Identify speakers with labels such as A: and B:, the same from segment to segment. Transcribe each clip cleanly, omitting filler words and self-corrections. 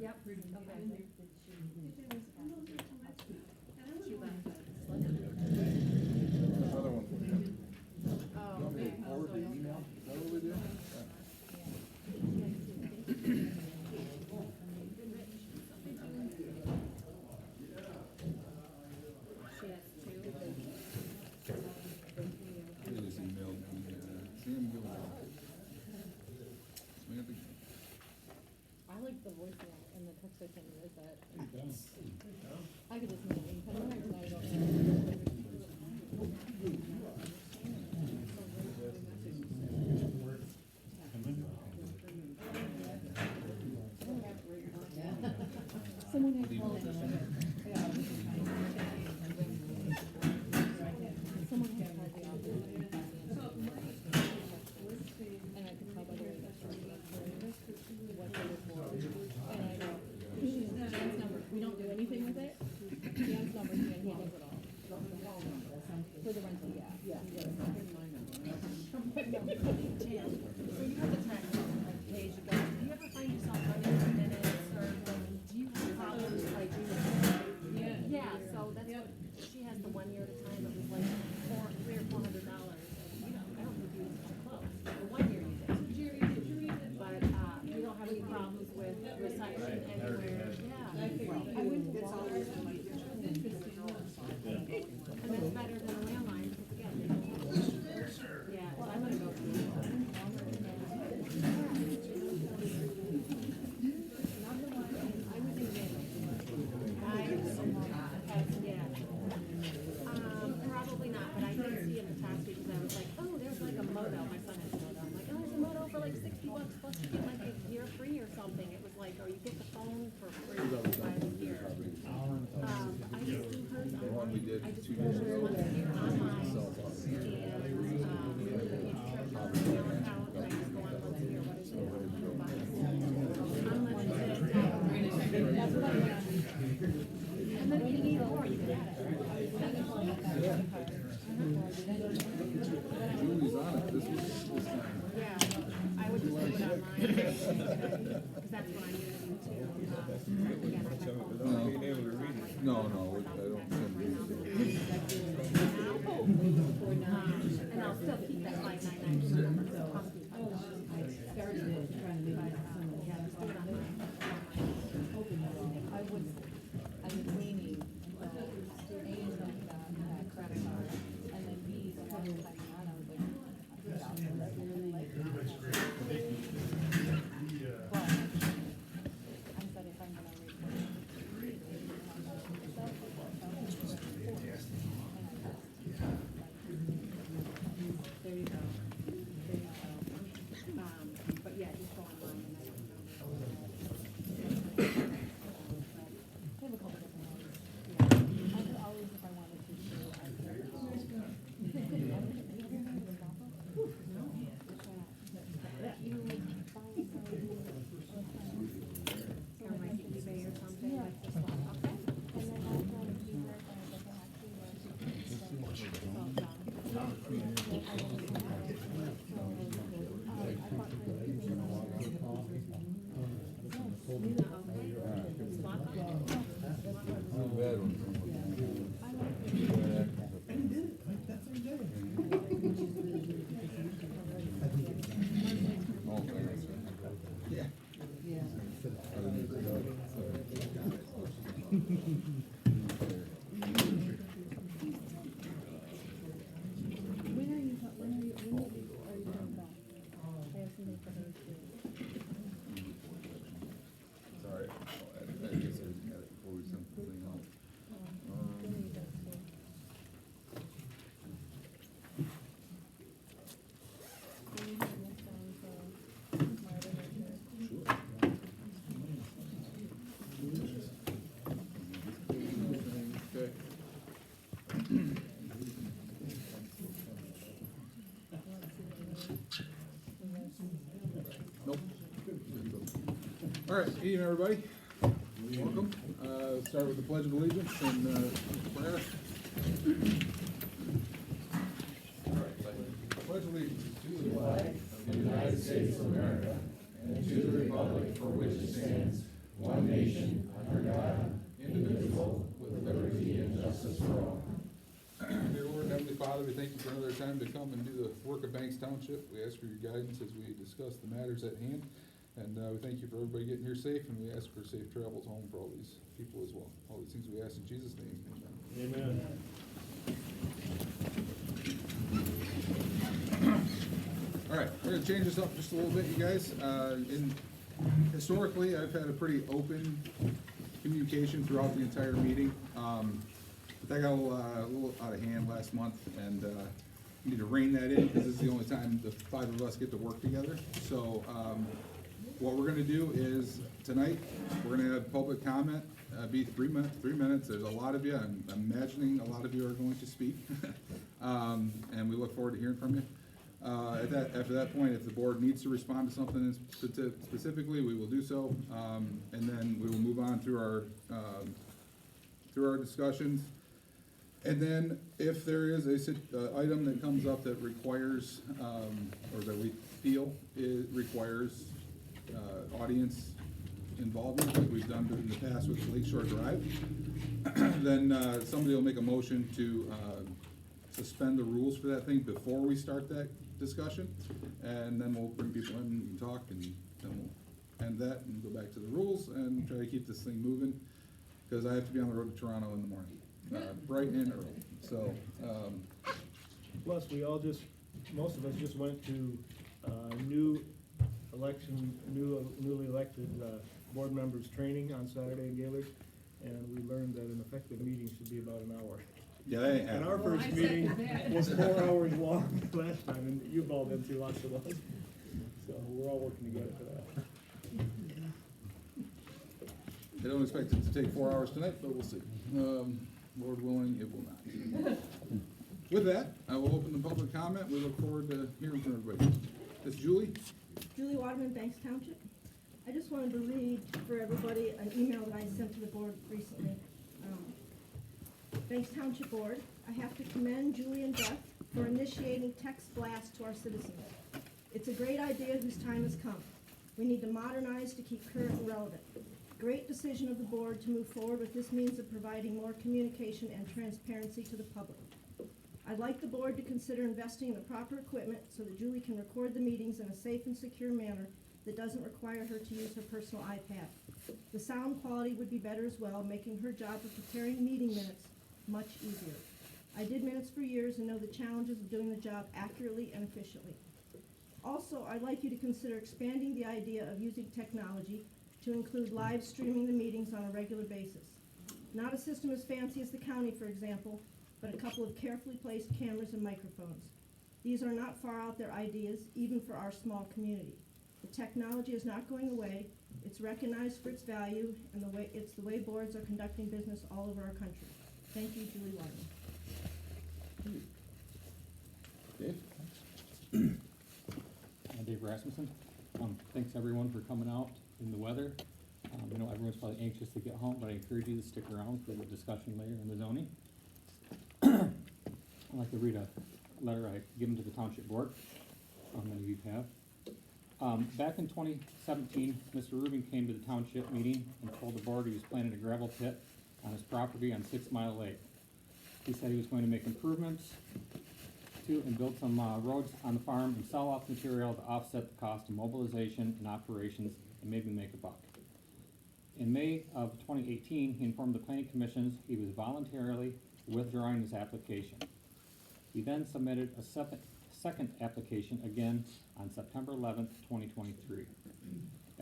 A: Yep. Okay. She left.
B: Another one for you.
A: Oh,
B: You want me
A: okay.
B: to forward the email? Is that what we do?
A: She has two.
B: They just emailed me, Sam Gilmore.
C: I like the voicemail and the text I send you is that I could just mail it. I don't know. Someone had called it. Someone had called the office. And I could tell by the way that she answered what they were for. And I go, Dan's number, we don't do anything with it. Dan's number, Dan, he does it all. For the rental, yeah.
D: Dan, so you have the text page ago. Do you ever find yourself running for minutes or do you have problems like Yeah, so that's what she has the 1 year at a time. It was like $300 or $400. And you know, I don't think you was so close. The 1 year you did. But you don't have any problems with recycling anywhere. Yeah.
C: I went to Walmart.
D: And that's better than a landline. Yeah. Yeah, so I'm gonna go for it. Probably not, but I did see in the tax because I was like, oh, there's like a moto. My son has a moto. I'm like, oh, there's a moto for like $60 plus you get like a year free or something. It was like, or you get the phone for free by the year. I just do hers online.
B: We did
D: I just
B: 2
D: do
B: years
D: hers
B: ago.
D: once a year online. And it's email account and I just go on once a year. What is it? Unlimited.
C: That's what I got.
D: And then if you need more, you can add it.
B: Julie's on it this week.
D: Yeah, I would just do it online, because that's what I'm using too. Again, I have my phone.
B: Being able to read it. No, I don't send it.
D: And I'll still keep that $5.99 number.
C: Started it, trying to make it
D: Yeah, just do it online.
C: I was leaning, A, something that credit card, and then B, something like that, I was like, but I said if I'm gonna report it. There you go.
D: But yeah, just go online and I don't know.
C: They have a couple different ones. I could always, if I wanted to, I could.
D: Or like eBay or something, like this one, okay?
C: And then I was on keyboard and I was like,
B: Not bad one. Oh, thanks. Yeah.
C: when are you coming back? I have something for her too.
B: Sorry. I guess I just got it before we sent the thing out. Okay. Nope. All right, evening, everybody. Welcome. Start with the Pledge of Allegiance and prayer. All right, Pledge Allegiance to the flag of the United States of America and to the republic for which it stands, indivisible, with liberty and justice for all. Dear Lord and Heavenly Father, we thank you for another time to come and do the work of Banks Township. We ask for your guidance as we discuss the matters at hand. And we thank you for everybody getting here safe, and we ask for safe travels home for all these people as well. All these things we ask in Jesus' name. Amen. All right, we're gonna change this up just a little bit, you guys. Historically, I've had a pretty open communication throughout the entire meeting. But that got a little out of hand last month, and need to rein that in, because this is the only time the five of us get to work together. So, what we're gonna do is, tonight, we're gonna have public comment, be 3 minutes. There's a lot of you, I'm imagining a lot of you are going to speak. And we look forward to hearing from you. After that point, if the board needs to respond to something specifically, we will do so. And then we will move on through our discussions. And then if there is a item that comes up that requires, or that we feel it requires audience involvement, like we've done in the past with Lakeshore Drive, then somebody will make a motion to suspend the rules for that thing before we start that discussion, and then we'll bring people in and talk, and then we'll end that and go back to the rules and try to keep this thing moving, because I have to be on the road to Toronto in the morning, bright and early. So,
E: plus most of us just went to newly elected board members training on Saturday in Gaylord, and we learned that an effective meeting should be about an hour.
B: yeah, that ain't
E: And
B: happening.
E: our first meeting was 4 hours long last time, and you've all been through lots of those. So we're all working together for that.
B: I don't expect it to take 4 hours tonight, but we'll see. Lord willing, it will not. With that, I will open the public comment. We look forward to hearing from everybody. This is Julie.
F: Julie Waterman, Banks Township. I just wanted to read for everybody an email that I sent to the board recently. Banks Township Board, I have to commend Julie and Beth for initiating text blasts to our citizens. It's a great idea whose time has come. We need to modernize to keep current and relevant. Great decision of the board to move forward with this means of providing more communication and transparency to the public. I'd like the board to consider investing in the proper equipment so that Julie can record the meetings in a safe and secure manner that doesn't require her to use her personal iPad. The sound quality would be better as well, making her job of preparing meeting minutes much easier. I did minutes for years and know the challenges of doing the job accurately and efficiently. Also, I'd like you to consider expanding the idea of using technology to include live streaming the meetings on a regular basis. Not a system as fancy as the county, for example, but a couple of carefully placed cameras and microphones. These are not far out there ideas, even for our small community. The technology is not going away. It's recognized for its value, and it's the way boards are conducting business all over our country. Thank you, Julie Waterman.
B: Dave?
G: Dave Rasmussen. Thanks everyone for coming out in the weather. I know everyone's probably anxious to get home, but I encourage you to stick around for the discussion later in the zoning. I'd like to read a letter I given to the township board. Many of you have. Back in 2017, Mr. Rubin came to the township meeting and told the board he was planning a gravel pit on his property on 6 Mile Lake. He said he was going to make improvements to and build some roads on the farm and sell off material to offset the cost of mobilization and operations and maybe make a buck. In May of 2018, he informed the planning commissions he was voluntarily withdrawing his application. He then submitted a second application again on September 11th, 2023.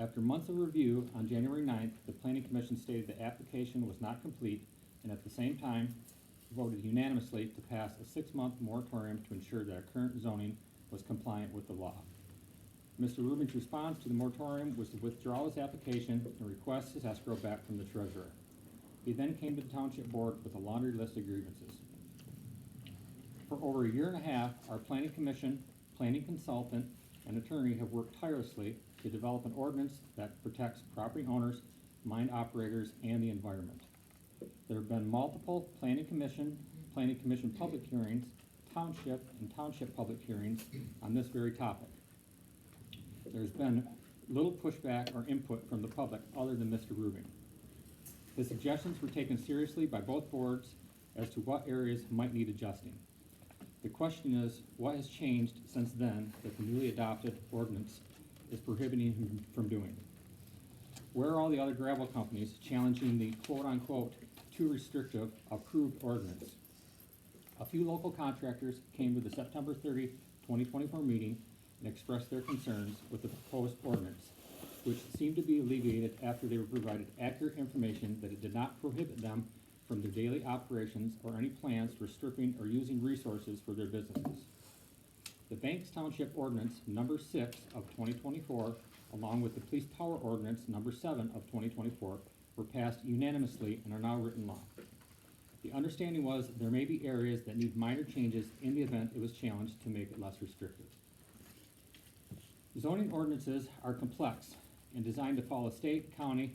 G: After months of review, on January 9th, the planning commission stated the application was not complete and at the same time voted unanimously to pass a 6-month moratorium to ensure that our current zoning was compliant with the law. Mr. Rubin's response to the moratorium was to withdraw his application and request his escrow back from the treasurer. He then came to the township board with a laundry list of grievances. For over a year and a half, our planning commission, planning consultant, and attorney have worked tirelessly to develop an ordinance that protects property owners, mine operators, and the environment. There have been multiple planning commission public hearings, township public hearings on this very topic. There's been little pushback or input from the public other than Mr. Rubin. The suggestions were taken seriously by both boards as to what areas might need adjusting. The question is, what has changed since then that the newly adopted ordinance is prohibiting him from doing? Where are all the other gravel companies challenging the quote-unquote too restrictive approved ordinance? A few local contractors came to the September 30, 2024 meeting and expressed their concerns with the proposed ordinance, which seemed to be alleviated after they were provided accurate information that it did not prohibit them from their daily operations or any plans for stripping or using resources for their businesses. The Banks Township Ordinance number 6 of 2024, along with the Police Power Ordinance number 7 of 2024, were passed unanimously and are now written law. The understanding was there may be areas that need minor changes in the event it was challenged to make it less restrictive. Zoning ordinances are complex and designed to follow state, county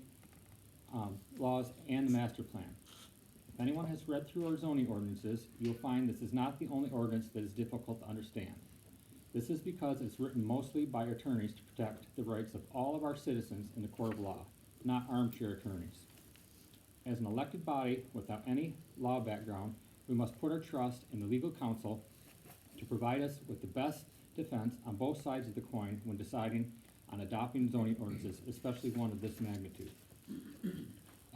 G: laws and the master plan. If anyone has read through our zoning ordinances, you'll find this is not the only ordinance that is difficult to understand. This is because it's written mostly by attorneys to protect the rights of all of our citizens in the court of law, not armchair attorneys. As an elected body without any law background, we must put our trust in the legal counsel to provide us with the best defense on both sides of the coin when deciding on adopting zoning ordinances, especially one of this magnitude.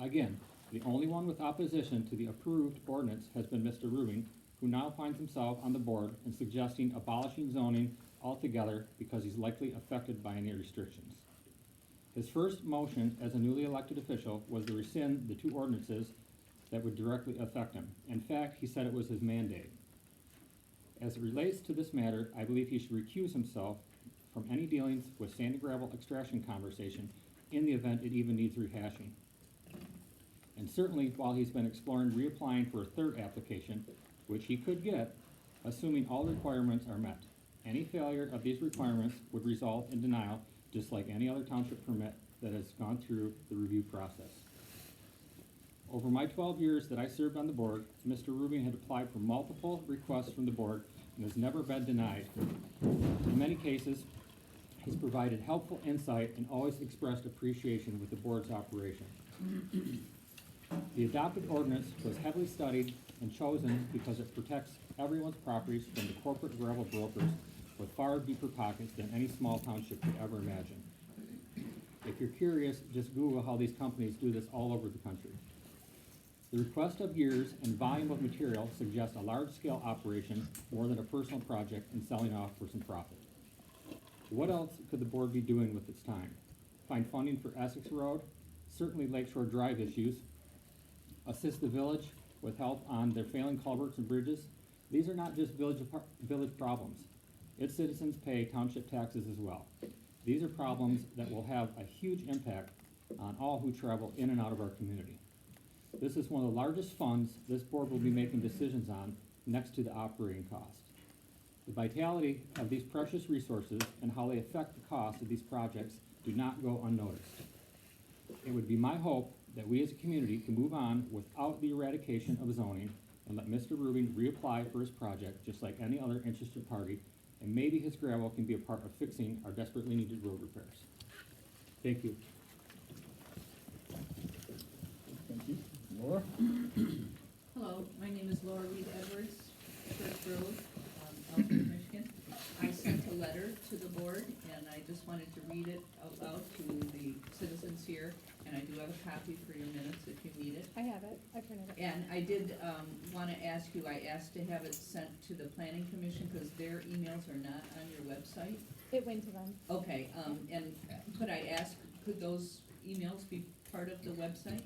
G: Again, the only one with opposition to the approved ordinance has been Mr. Rubin, who now finds himself on the board and suggesting abolishing zoning altogether because he's likely affected by any restrictions. His first motion as a newly elected official was to rescind the 2 ordinances that would directly affect him. In fact, he said it was his mandate. As it relates to this matter, I believe he should recuse himself from any dealings with sand and gravel extraction conversation in the event it even needs rehashing. And certainly, while he's been exploring reapplying for a 3rd application, which he could get, assuming all requirements are met. Any failure of these requirements would result in denial, just like any other township permit that has gone through the review process. Over my 12 years that I served on the board, Mr. Rubin had applied for multiple requests from the board and has never been denied. In many cases, he's provided helpful insight and always expressed appreciation with the board's operation. The adopted ordinance was heavily studied and chosen because it protects everyone's properties from the corporate gravel brokers with far deeper pockets than any small township could ever imagine. If you're curious, just Google how these companies do this all over the country. The request of years and volume of material suggests a large-scale operation more than a personal project and selling off for some profit. What else could the board be doing with its time? Find funding for Essex Road, certainly Lakeshore Drive issues, assist the village with help on their failing culverts and bridges. These are not just village problems. Its citizens pay township taxes as well. These are problems that will have a huge impact on all who travel in and out of our community. This is one of the largest funds this board will be making decisions on next to the operating cost. The vitality of these precious resources and how they affect the cost of these projects do not go unnoticed. It would be my hope that we as a community can move on without the eradication of zoning and let Mr. Rubin reapply for his project just like any other interested party, and maybe his gravel can be a part of fixing our desperately needed road repairs. Thank you.
B: Thank you. Laura?
H: Hello, my name is Laura Reed Edwards, Church Road, Ellsworth, Michigan. I sent a letter to the board, and I just wanted to read it out loud to the citizens here, and I do have a copy for your minutes if you need it.
C: I have it, I printed it.
H: And I did want to ask you, I asked to have it sent to the planning commission because their emails are not on your website.
C: It went to them.
H: Okay, and could I ask, could those emails be part of the website?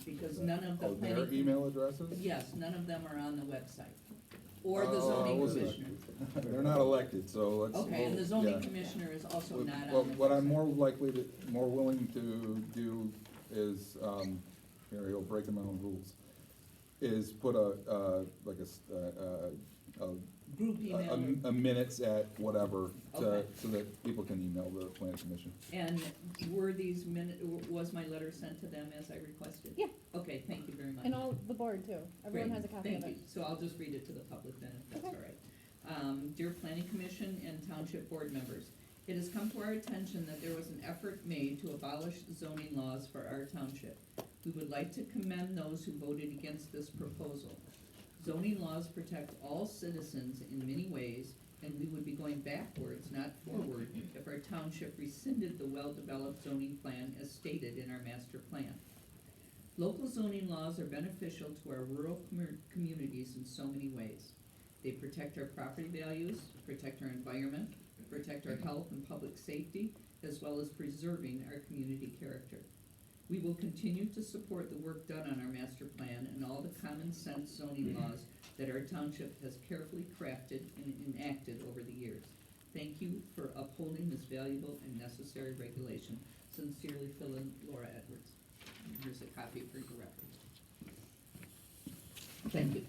H: Because none of the planning.
B: Their email addresses?
H: Yes, none of them are on the website, or the zoning
B: we'll see.
H: commissioner.
B: They're not elected, so let's.
H: Okay, and the
B: yeah.
H: zoning commissioner is also not on the
B: Well,
H: website.
B: what I'm more willing to do is, here, you'll break my own rules, is put
H: Group email.
B: a minutes at whatever,
H: Okay.
B: so that people can email the planning commission.
H: And were these was my letter sent to them as I requested?
C: Yeah.
H: Okay, thank you very much.
C: And all, the board too. Everyone
H: Great,
C: has a copy of
H: thank
C: it.
H: you. So I'll just read it to the public then, if that's all
C: Okay.
H: right. Dear Planning Commission and Township Board members, It has come to our attention that there was an effort made to abolish zoning laws for our township. We would like to commend those who voted against this proposal. Zoning laws protect all citizens in many ways, and we would be going backwards, not forward, if our township rescinded the well-developed zoning plan as stated in our master plan. Local zoning laws are beneficial to our rural communities in so many ways. They protect our property values, protect our environment, protect our health and public safety, as well as preserving our community character. We will continue to support the work done on our master plan and all the common sense zoning laws that our township has carefully crafted and enacted over the years. Thank you for upholding this valuable and necessary regulation. Sincerely, Phil and Laura Edwards. And here's a copy for your records. Thank you.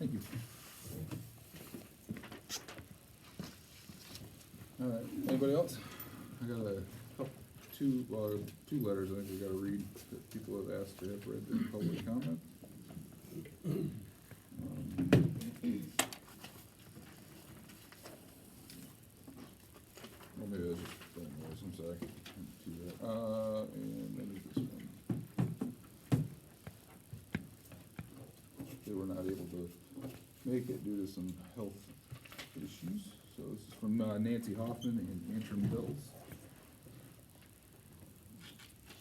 B: Thank you. All right, anybody else? I got two letters I think we gotta read that people have asked to have read in public comment. Well, maybe I just don't know, I'm sorry. Do that. And then this one. They were not able to make it due to some health issues. So this is from Nancy Hoffman and Antrim Bills.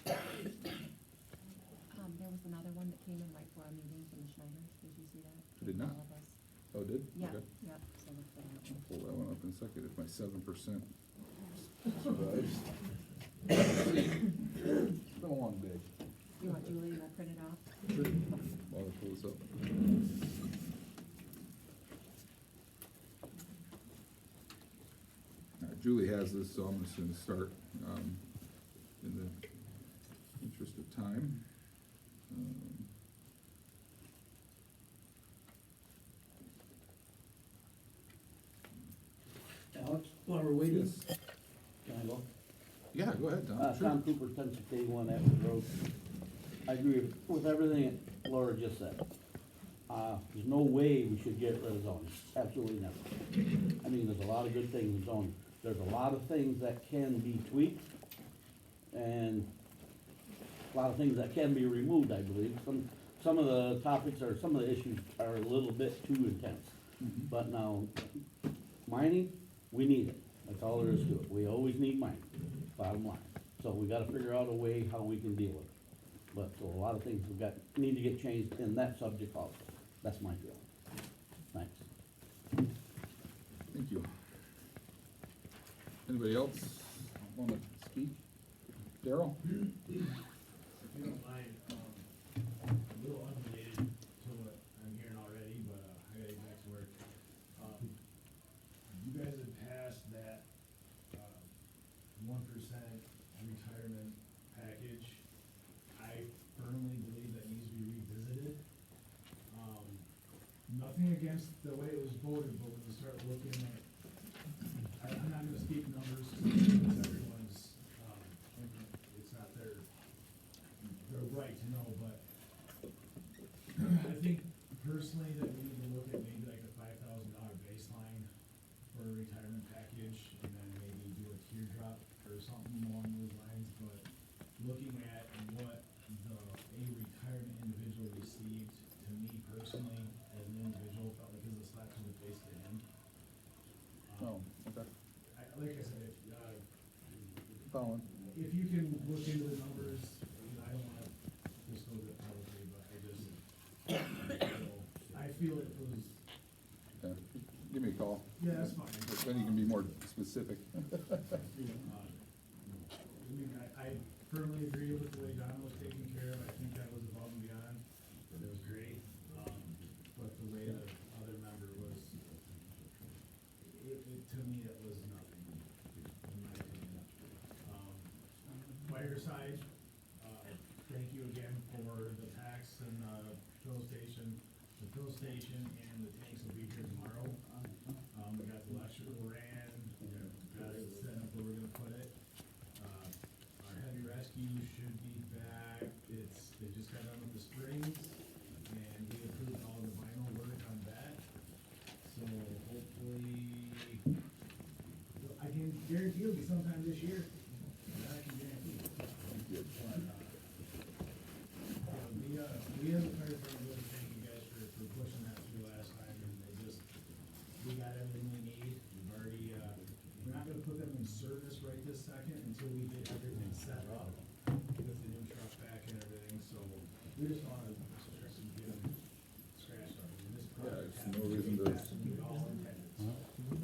D: There was another one that came in right for our meeting from the Schneiders, did you see that?
B: I did not.
D: All of us.
B: Oh, it did?
D: Yeah,
B: Okay.
D: yep, so look for that
B: I'll
D: one.
B: pull that one up in a second if my 7% survives. It's been a long day.
D: You want Julie to print it off?
B: Sure. While I pull this up. All right, Julie has this, so I'm just gonna start, in the interest of time.
I: Alex, while we're waiting,
B: Yes.
I: can I go?
B: Yeah, go ahead, Tom. Sure.
I: Tom Cooper, Township 81 Atwood Road. I agree with everything that Laura just said. There's no way we should get rid of zoning, absolutely never. I mean, there's a lot of good things in zoning. There's a lot of things that can be tweaked, and a lot of things that can be removed, I believe. Some of the topics or some of the issues are a little bit too intense.
B: Mhm.
I: But now, mining, we need it. That's all there is to it. We always need mining, bottom line. So we gotta figure out a way how we can deal with it. But, so a lot of things need to get changed in that subject also. That's my feeling. Thanks.
B: Thank you. Anybody else wanna speak? Daryl?
J: If you don't mind, a little unrelated to what I'm hearing already, but I gotta get back to work. You guys have passed that 1% retirement package. I firmly believe that needs to be revisited. Nothing against the way it was voted, but when you start looking at, I'm not gonna speak numbers, because everyone's, it's not their right to know, but I think personally that we need to look at maybe like a $5,000 baseline for a retirement package, and then maybe do a teardrop or something along those lines, but looking at what a retirement individual received, to me personally, as an individual, felt like it was a slap to the face to him.
B: Oh, okay.
J: Like I said,
B: Following.
J: if you can look into the numbers, I don't wanna disclose it publicly, but I feel it was,
B: Yeah. Give me a call.
J: yeah, that's fine.
B: Then you can be more specific.
J: I mean, I firmly agree with the way Don was taken care of. I think that was above and beyond. It was great. But the way the other member was, to me, it was nothing, in my opinion. Fireside, thank you again for the tax and fill station. The fill station and the tanks will be here tomorrow. We got the electrical ran, we got it set up where we're gonna put it. Our heavy rescue should be back. They just got done with the springs, and we approved all the vinyl work on that. So hopefully, I can guarantee it'll be sometime this year. That I can guarantee. But, you know, we as a fire department really thank you guys for pushing that through last time, and we got everything we need. We've already, we're not gonna put them in service right this second until we get everything set up with the new truck back and everything, so we just wanna stress and get them scratched up. I mean, this project
B: it's no
J: happened
B: reason
J: way
B: to-
J: faster than we all intended, so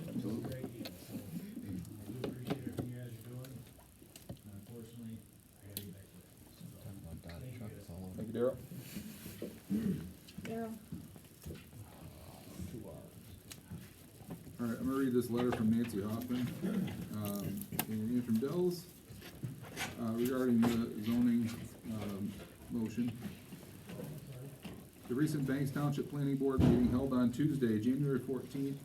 J: it's a great deal, so I do appreciate everything you guys are doing. And unfortunately, I gotta get back to it, so. Thank you guys.
B: Thank you, Daryl.
C: Daryl?
B: All right, I'm gonna read this letter from Nancy Hoffman, in Antrim Dells, regarding the zoning, motion. The recent Banks Township Planning Board meeting held on Tuesday, January 14th,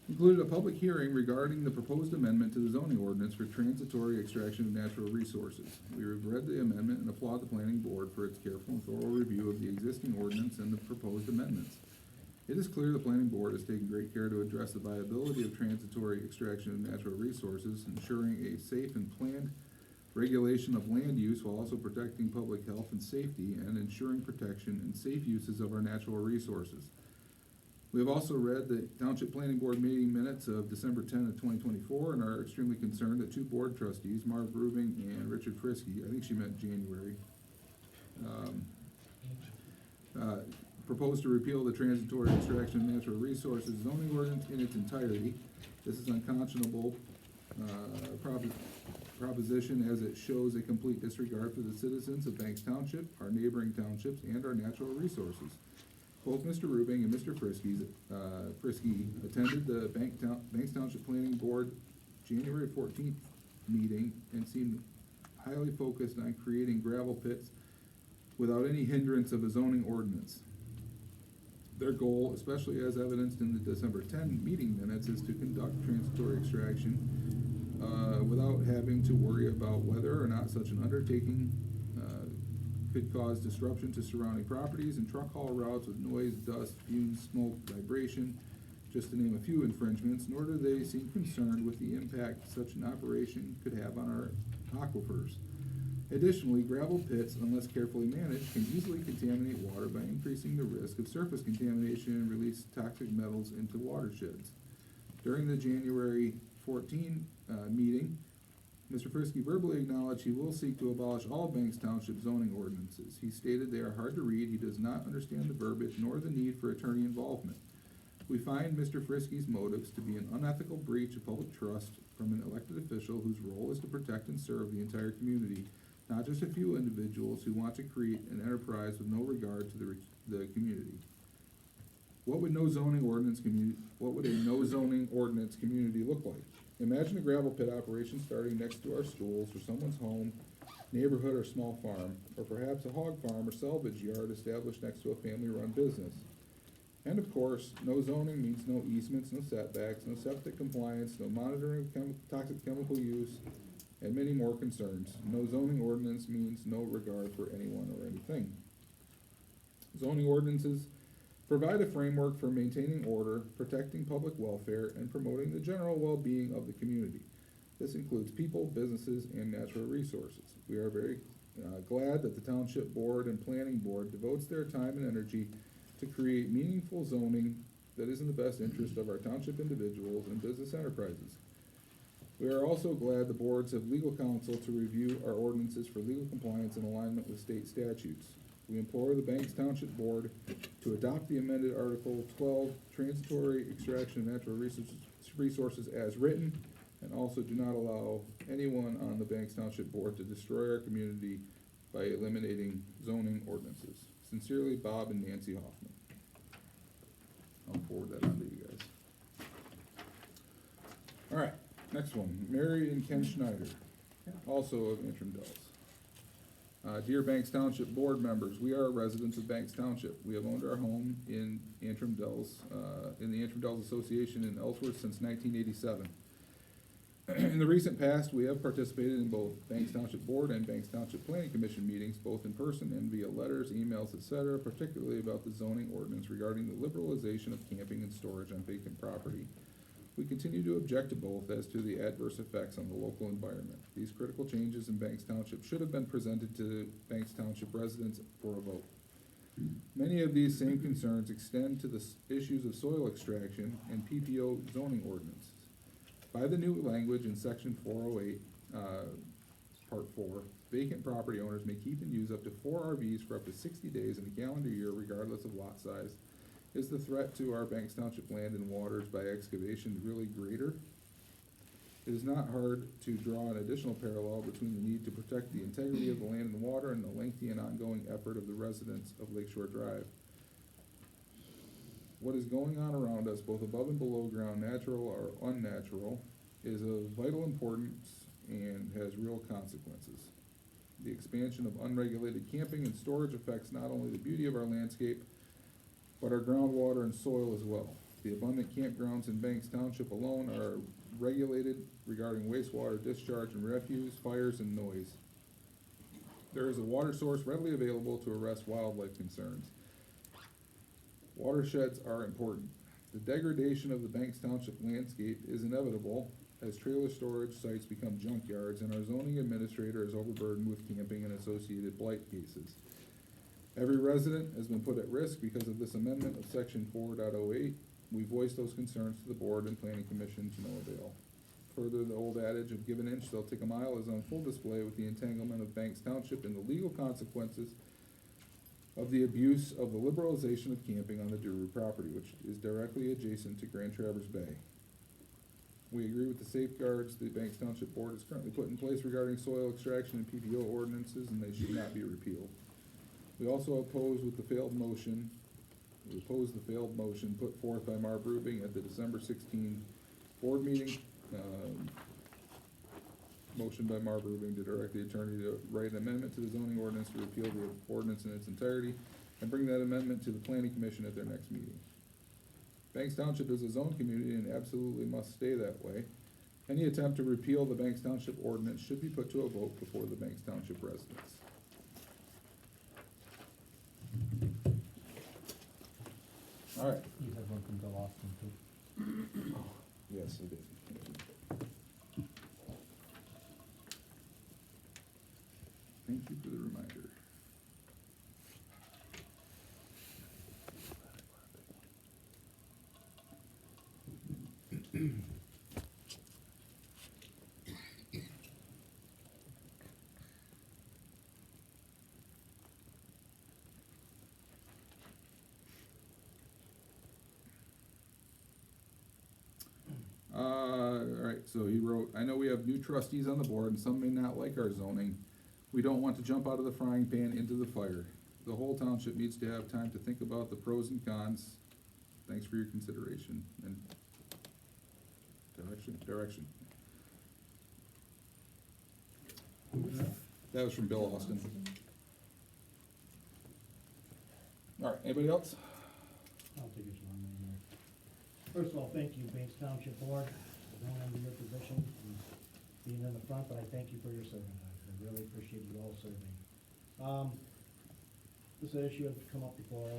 B: included a public hearing regarding the proposed amendment to the zoning ordinance for transitory extraction of natural resources. We have read the amendment and applaud the planning board for its careful and thorough review of the existing ordinance and the proposed amendments. It is clear the planning board has taken great care to address the viability of transitory extraction of natural resources, ensuring a safe and planned regulation of land use while also protecting public health and safety and ensuring protection and safe uses of our natural resources. We have also read the Township Planning Board meeting minutes of December 10th of 2024 and are extremely concerned that two board trustees, Marv Rubing and Richard Frisky, I think she meant January, proposed to repeal the transitory extraction of natural resources zoning ordinance in its entirety. This is unconscionable proposition as it shows a complete disregard for the citizens of Banks Township, our neighboring townships, and our natural resources. Both Mr. Rubing and Mr. Frisky attended the Banks Township Planning Board January 14th meeting and seemed highly focused on creating gravel pits without any hindrance of a zoning ordinance. Their goal, especially as evidenced in the December 10 meeting minutes, is to conduct transitory extraction without having to worry about whether or not such an undertaking could cause disruption to surrounding properties and truck haul routes with noise, dust, fumes, smoke, vibration, just to name a few infringements, nor do they seem concerned with the impact such an operation could have on our aquifers. Additionally, gravel pits, unless carefully managed, can easily contaminate water by increasing the risk of surface contamination and release toxic metals into watersheds. During the January 14 meeting, Mr. Frisky verbally acknowledged he will seek to abolish all Banks Township zoning ordinances. He stated they are hard to read, he does not understand the verbiage nor the need for attorney involvement. We find Mr. Frisky's motives to be an unethical breach of public trust from an elected official whose role is to protect and serve the entire community, not just a few individuals who want to create an enterprise with no regard to the community. What would a no zoning ordinance community look like? Imagine a gravel pit operation starting next to our schools or someone's home, neighborhood, or small farm, or perhaps a hog farm or salvage yard established next to a family-run business. And of course, no zoning means no easements, no setbacks, no septic compliance, no monitoring of toxic chemical use, and many more concerns. No zoning ordinance means no regard for anyone or anything. Zoning ordinances provide a framework for maintaining order, protecting public welfare, and promoting the general well-being of the community. This includes people, businesses, and natural resources. We are very glad that the Township Board and Planning Board devotes their time and energy to create meaningful zoning that is in the best interest of our township individuals and business enterprises. We are also glad the boards have legal counsel to review our ordinances for legal compliance and alignment with state statutes. We implore the Banks Township Board to adopt the amended Article 12 transitory extraction of natural resources as written, and also do not allow anyone on the Banks Township Board to destroy our community by eliminating zoning ordinances. Sincerely, Bob and Nancy Hoffman. I'll forward that on to you guys. All right, next one, Mary and Ken Schneider, also of Antrim Dells. Dear Banks Township Board members, we are residents of Banks Township. We have owned our home in Antrim Dells, in the Antrim Dells Association in Ellsworth since 1987. In the recent past, we have participated in both Banks Township Board and Banks Township Planning Commission meetings, both in person and via letters, emails, etc., particularly about the zoning ordinance regarding the liberalization of camping and storage on vacant property. We continue to object to both as to the adverse effects on the local environment. These critical changes in Banks Township should have been presented to Banks Township residents for a vote. Many of these same concerns extend to the issues of soil extraction and PPO zoning ordinances. By the new language in section 408, part 4, vacant property owners may keep and use up to 4 RVs for up to 60 days in a calendar year regardless of lot size. Is the threat to our Banks Township land and waters by excavation really greater? It is not hard to draw an additional parallel between the need to protect the integrity of the land and water and the lengthy and ongoing effort of the residents of Lakeshore Drive. What is going on around us, both above and below ground, natural or unnatural, is of vital importance and has real consequences. The expansion of unregulated camping and storage affects not only the beauty of our landscape, but our groundwater and soil as well. The abundant campgrounds in Banks Township alone are regulated regarding wastewater discharge and refuse, fires, and noise. There is a water source readily available to arrest wildlife concerns. Watersheds are important. The degradation of the Banks Township landscape is inevitable as trailer storage sites become junkyards and our zoning administrator is overburdened with camping and associated blight cases. Every resident has been put at risk because of this amendment of section 4.08. We voiced those concerns to the board and planning commission to no avail. Further, the old adage of give an inch, they'll take a mile is on full display with the entanglement of Banks Township and the legal consequences of the abuse of the liberalization of camping on the Duru property, which is directly adjacent to Grand Traverse Bay. We agree with the safeguards the Banks Township Board has currently put in place regarding soil extraction and PPO ordinances, and they should not be repealed. We also oppose the failed motion put forth by Marv Rubing at the December 16 board meeting. Motion by Marv Rubing to direct the attorney to write an amendment to the zoning ordinance to repeal the ordinance in its entirety and bring that amendment to the planning commission at their next meeting. Banks Township is a zone community and absolutely must stay that way. Any attempt to repeal the Banks Township ordinance should be put to a vote before the Banks Township residents. All right.
G: You have one from Bill Austin too.
B: Yes, I did. Thank you for the reminder. All right, so he wrote, I know we have new trustees on the board and some may not like our zoning. We don't want to jump out of the frying pan into the fire. The whole township needs to have time to think about the pros and cons. Thanks for your consideration and direction. That was from Bill Austin. All right, anybody else?
K: I'll take it long anymore. First of all, thank you, Banks Township Board. I don't envy your position and being in the front, but I thank you for your serving. I really appreciate you all serving. This issue has come up before.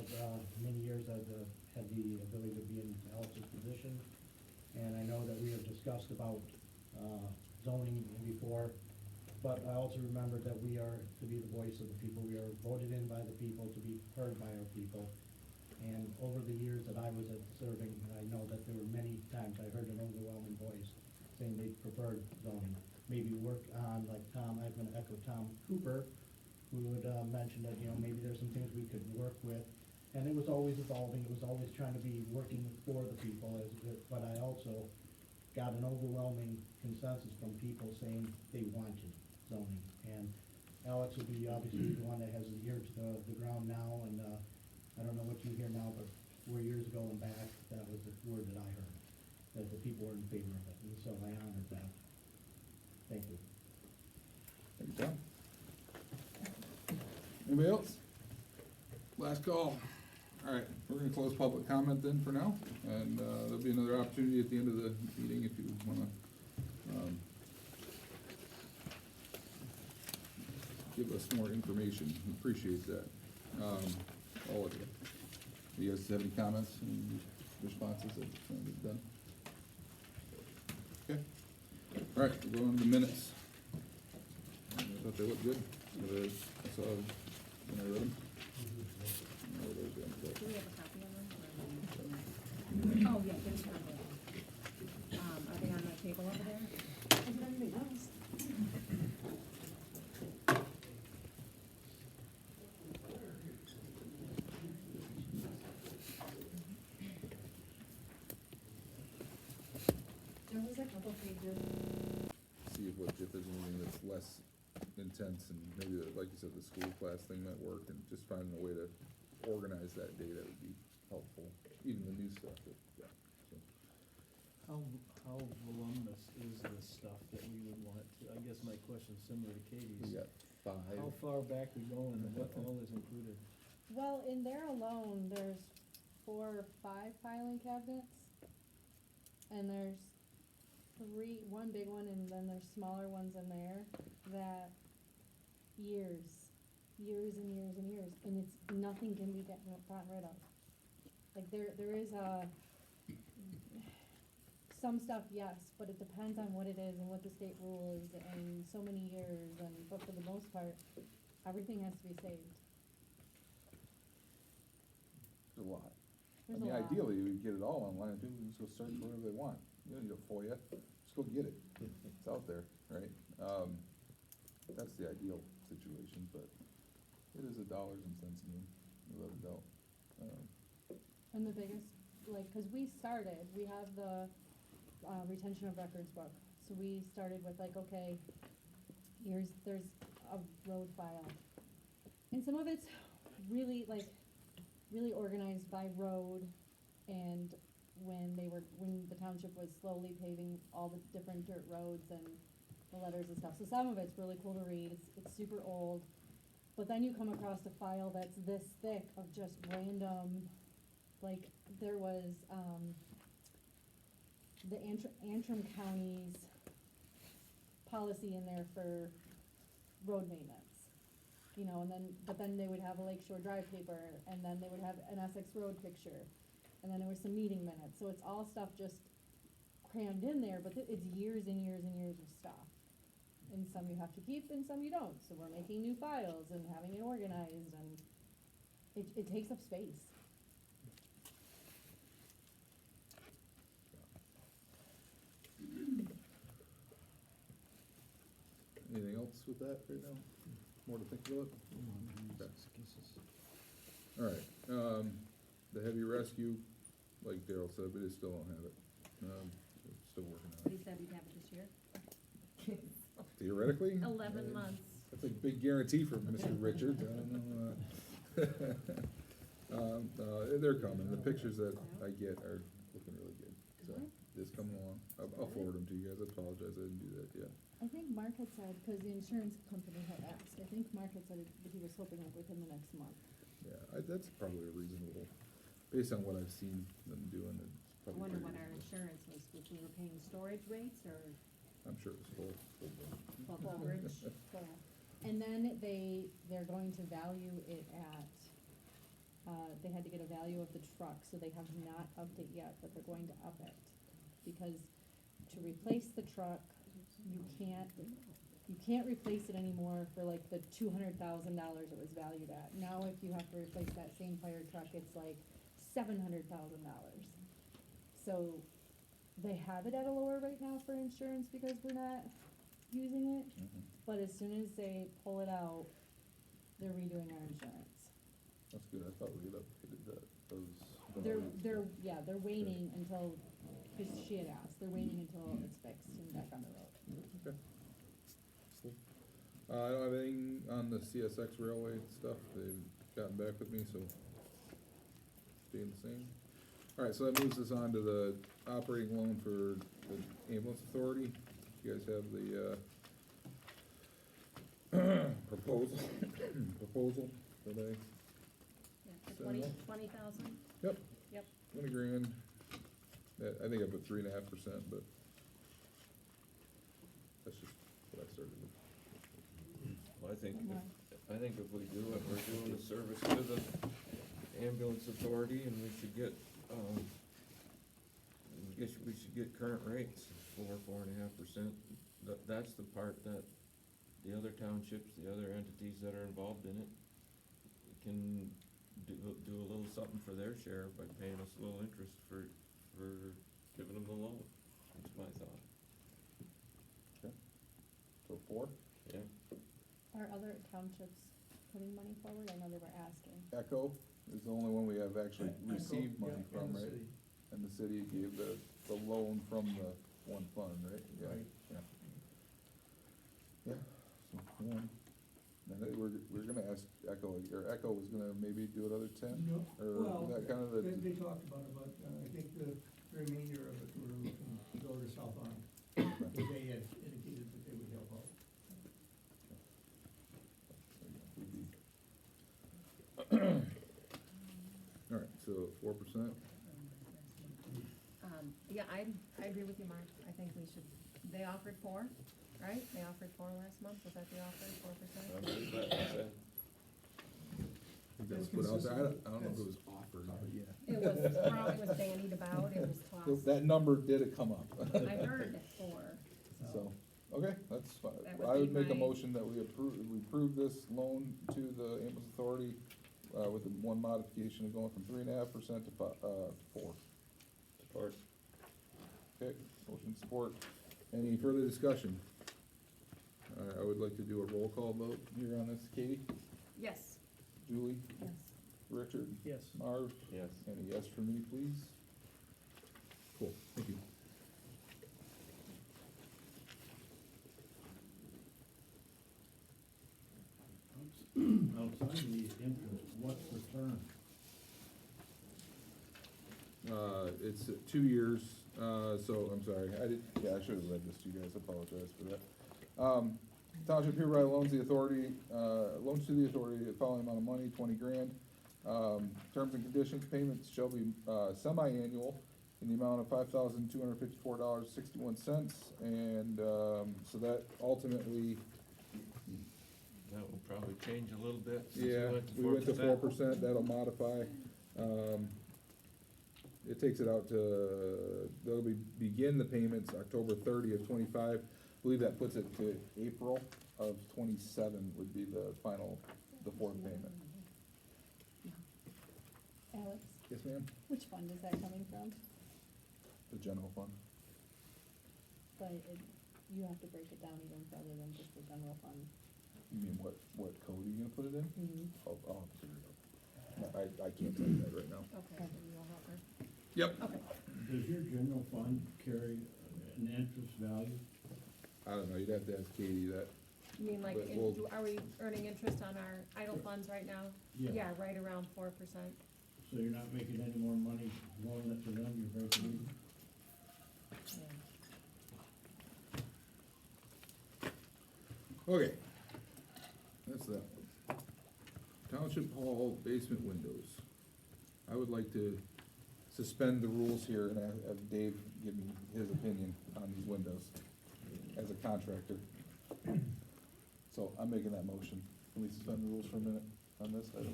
K: Many years I've had the ability to be in Alex's position, and I know that we have discussed about zoning before, but I also remember that we are to be the voice of the people. We are voted in by the people to be heard by our people. And over the years that I was at serving, I know that there were many times I heard an overwhelming voice saying they preferred zoning. Maybe work on, like Tom, I'm gonna echo Tom Cooper, who would mention that, maybe there's some things we could work with. And it was always evolving, it was always trying to be working for the people, but I also got an overwhelming consensus from people saying they wanted zoning. And Alex would be obviously the one that has his ear to the ground now, and I don't know what you hear now, but 4 years ago and back, that was the word that I heard, that the people were in favor of it, and so I honored that. Thank you.
B: Thank you, Tom. Anybody else? Last call. All right, we're gonna close public comment then for now, and there'll be another opportunity at the end of the meeting if you wanna give us more information. We appreciate that. All of you. You guys have any comments and responses that we've done? All right, we'll go on to the minutes. I thought they looked good. I saw, when I read them.
D: Do we have a copy of them? Oh, yeah, there's one there. Are they on the table over there? Is it everybody else? There was a couple pages.
B: See if there's anything that's less intense, and maybe, like you said, the school class thing might work, and just finding a way to organize that data would be helpful, even the new stuff, yeah. So,
E: How voluminous is this stuff that we would want to, I guess my question's similar to
B: we
E: Katie's.
B: got 5.
E: How far back we go and what all is included?
C: Well, in there alone, there's 4 or 5 filing cabinets. And there's 3, one big one, and then there's smaller ones in there that years and years and years, and it's, nothing can be gotten rid of. Like, there is some stuff, yes, but it depends on what it is and what the state rule is, and so many years, but for the most part, everything has to be saved.
B: There's a lot. I
C: There's a
B: mean,
C: lot.
B: ideally, we get it all online, people can just go search whatever they want. You don't need a FOIA, just go get it. It's out there, right? That's the ideal situation, but it is a dollars and cents game, without a doubt.
C: And the biggest, like, cause we have the, retention of records book, so we started with like, okay, there's a road file. And some of it's really, like, really organized by road, and when the township was slowly paving all the different dirt roads and the letters and stuff, so some of it's really cool to read, it's super old. But then you come across a file that's this thick of just random, like, there was, the Antrim County's policy in there for road maintenance. You know, but then they would have a Lake Shore Drive paper, and then they would have an Essex Road picture, and then there was some meeting minutes, so it's all stuff just crammed in there, but it's years and years and years of stuff. And some you have to keep, and some you don't, so we're making new files and having it organized, and it takes up space.
B: Anything else with that right now? More to think about? Okay. All right, the heavy rescue, like Daryl said, we just still don't have it. We're still working on
D: He
B: it.
D: said we'd have it this year.
B: Theoretically?
D: 11 months.
B: That's a big guarantee for Mr. Richards, I don't know. They're coming, the pictures that I get are looking really good, so it's coming along. I'll forward them to you guys, I apologize, I didn't do that yet.
C: I think Mark had said, cause the insurance company had asked, I think Mark had said that he was hoping like within the next month.
B: Yeah, that's probably a reasonable, based on what I've seen them doing, it's
D: I
B: probably.
D: wonder
B: pretty
D: what our
B: reasonable.
D: insurance was, if we were paying storage rates or
B: I'm sure it's full.
D: coverage.
C: So, and then they're going to value it at, they had to get a value of the truck, so they have not upped it yet, but they're going to up it. Because to replace the truck, you can't replace it anymore for like the $200,000 it was valued at. Now if you have to replace that same fire truck, it's like $700,000. So they have it at a lower rate now for insurance because we're not using it, but as soon as they pull it out, they're redoing our insurance.
B: That's good, I thought we had updated those.
C: They're waiting until, cause she had asked, they're waiting until it's fixed and back on the road.
B: Okay. Cool. I don't have anything on the CSX railway stuff, they've gotten back with me, so staying the same. Alright, so that moves us on to the operating loan for the ambulance authority. You guys have the, proposal that I,
D: Yeah, for
B: Send
D: 20,000?
B: yep.
D: Yep.
B: 20 grand. I think I put 3.5%, but that's just what I started with.
L: Well, I think if we do it, we're doing a service to the ambulance authority, and we should get, I guess we should get current rates, 4.5%. that's the part that the other townships, the other entities that are involved in it can do a little something for their share by paying us a little interest for giving them the loan. That's my thought.
B: Okay. So 4?
L: Yeah.
C: Are other townships putting money forward? I know they were asking.
B: Echo is the only one we have actually
J: Echo,
B: received money
J: yeah,
B: from,
J: and the
B: right?
J: city.
B: And the city gave the loan from the one fund, right? Yeah,
J: Right.
B: yeah. Yeah, so 1. And then we're gonna ask Echo, or Echo was gonna maybe do another 10?
J: No,
B: Or
J: well,
B: that kind of the,
J: they talked about it, but I think the remainder of it, we're looking to go to South Arm. Because they had indicated that they would help out.
B: all right, so 4%?
D: Yeah, I agree with you, Mark. I think we should, they offered 4, right? They offered 4 last month. Was that the offer, 4%?
L: I believe that was it.
B: I think that was put out there, I don't know if it was offered, but yeah.
D: It was bandied about, it was tossed.
B: That number did come up.
D: I heard 4,
B: So, okay, that's fine.
D: That would
B: I would
D: be
B: make a
D: my-
B: motion that we approve this loan to the ambulance authority, with the one modification of going from 3.5% to 4.
L: Support.
B: Okay, motion support. Any further discussion? I would like to do a roll call vote here on this. Katie?
D: Yes.
B: Julie?
D: Yes.
B: Richard?
E: Yes.
B: Marv?
L: Yes.
B: And a yes for me, please. Cool, thank you.
I: Outside the interest, what's the term?
B: It's 2 years, so, I'm sorry, I should have read this to you guys, I apologize for that. Township hereby loans to the authority the following amount of money, 20 grand. Terms and conditions, payments shall be, semi-annual in the amount of $5,254.61, and, so that ultimately,
L: That will probably change a little bit. since
B: yeah, we went to 4%, that'll modify. It takes it out to, begin the payments October 30th, 25. I believe that puts it to April of 27 would be the final, the 4th payment.
C: Alex,
B: Yes, ma'am?
C: which fund is that coming from?
B: The general fund.
C: But you have to break it down even further than just the general fund.
B: You mean what code are you gonna put it in?
C: Mhm.
B: I'll have to figure it out. No, I can't tell you that right now.
D: Okay, so you'll help her.
B: Yep.
D: Okay.
I: Does your general fund carry an interest value?
B: I don't know, you'd have to ask Katie that.
D: You mean like,
B: But we'll-
D: are we earning interest on our idle funds right now?
I: Yeah.
D: Yeah, right around 4%.
I: So you're not making any more money loaning it to them, you're breaking even?
B: Okay. That's that one. Township Hall basement windows. I would like to suspend the rules here and have Dave give me his opinion on these windows as a contractor. So I'm making that motion. Can we suspend the rules for a minute on this item?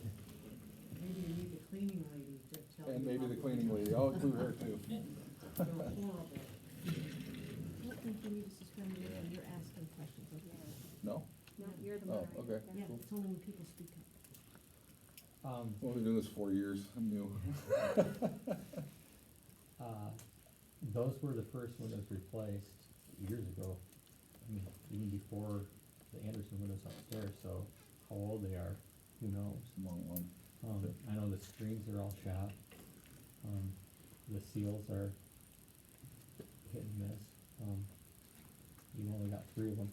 M: Maybe you need the cleaning lady to tell you.
B: And maybe
M: about
B: the cleaning lady, I'll include her too.
M: They're horrible.
F: I don't think you need to suspend it when you're asking questions.
B: No?
D: No, you're the
B: Oh,
D: moderator.
B: okay.
F: Yeah,
B: Cool.
F: it's only when people speak up.
B: Well, we've been doing this 4 years, I'm new.
N: Those were the first windows replaced years ago. I mean, even before the Anderson windows upstairs, so how old they are, who knows?
B: Long one.
N: I know the screens are all shot. The seals are hit and miss. You only got 3 of them.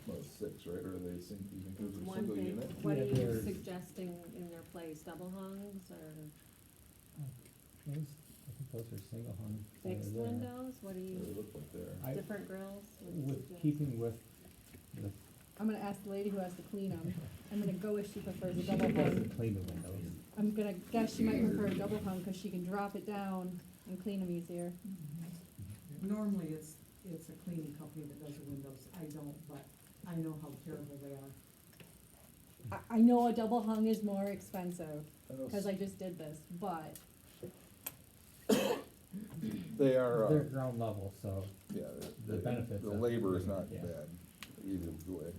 B: Well, 6, right, or are they even include a
D: One
B: single
D: thing,
B: unit?
D: what are
N: Yeah,
D: you
N: they're-
D: suggesting in their place, double hungs or
N: Those, I think those are single hung. that are
D: fixed
N: there.
D: windows? What do
B: They
D: you,
B: look like they're.
N: I-
D: different grills? What do you
N: With
D: suggest?
N: keeping with
C: I'm gonna ask the lady who has to clean them. I'm gonna go if she prefers a
N: she
C: double
N: doesn't
C: hung.
N: clean the windows.
C: I'm gonna guess she might prefer a double hung, cause she can drop it down and clean them easier.
M: Normally, it's a cleaning company that does the windows. I don't, but I know how terrible they are.
C: I know a double hung is more expensive,
B: I know
C: cause I just did this, but
B: They are,
N: They're ground level, so
B: yeah,
N: the benefits
B: the
N: of-
B: labor is not
N: yeah.
B: bad either way.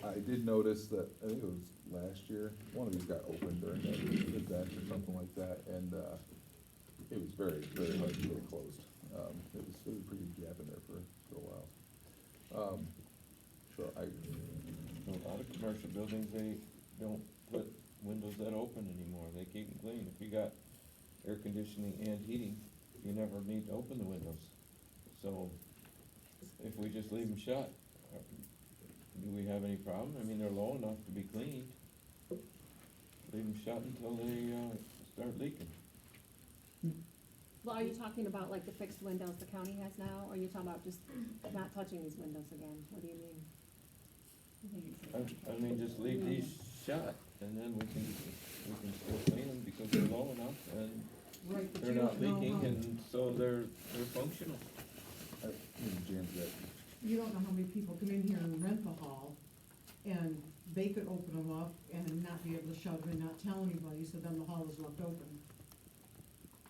B: I did notice that, I think it was last year, one of these got opened during the event or something like that, and, it was very, very hard to get it closed. It was a pretty good gap in there for a while. So I,
L: A lot of commercial buildings, they don't put windows that open anymore, they keep them clean. If you got air conditioning and heating, you never need to open the windows. So, if we just leave them shut, do we have any problem? I mean, they're low enough to be cleaned. Leave them shut until they, start leaking.
D: Well, are you talking about like the fixed windows the county has now, or are you talking about just not touching these windows again? What do you mean?
L: I mean, just leave these shut, and then we can still clean them because they're low enough, and
M: Right, but
L: they're
M: you
L: not
M: don't know
L: leaking,
M: how,
L: and so they're functional.
B: James got,
M: you don't know how many people come in here and rent the hall, and they could open them up and not be able to shut them and not tell anybody, so then the hall is left open.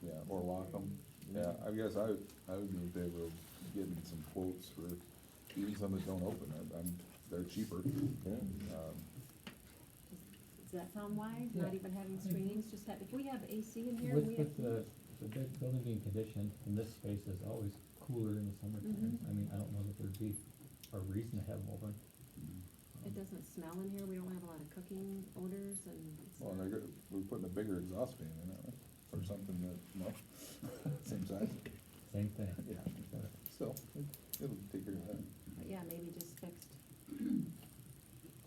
B: yeah, or lock them. Yeah, I guess I would be in favor of getting some quotes for even some that don't open. They're cheaper.
L: Yeah.
D: Does that sound wise? Not
N: Yeah.
D: even having screenings, just have, if we have AC in here, we
N: With,
D: have.
N: with the building being conditioned, and this space is always cooler in the summertime, I mean, I don't know that there'd be a reason to have them open.
D: It doesn't smell in here, we don't have a lot of cooking odors and it's
B: Well,
D: not-
B: we're putting a bigger exhaust fan in it, or something that, no, same size.
N: Same thing.
B: Yeah, but still, it'll take care of that.
D: but yeah, maybe just fixed.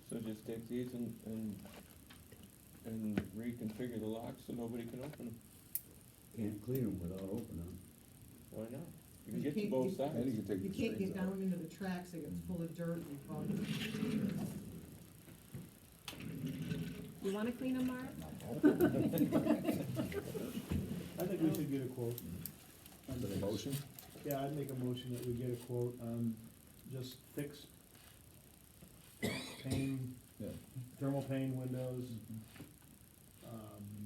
L: So just take these and reconfigure the locks so nobody can open them.
I: Can't clean them without opening them.
L: Why not? You can
M: You
L: get to
M: can't-
L: both
M: you-
L: sides.
B: And you can take
M: You
B: the
M: can't
B: strings
M: get
B: out.
M: down into the tracks, it gets full of dirt and bugs.
D: You wanna clean them, Mark?
E: I think we should get a quote.
B: Is it a motion?
E: Yeah, I'd make a motion that we get a quote on just fixed pane,
B: Yeah.
E: thermal pane windows,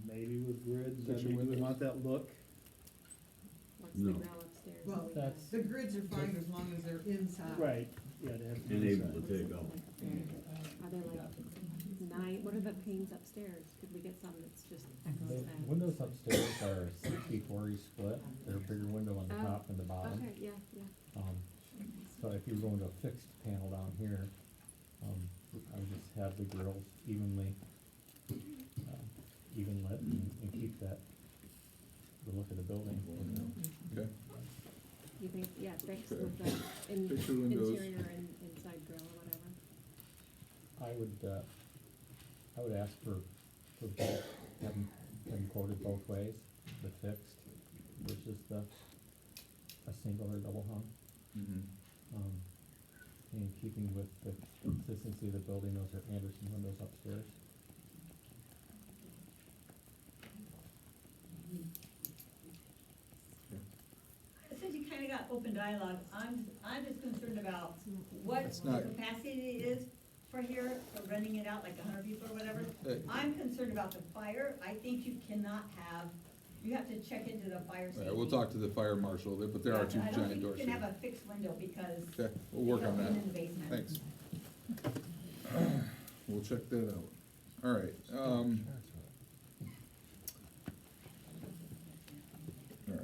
E: maybe with grids, I
B: Picture
E: mean, we
B: windows?
E: want that look.
D: What's the
I: No.
D: grill upstairs?
M: Well,
N: That's-
M: the grids are fine as long as they're inside.
E: Right, yeah, to have.
I: And able to take out.
D: Are they like what are the panes upstairs? Could we get some that's just
N: The
D: echoes that?
N: windows upstairs are 60-40 split, they're a bigger window on the
D: Oh,
N: top and the bottom.
D: Okay, yeah, yeah.
N: So if you were going to a fixed panel down here, I would just have the grills evenly, even lit and keep that, the look of the building.
B: Okay.
D: You think, yeah, fixed
B: Okay.
D: with the
B: Picture windows.
D: interior and inside grill or whatever?
N: I would ask for both, have them quoted both ways, the fixed versus a single or double hung.
B: Mm-hmm.
N: In keeping with the consistency of the building, those are Anderson windows upstairs.
O: Since you kinda got open dialogue, I'm just concerned about what
B: It's
O: the
B: not-
O: capacity is for here, for renting it out, like 100 people or whatever. I'm concerned about the fire. I think you cannot have, you have to check into the fire
B: All
O: safety.
B: right, we'll talk to the fire marshal, but there are two
O: I don't
B: giant
O: think
B: doors
O: you can
B: here.
O: have a fixed window because.
B: Okay, we'll work on
O: they
B: that.
O: open in the basement.
B: Thanks. We'll check that out. All right, all right,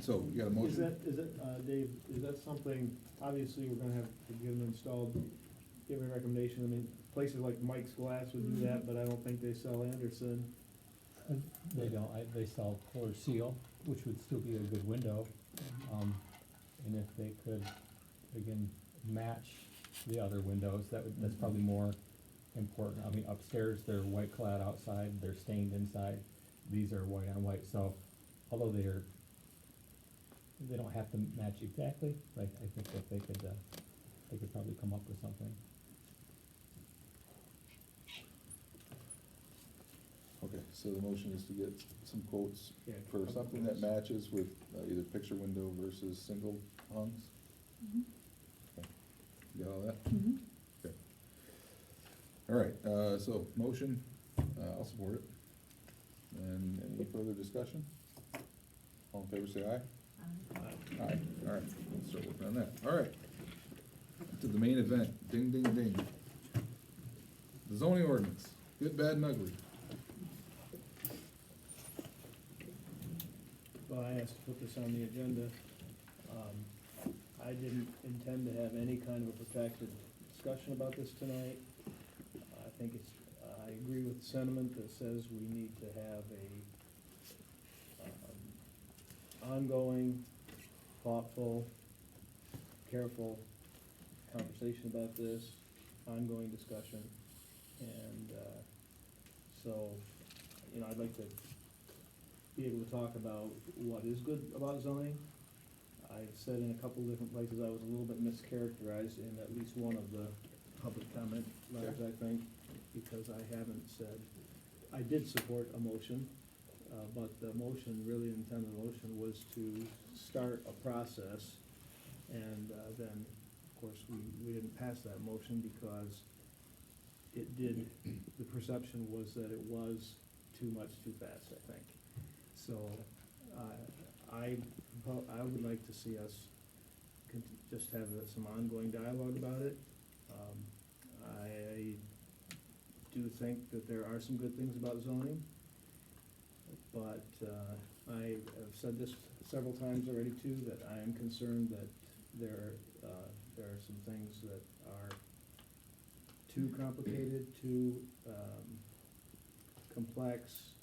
B: so you got a motion?
E: Is that, Dave, is that something, obviously, we're gonna have to get them installed, give a recommendation, I mean, places like Mike's Glass would do that, but I don't think they sell Anderson.
N: They don't, they sell Fuller Seal, which would still be a good window. And if they could, again, match the other windows, that's probably more important. I mean, upstairs, they're white clad outside, they're stained inside. These are white on white, so although they don't have to match exactly, like, I think that they could probably come up with something.
B: Okay, so the motion is to get some quotes
E: Yeah,
B: for
E: couple
B: something that
E: quotes.
B: matches with either picture window versus single hungs? Okay. You got all that? Okay. All right, so motion, I'll support it. And any further discussion? All in favor, say aye. Aye, all right, let's start working on that, all right. To the main event, ding, ding, ding. The zoning ordinance, good, bad, and ugly.
E: Well, I asked to put this on the agenda. I didn't intend to have any kind of a protracted discussion about this tonight. I think it's, I agree with the sentiment that says we need to have a ongoing, thoughtful, careful conversation about this, ongoing discussion. And, so, you know, I'd like to be able to talk about what is good about zoning. I've said in a couple of different places I was a little bit mischaracterized in at least one of the public comment letters, I think, because I haven't said, I did support a motion, but the motion, really the intent of the motion was to start a process. And then, of course, we didn't pass that motion because it did, the perception was that it was too much too fast, I think. So, I would like to see us just have some ongoing dialogue about it. I do think that there are some good things about zoning, but I have said this several times already too, that I am concerned that there are some things that are too complicated, too complex,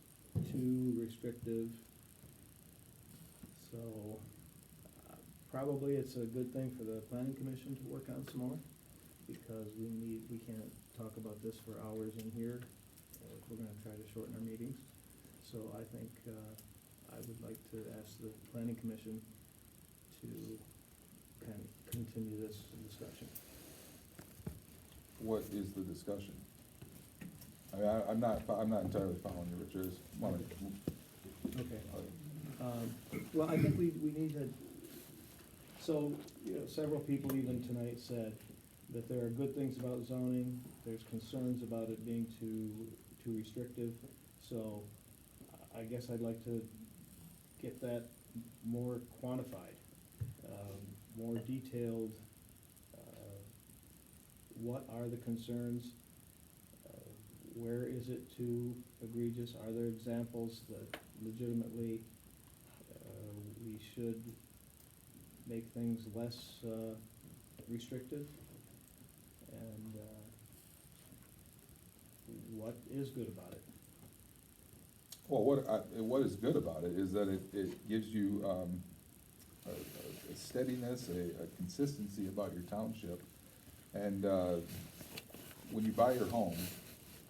E: too restrictive. So, probably it's a good thing for the planning commission to work on some more, because we can't talk about this for hours in here, if we're gonna try to shorten our meetings. So I think, I would like to ask the planning commission to kind of continue this discussion.
B: What is the discussion? I'm not entirely following you, Richard.
E: Okay. Well, I think we need to, so, you know, several people even tonight said that there are good things about zoning, there's concerns about it being too restrictive. So I guess I'd like to get that more quantified, more detailed. What are the concerns? Where is it too egregious? Are there examples that legitimately we should make things less restrictive? And what is good about it?
B: Well, what is good about it is that it gives you a steadiness, a consistency about your township. And when you buy your home,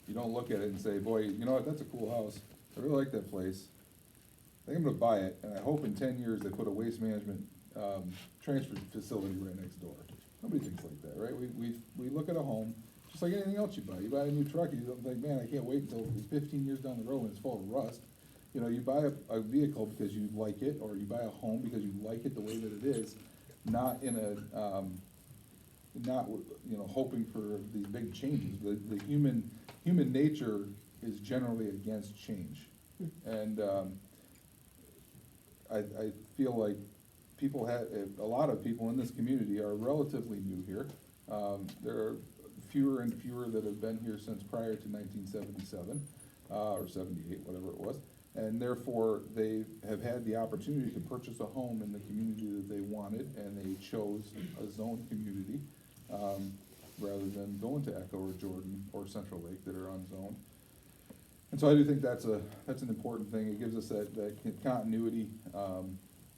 B: you don't look at it and say, boy, you know what, that's a cool house, I really like that place, I think I'm gonna buy it, and I hope in 10 years they put a waste management transfer facility right next door. Nobody thinks like that, right? We look at a home, just like anything else you buy. You buy a new truck, you don't think, man, I can't wait until it's 15 years down the road and it's full of rust. You know, you buy a vehicle because you like it, or you buy a home because you like it the way that it is, not in a, not, you know, hoping for these big changes. The human nature is generally against change. And I feel like people a lot of people in this community are relatively new here. There are fewer and fewer that have been here since prior to 1977, or 78, whatever it was. And therefore, they have had the opportunity to purchase a home in the community that they wanted, and they chose a zone community, rather than going to Echo or Jordan or Central Lake that are unzoned. And so I do think that's an important thing. It gives us that continuity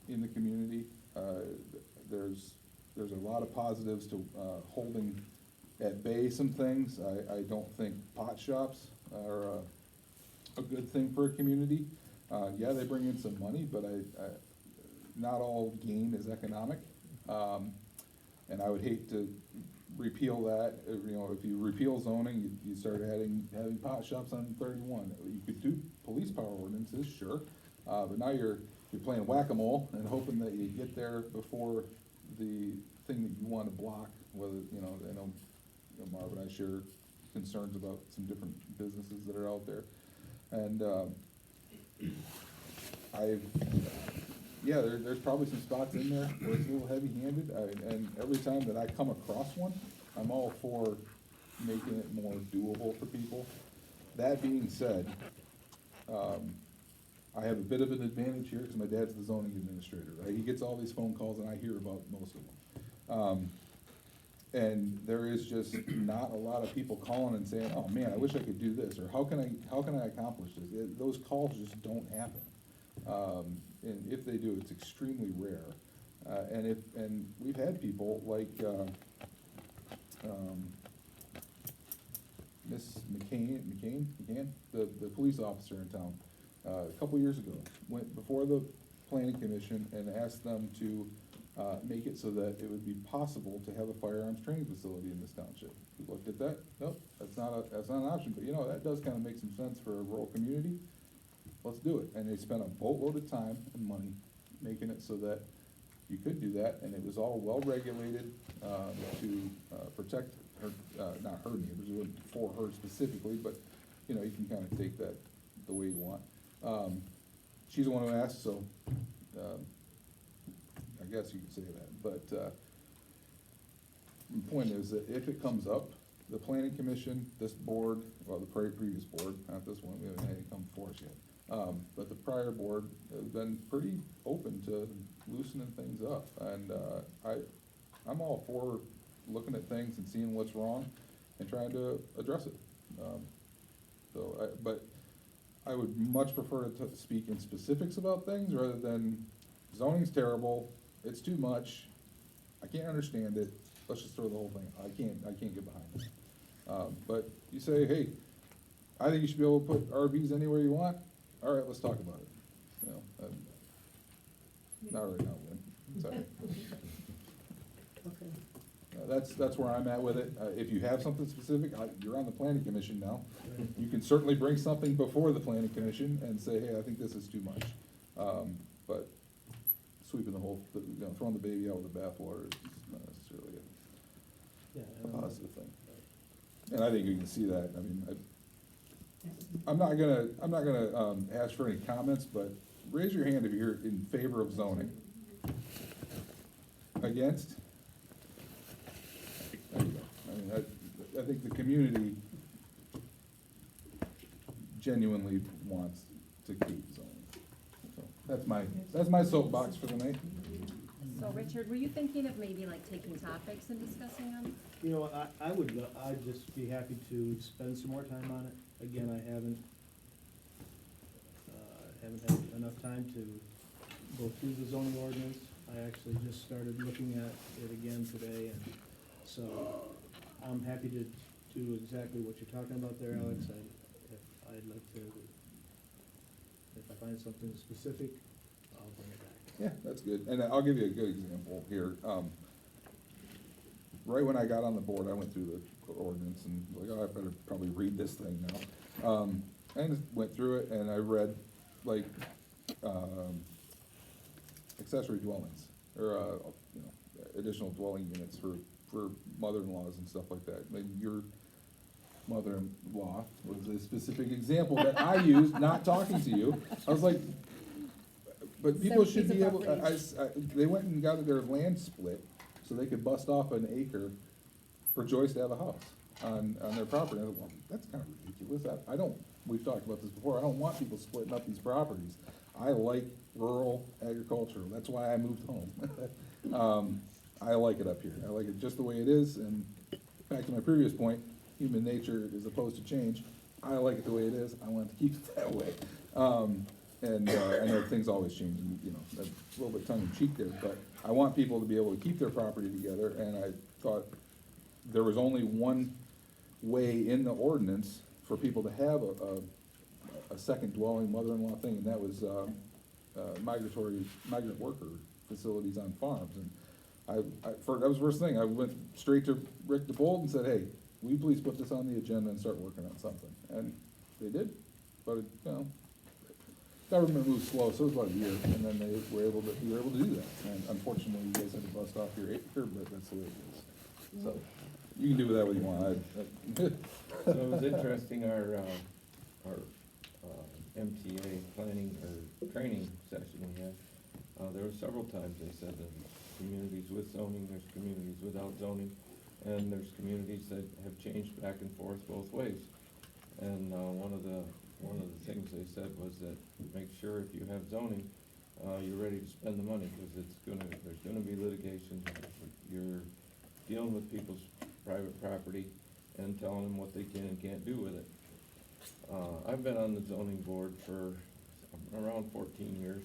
B: in the community. There's a lot of positives to holding at bay some things. I don't think pot shops are a good thing for a community. Yeah, they bring in some money, but not all gain is economic. And I would hate to repeal that. You know, if you repeal zoning, you start having pot shops on 31. You could do police power ordinances, sure, but now you're playing whack-a-mole and hoping that you get there before the thing that you want to block. Whether, you know, I know Marv and I share concerns about some different businesses that are out there, and yeah, there's probably some spots in there where it's a little heavy-handed, and every time that I come across one, I'm all for making it more doable for people. That being said, I have a bit of an advantage here, because my dad's the zoning administrator, right? He gets all these phone calls, and I hear about most of them. And there is just not a lot of people calling and saying, oh man, I wish I could do this, or how can I accomplish this? Those calls just don't happen. And if they do, it's extremely rare. And we've had people like, Miss McCann, the police officer in town, a couple years ago, went before the planning commission and asked them to make it so that it would be possible to have a firearms training facility in this township. We looked at that, nope, that's not an option, but you know, that does kind of make some sense for a rural community. Let's do it. And they spent a boatload of time and money making it so that you could do that, and it was all well-regulated to protect her, not her neighbors, it wasn't for her specifically, but, you know, you can kind of take that the way you want. She's the one who asked, so I guess you could say that, but the point is that if it comes up, the planning commission, this board, well, the previous board, not this one, we haven't had it come before us yet, but the prior board has been pretty open to loosening things up, and I'm all for looking at things and seeing what's wrong and trying to address it. But I would much prefer to speak in specifics about things rather than zoning's terrible, it's too much, I can't understand it, let's just throw the whole thing, I can't get behind it. But you say, hey, I think you should be able to put RVs anywhere you want, all right, let's talk about it. You know, not right now, Lynn, sorry. That's where I'm at with it. If you have something specific, you're on the planning commission now. You can certainly bring something before the planning commission and say, hey, I think this is too much. But sweeping the whole, you know, throwing the baby out with the bathwater is not necessarily a positive thing. And I think you can see that. I mean, I'm not gonna ask for any comments, but raise your hand if you're in favor of zoning. Against? There you go. I mean, I think the community genuinely wants to keep zoning. So that's my soapbox for the night.
D: So Richard, were you thinking of maybe like taking topics and discussing them?
E: You know, I'd just be happy to spend some more time on it. Again, I haven't had enough time to go through the zoning ordinance. I actually just started looking at it again today, and so I'm happy to do exactly what you're talking about there, Alex. I'd like to, if I find something specific, I'll bring it back.
B: Yeah, that's good. And I'll give you a good example here. Right when I got on the board, I went through the ordinance and like, oh, I better probably read this thing now. And went through it and I read like accessory dwellings or you know, additional dwelling units for mother-in-laws and stuff like that. Like your mother-in-law was a specific example that I used, not talking to you. I was like, but people should be able, they went and got their land split so they could bust off an acre for Joyce to have a house on their property. I was like, well, that's kind of ridiculous. I don't, we've talked about this before, I don't want people splitting up these properties. I like rural agriculture, that's why I moved home. I like it up here, I like it just the way it is, and back to my previous point, human nature is opposed to change. I like it the way it is, I want to keep it that way. And I know things always change, and, you know, that's a little bit tongue-in-cheek there, but I want people to be able to keep their property together, and I thought there was only one way in the ordinance for people to have a second dwelling, mother-in-law thing, and that was migrant worker facilities on farms. And that was the first thing, I went straight to Rick DeBold and said, hey, will you please put this on the agenda and start working on something? And they did, but, you know, government moves slow, so it was about a year, and then we were able to do that. And unfortunately, you guys had to bust off your acre, but that's the way it is. So, you can do with that what you want.
L: So it was interesting, our MTA planning or training session we had, There were several times they said that there's communities with zoning, there's communities without zoning, and there's communities that have changed back and forth both ways. And, one of the things they said was that make sure if you have zoning, you're ready to spend the money, because there's gonna be litigation. You're dealing with people's private property and telling them what they can and can't do with it. I've been on the zoning board for around 14 years,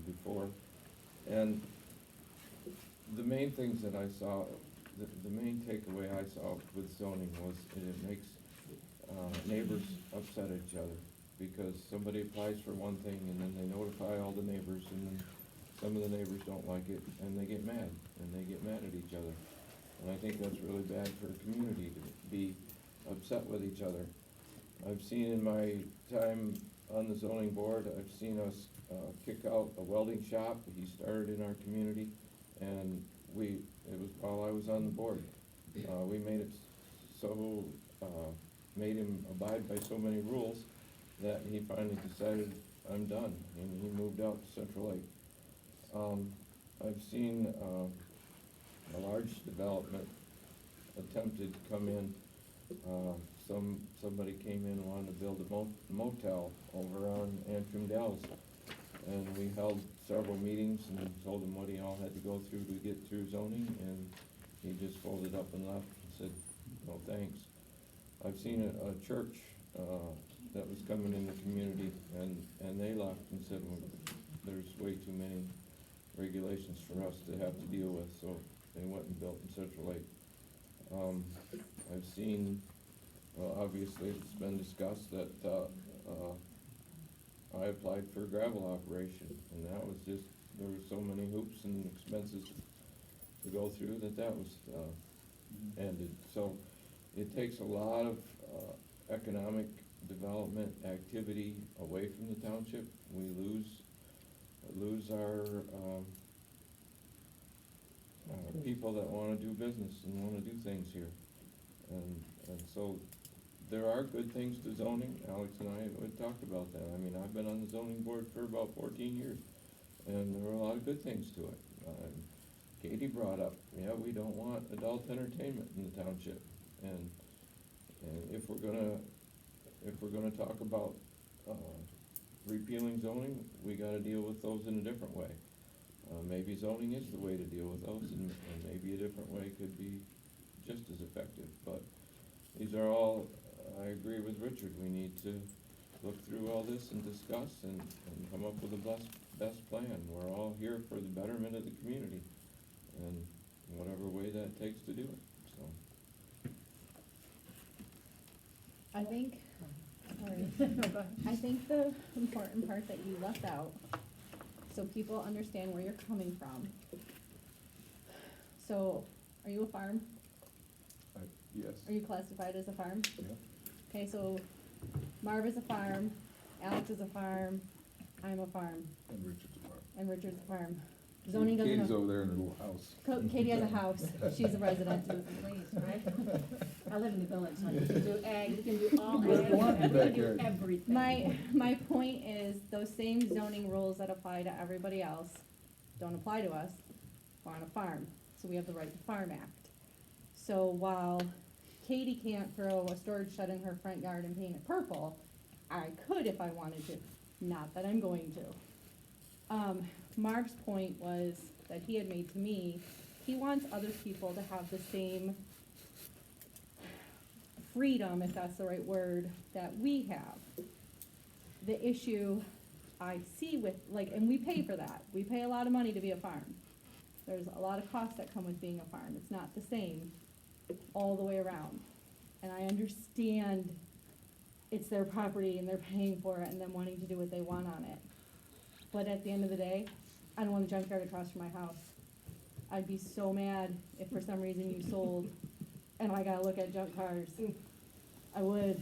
L: before, and the main things that I saw, the main takeaway I saw with zoning was that it makes, neighbors upset at each other, because somebody applies for one thing and then they notify all the neighbors, and then some of the neighbors don't like it, and they get mad at each other. And I think that's really bad for a community to be upset with each other. I've seen in my time on the zoning board, I've seen us, kick out a welding shop. He started in our community, and it was while I was on the board. We made it so, made him abide by so many rules that he finally decided, I'm done, and he moved out to Central Lake. I've seen, a large development attempted to come in. Somebody came in and wanted to build a motel over on Antrim Dells. And we held several meetings and told him what he all had to go through to get through zoning, and he just folded up and left and said, no thanks. I've seen a church, that was coming in the community, and they left and said, well, there's way too many regulations for us to have to deal with, so they went and built in Central Lake. I've seen, well, obviously it's been discussed that, I applied for a gravel operation, and that was just, there were so many hoops and expenses to go through that was, ended. So it takes a lot of, economic development activity away from the township. We lose our, people that wanna do business and wanna do things here. And so there are good things to zoning. Alex and I had talked about that. I mean, I've been on the zoning board for about 14 years, and there were a lot of good things to it. Katie brought up, yeah, we don't want adult entertainment in the township, and if we're gonna talk about, repealing zoning, we gotta deal with those in a different way. Maybe zoning is the way to deal with those, and maybe a different way could be just as effective, but these are all, I agree with Richard, we need to look through all this and discuss and come up with the best plan. We're all here for the betterment of the community, and whatever way that takes to do it, so.
C: I think, I think the important part that you left out, so people understand where you're coming from. So, are you a farm?
B: Yes.
C: Are you classified as a farm?
B: Yeah.
C: Okay, so Marv is a farm, Alex is a farm, I'm a farm,
B: And Richard's a farm.
C: and Richard's a farm. Zoning doesn't.
B: Katie's over there in her little house.
C: Katie has a house, she's a resident.
D: Please, right? I live in the village, so you can do ag, you can do all
B: Where's
D: ag,
B: the one in
D: you
B: the
D: can do
B: backyard?
D: everything.
C: My point is, those same zoning rules that apply to everybody else don't apply to us. We're on a farm, so we have the Right to Farm Act. So while Katie can't throw a storage shed in her front yard and paint it purple, I could if I wanted to, not that I'm going to. Mark's point was, that he had made to me, he wants other people to have the same freedom, if that's the right word, that we have. The issue I see with, like, and we pay for that, we pay a lot of money to be a farm. There's a lot of costs that come with being a farm, it's not the same all the way around. And I understand it's their property and they're paying for it and them wanting to do what they want on it. But at the end of the day, I don't want a junkyard across from my house. I'd be so mad if for some reason you sold and I gotta look at junk cars. I would,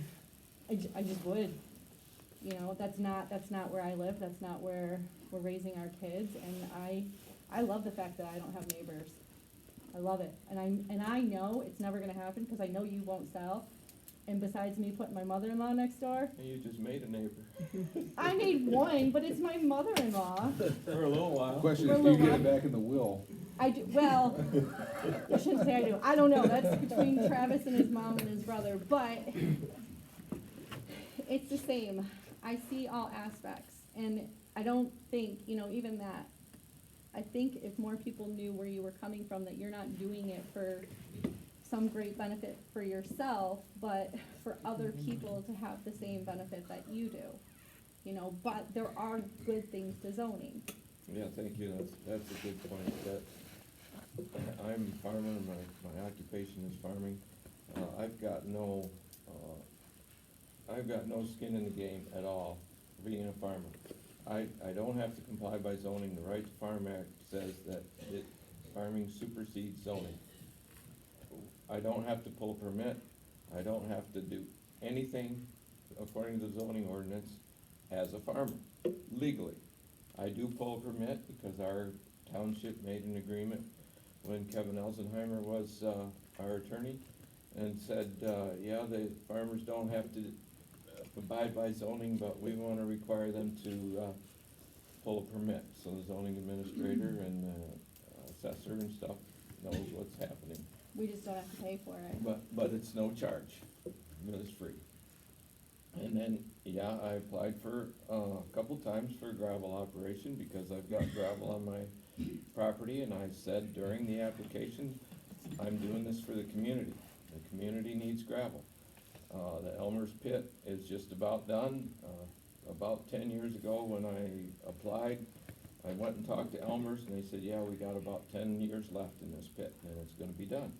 C: I just would. You know, that's not where I live, that's not where we're raising our kids, and I love the fact that I don't have neighbors. I love it, and I know it's never gonna happen, cause I know you won't sell, And besides me putting my mother-in-law next door,
L: And you just made a neighbor.
C: I made one, but it's my mother-in-law.
L: For a little while.
B: Question
C: For a
B: is, do you
C: little
B: get it
C: while.
B: back in the will?
C: I do, well, I shouldn't say I do. I don't know. That's between Travis and his mom and his brother, but it's the same. I see all aspects, and I don't think, even that. I think if more people knew where you were coming from, that you're not doing it for some great benefit for yourself, but for other people to have the same benefit that you do. But there are good things to zoning.
L: Yeah, thank you, that's a good point, that, I'm a farmer, my occupation is farming. I've got no skin in the game at all, being a farmer. I don't have to comply by zoning, the Right to Farm Act says that farming supersedes zoning. I don't have to pull a permit, I don't have to do anything according to the zoning ordinance as a farmer, legally. I do pull a permit because our township made an agreement when Kevin Elsenheimer was our attorney, and said, yeah, the farmers don't have to abide by zoning, but we wanna require them to pull a permit. So the zoning administrator and assessor and stuff knows what's happening.
C: We just don't have to pay for it.
L: But it's no charge, it's free. And then, yeah, I applied for, a couple times for a gravel operation because I've got gravel on my property, and I said during the application, I'm doing this for the community. The community needs gravel. The Elmer's pit is just about done. About 10 years ago when I applied, I went and talked to Elmer's, and they said, yeah, we got about 10 years left in this pit, and it's gonna be done.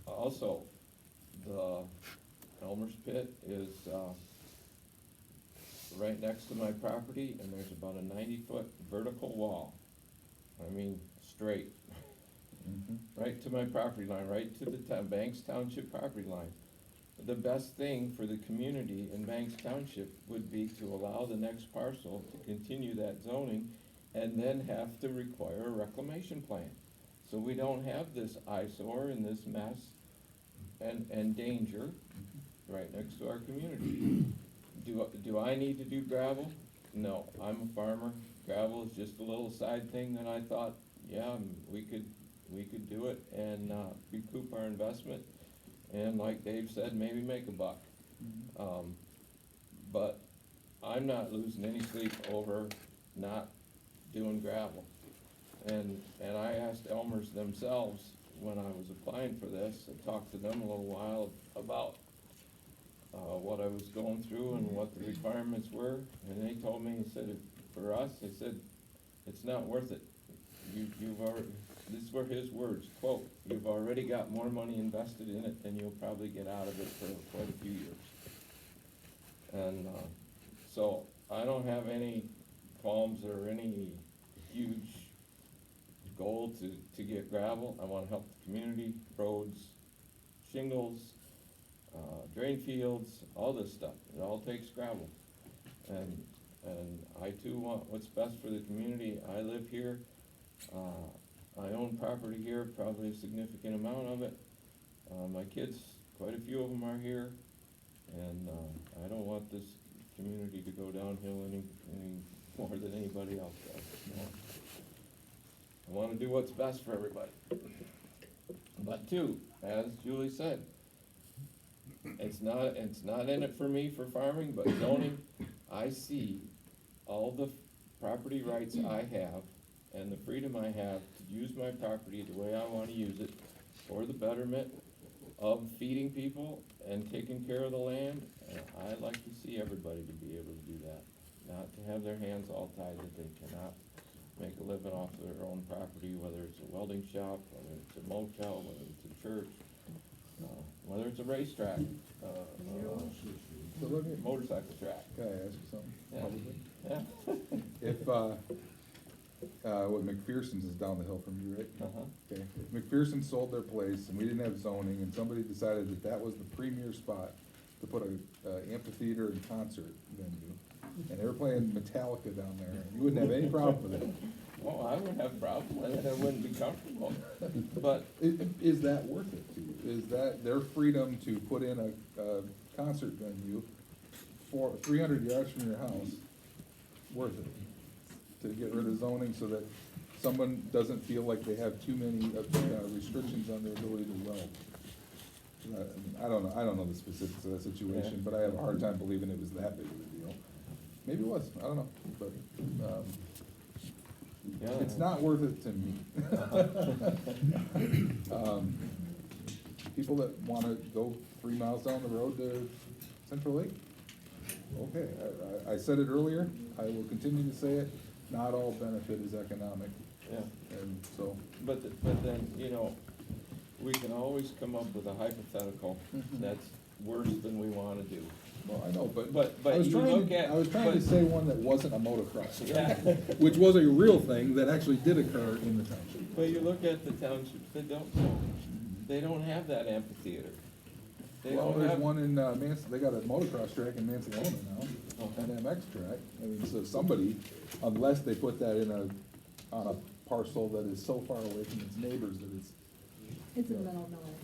L: Also, the Elmer's pit is right next to my property, and there's about a 90-foot vertical wall. I mean, straight, right to my property line, right to the Banks Township property line. The best thing for the community in Banks Township would be to allow the next parcel to continue that zoning and then have to require a reclamation plan. So we don't have this eyesore and this mess and danger right next to our community. Do I need to do gravel? No, I'm a farmer. Gravel is just a little side thing that I thought, yeah, we could do it and recoup our investment. And like Dave said, maybe make a buck. But I'm not losing any sleep over not doing gravel. And I asked Elmer's themselves when I was applying for this, I talked to them a little while about what I was going through and what the requirements were, and they told me, he said, for us, they said, it's not worth it. You've already, these were his words, quote, you've already got more money invested in it than you'll probably get out of it for quite a few years. And so I don't have any qualms or any huge goal to get gravel. I wanna help the community, roads, shingles, drain fields, all this stuff. It all takes gravel. And I too want what's best for the community. I live here. I own property here, probably a significant amount of it. My kids, quite a few of them are here. And I don't want this community to go downhill any more than anybody else does. I wanna do what's best for everybody. But two, as Julie said, it's not in it for me for farming, but zoning, I see all the property rights I have and the freedom I have to use my property the way I wanna use it for the betterment of feeding people and taking care of the land. And I'd like to see everybody to be able to do that, not to have their hands all tied that they cannot make a living off their own property, whether it's a welding shop, whether it's a motel, whether it's a church, whether it's a racetrack, motorcycle track.
B: Can I ask you something?
L: Yeah.
B: Publicly?
L: Yeah.
B: If, what McPherson's is down the hill from you, right?
L: Uh-huh.
B: Okay, if McPherson sold their place and we didn't have zoning and somebody decided that that was the premier spot to put a amphitheater and concert venue, and they were playing Metallica down there, you wouldn't have any problem with it.
L: Well, I wouldn't have a problem with it, I wouldn't be comfortable, but
B: Is that worth it to you? is that their freedom to put in a concert venue for 300 yards from your house worth it? To get rid of zoning so that someone doesn't feel like they have too many restrictions on their ability to weld? I don't know the specifics of that situation, but I have a hard time believing it was that big of a deal. Maybe it was, I don't know, but, it's not worth it to me. People that wanna go 3 miles down the road to Central Lake, okay, I said it earlier, I will continue to say it, not all benefit is economic.
L: Yeah.
B: And so,
L: But then, we can always come up with a hypothetical that's worse than we wanna do.
B: well, I know, but
L: But
B: I was
L: you
B: trying,
L: look at-
B: I was trying to
L: but-
B: say one that wasn't a motocross.
L: Yeah.
B: Which was a real thing that actually did occur in the township.
L: But you look at the townships that don't zone, they don't have that amphitheater. They
B: Well,
L: don't
B: there's
L: have.
B: one in, they got a motocross track in Mansalona now, an MX track. I mean, so somebody, unless they put that on a parcel that is so far away from its neighbors that it's,
C: It's in the middle of nowhere.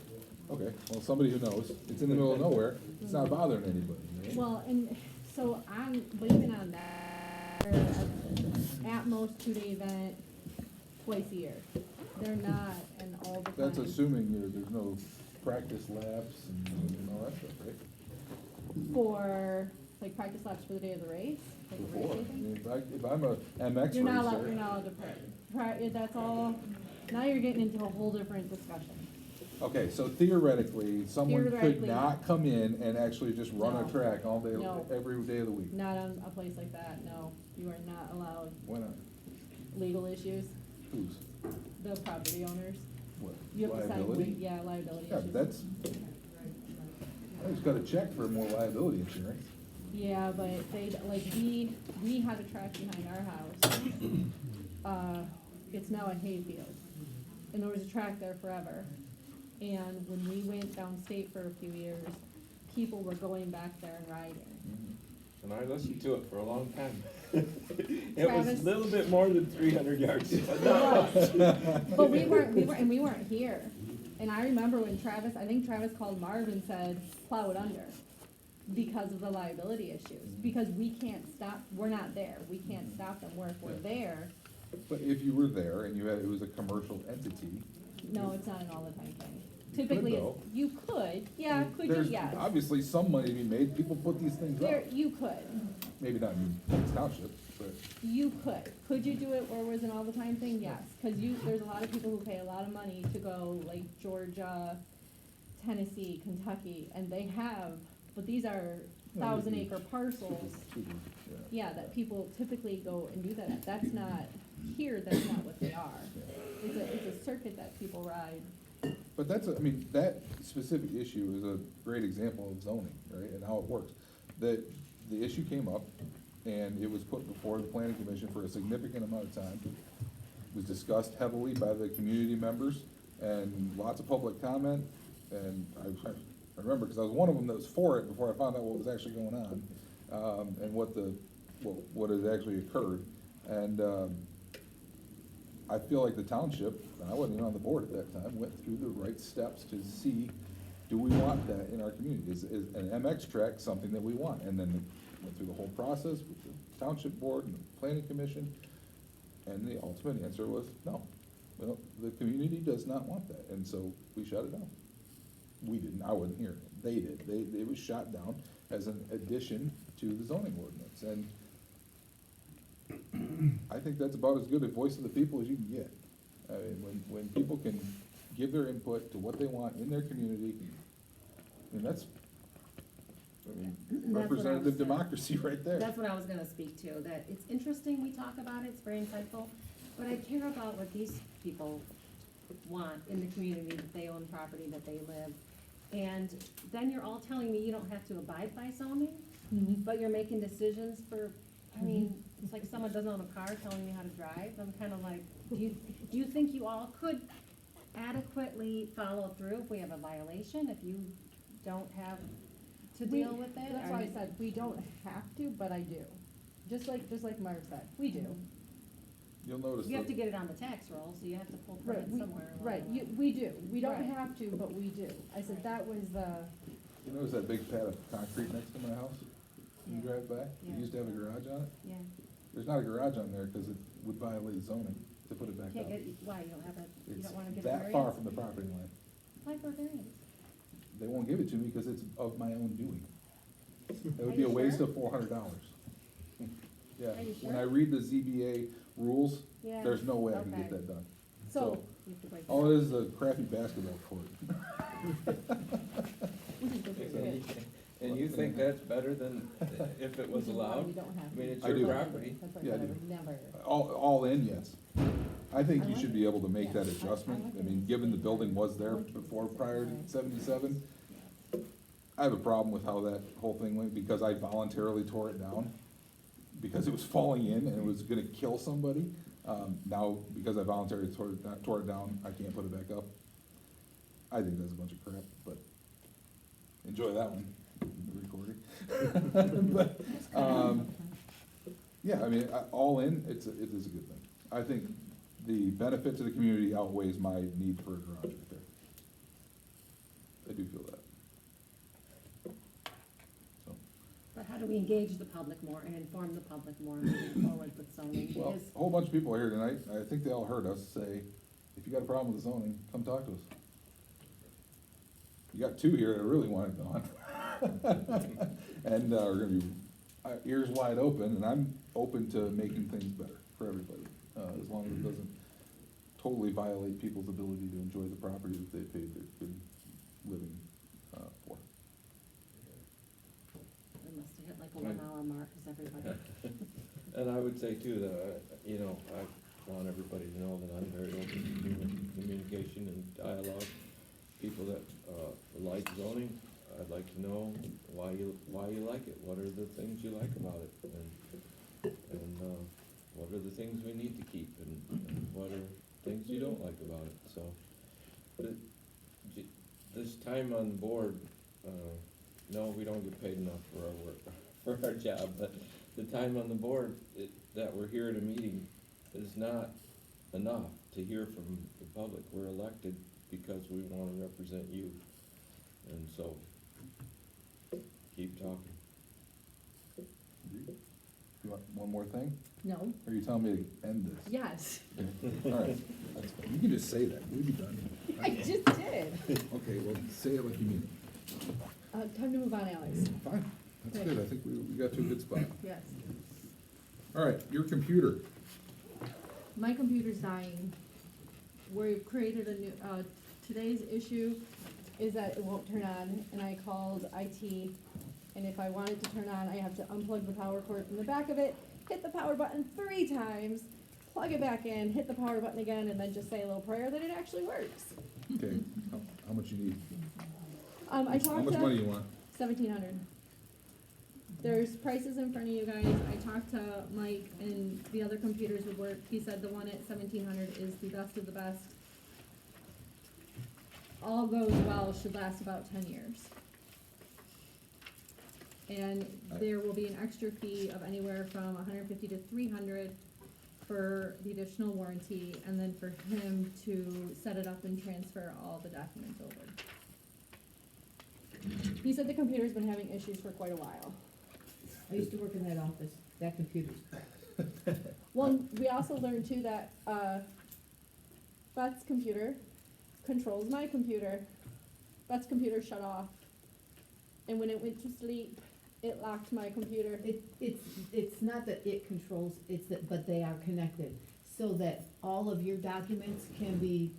B: okay, well, somebody who knows, it's in the middle of nowhere, it's not bothering anybody, right?
C: Well, and so but even on that, they're at most 2-day event twice a year. They're not an all the time.
B: That's assuming there's no practice laps and all that stuff, right?
C: For, like, practice laps for the day of the race? Like a race
B: Before, I
C: racing?
B: mean, if I'm a MX
C: You're not allowed,
B: racer.
C: you're not allowed to pray. That's all, now you're getting into a whole different discussion.
B: Okay, so theoretically, someone could
C: Theoretically.
B: not come in and actually just run a
C: No.
B: track all day,
C: No.
B: every day of the week.
C: Not on a place like that, no. You are not allowed.
B: Why not?
C: Legal issues,
B: Who's?
C: the property owners.
B: What?
C: You have to sign,
B: Liability?
C: yeah, liability
B: Yeah,
C: issues.
B: but I just got a check for more liability insurance.
C: Yeah, but we had a track behind our house. It's now a hayfield. And there was a track there forever. And when we went downstate for a few years, people were going back there and riding.
L: And I listened to it for a long time. It was
C: Travis?
L: a little bit more than 300 yards.
C: But we weren't here. And I remember when I think Travis called Marv and said, plow it under, because of the liability issues. Because we can't stop, we're not there, we can't stop them, where if we're there,
B: But if you were there and it was a commercial entity.
C: no, it's not an all the time thing.
B: You could,
C: Typically,
B: though.
C: you could, yeah, could you,
B: There's
C: yes.
B: obviously some money to be made, people put these things up.
C: You could,
B: Maybe not in this township, but.
C: you could. Could you do it where it was an all the time thing? Yes, cause there's a lot of people who pay a lot of money to go, like Georgia, Tennessee, Kentucky, and they have, but these are 1,000-acre parcels. Yeah, that people typically go and do that at. That's not, here, that's not what they are. It's a circuit that people ride.
B: But that specific issue is a great example of zoning, right, and how it works. The issue came up, and it was put before the planning commission for a significant amount of time. It was discussed heavily by the community members, and lots of public comment, and I remember, because I was one of them that was for it before I found out what was actually going on, and what had actually occurred. And I feel like the township, and I wasn't even on the board at that time, went through the right steps to see, do we want that in our community? Is an MX track something that we want? And then went through the whole process with the township board and the planning commission, and the ultimate answer was no. Well, the community does not want that, and so we shut it down. We didn't, I wasn't here, they did, it was shot down as an addition to the zoning ordinance, and I think that's about as good a voice of the people as you can get. I mean, when people can give their input to what they want in their community, and that's
D: what I was
B: representative
D: saying.
B: democracy right there.
D: That's what I was gonna speak to, that it's interesting we talk about it, it's very insightful, but I care about what these people want in the community, that they own property, that they live. And then you're all telling me you don't have to abide by zoning, but you're making decisions for, I mean, it's like someone doesn't own a car telling me how to drive. I'm kind of like, do you think you all could adequately follow through if we have a violation, if you don't have to deal with it?
C: That's why I said, we don't have to, but I do. Just like Marv said, we do.
B: You'll notice
D: You have
B: that-
D: to get it on the tax roll, so you have to pull
C: Right,
D: permits somewhere. along
C: right,
D: the way.
C: we do, we don't
D: Right.
C: have to, but we do. I said, that was
B: You notice that big pad of concrete next to my house? When you
D: Yeah.
B: drive by?
D: Yeah.
B: It used to have a garage on it?
D: Yeah.
B: There's not a garage on there because it would violate zoning to put it back
D: Can't
B: up.
D: get, why, you don't have a, you
B: It's
D: don't wanna get a
B: that
D: variance?
B: far from the property line.
D: Apply for a variance.
B: They won't give it to me because it's of my own doing. It
D: Are
B: would be a
D: you
B: waste
D: sure?
B: of $400. Yeah,
D: Are you
B: when
D: sure?
B: I read the ZBA rules,
C: Yeah,
B: there's no way I can get
C: okay.
B: that done.
C: So,
D: You have to break it
B: All
D: up.
B: it is a crappy basketball court.
L: And you think that's better than if it was
C: which is why
L: allowed?
C: we don't have
L: I mean,
C: to.
L: it's
B: I
L: your
B: do.
L: property.
C: That's why
B: Yeah, I
C: I
B: do.
C: would never.
B: All in, yes. I think
C: I
B: you
C: like
B: should
C: it.
B: be able to make
C: Yeah,
B: that
C: I
B: adjustment.
C: like
B: I
C: it.
B: mean, given the building was there before prior to '77, I have a problem with how that whole thing went because I voluntarily tore it down because it was falling in and it was gonna kill somebody. Now, because I voluntarily tore it down, I can't put it back up. I think that's a bunch of crap, but enjoy that one, the recording. But, yeah, I mean, all in, it is a good thing. I think the benefit to the community outweighs my need for a garage right there. I do feel that. So,
D: But how do we engage the public more and inform the public more moving forward with zoning?
B: well,
D: Because
B: a whole bunch of people are here tonight. I think they all heard us say, if you got a problem with zoning, come talk to us. You got two here that really want it gone. And, we're gonna be ears wide open, and I'm open to making things better for everybody, as long as it doesn't totally violate people's ability to enjoy the property that they paid their good living, for.
D: we must have hit like a 1 hour mark, cause everybody.
L: And I would say too, that, you know, I want everybody to know that I'm very open to communication and dialogue. People that, like zoning, I'd like to know why you like it, what are the things you like about it, and what are the things we need to keep, and what are things you don't like about it, so. But this time on the board, no, we don't get paid enough for our work, for our job, but the time on the board, that we're here at a meeting is not enough to hear from the public. We're elected because we wanna represent you, and so, keep talking.
B: You want one more thing?
C: No,
B: Or are you telling me to end this?
C: yes,
B: Okay, all right, that's fine. You can just say that, we'll be done.
C: I just did.
B: Okay, well, say it like you mean
C: Time to move on, Alex.
B: it. Fine, that's good, I think we got to a good spot.
C: Yes.
B: All right, your computer.
C: My computer's dying. We've created a new, today's issue is that it won't turn on, and I called IT, and if I want it to turn on, I have to unplug the power cord from the back of it, hit the power button 3 times, plug it back in, hit the power button again, and then just say a little prayer that it actually works.
B: Okay, how much you need?
C: I talked to.
B: How much money you want?
C: 1,700. There's prices in front of you guys. I talked to Mike and the other computers would work. He said the one at 1,700 is the best of the best. All goes well, should last about 10 years. And there will be an extra fee of anywhere from 150 to 300 for the additional warranty, and then for him to set it up and transfer all the documents over. He said the computer's been having issues for quite a while.
P: I used to work in that office, that computer's.
C: Well, we also learned too that, Beth's computer controls my computer. Beth's computer shut off. And when it went to sleep, it locked my computer.
P: It's not that it controls, it's that, but they are connected, so that all of your documents can be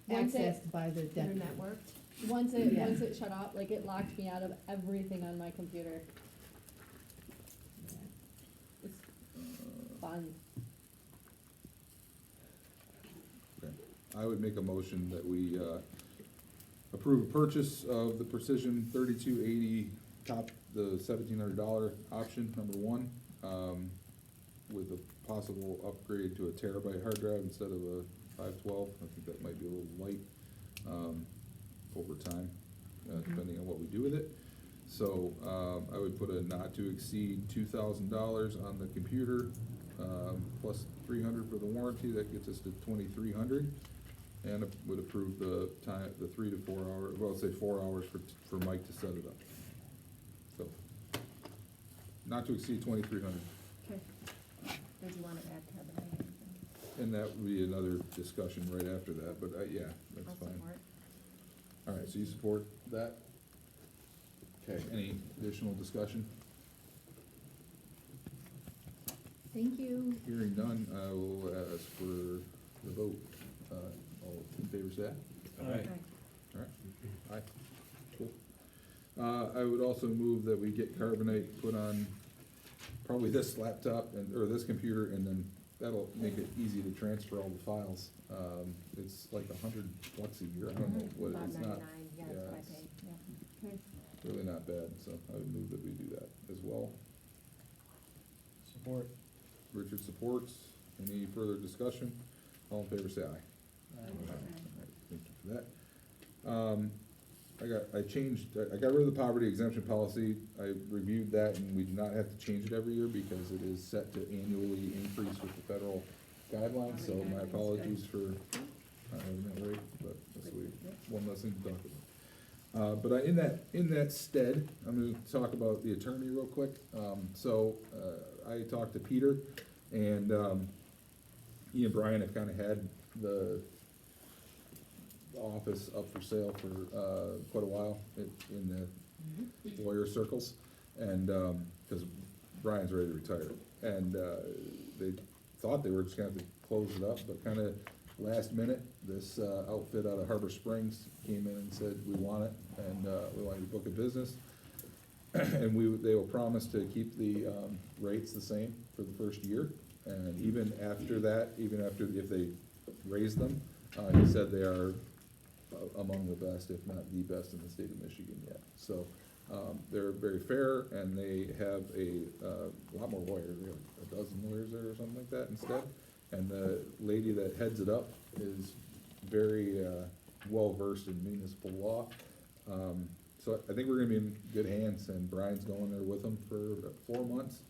C: Once it-
P: accessed by the deputy.
C: Internet worked. Once it
P: Yeah.
C: shut off, like it locked me out of everything on my computer. It's fun.
B: Okay. I would make a motion that we, approve purchase of the Precision 3280 top, the $1,700 option, number 1, with a possible upgrade to a terabyte hard drive instead of a 512. I think that might be a little light, over time, depending on what we do with it. So, I would put a not to exceed $2,000 on the computer, plus 300 for the warranty, that gets us to 2,300. And would approve the time, the 3 to 4 hour, well, say 4 hours for Mike to set it up. So, not to exceed 2,300.
D: Okay. Did you wanna add carbonate?
B: And that would be another discussion right after that, but, yeah, that's
D: I'll
B: fine.
D: support.
B: All right, so you support that? Okay, any additional discussion?
P: Thank you.
B: Hearing none, I will ask for the vote. All in favor, say aye.
L: All right.
B: All right, aye, cool. I would also move that we get carbonate put on probably this laptop or this computer, and then that'll make it easy to transfer all the files. It's like $100 a year, I don't know what,
D: About
B: it's not.
D: 99, yeah, that's what I
B: it's
D: paid, yeah.
P: Okay.
B: Really not bad, so I would move that we do that as well.
E: Support.
B: Richard supports. Any further discussion? All in favor, say aye. Alright, thank you for that. I got rid of the poverty exemption policy. I reviewed that, and we do not have to change it every year because it is set to annually increase with the federal guidelines, so my apologies for not having that right, but that's one less thing to talk about. But in that stead, I'm gonna talk about the attorney real quick. I talked to Peter, and he and Brian have kinda had the office up for sale for quite a while in the lawyer circles, and cause Brian's ready to retire, and they thought they were just gonna have to close it up, but kinda last minute, this outfit out of Harbor Springs came in and said, we want it, and we want you to book a business. And they will promise to keep the rates the same for the first year, and even after that, if they raise them, he said they are among the best, if not the best in the state of Michigan yet. So, they're very fair, and they have a lot more lawyers, they have a dozen lawyers there or something like that instead. And the lady that heads it up is very well-versed in municipal law. So I think we're gonna be in good hands, and Brian's going there with them for 4 months.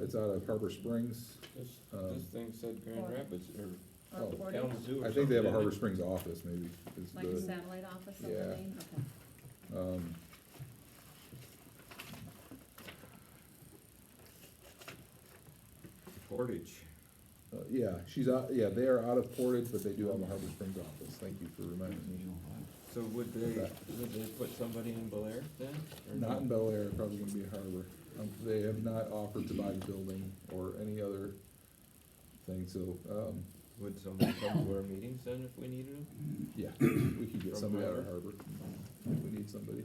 B: It's out of Harbor Springs.
L: This thing said Grand Rapids, or
B: Oh,
L: Kalamazoo or
B: I think they have a
L: something,
B: Harbor
L: didn't it?
B: Springs office, maybe, is
D: Like a
B: the,
D: satellite office of the
B: Yeah.
D: main, okay.
L: Portage.
B: yeah, they are out of Portage, but they do have a Harbor Springs office. Thank you for reminding me.
L: So would they put somebody in Bel Air then? Or
B: Not
L: no?
B: in Bel Air, probably gonna be a Harbor. They have not offered to buy the building or any other thing, so,
L: Would somebody come to our meetings then if we needed them?
B: yeah, we could get
L: From
B: somebody out of
L: wherever.
B: Harbor. If we need somebody.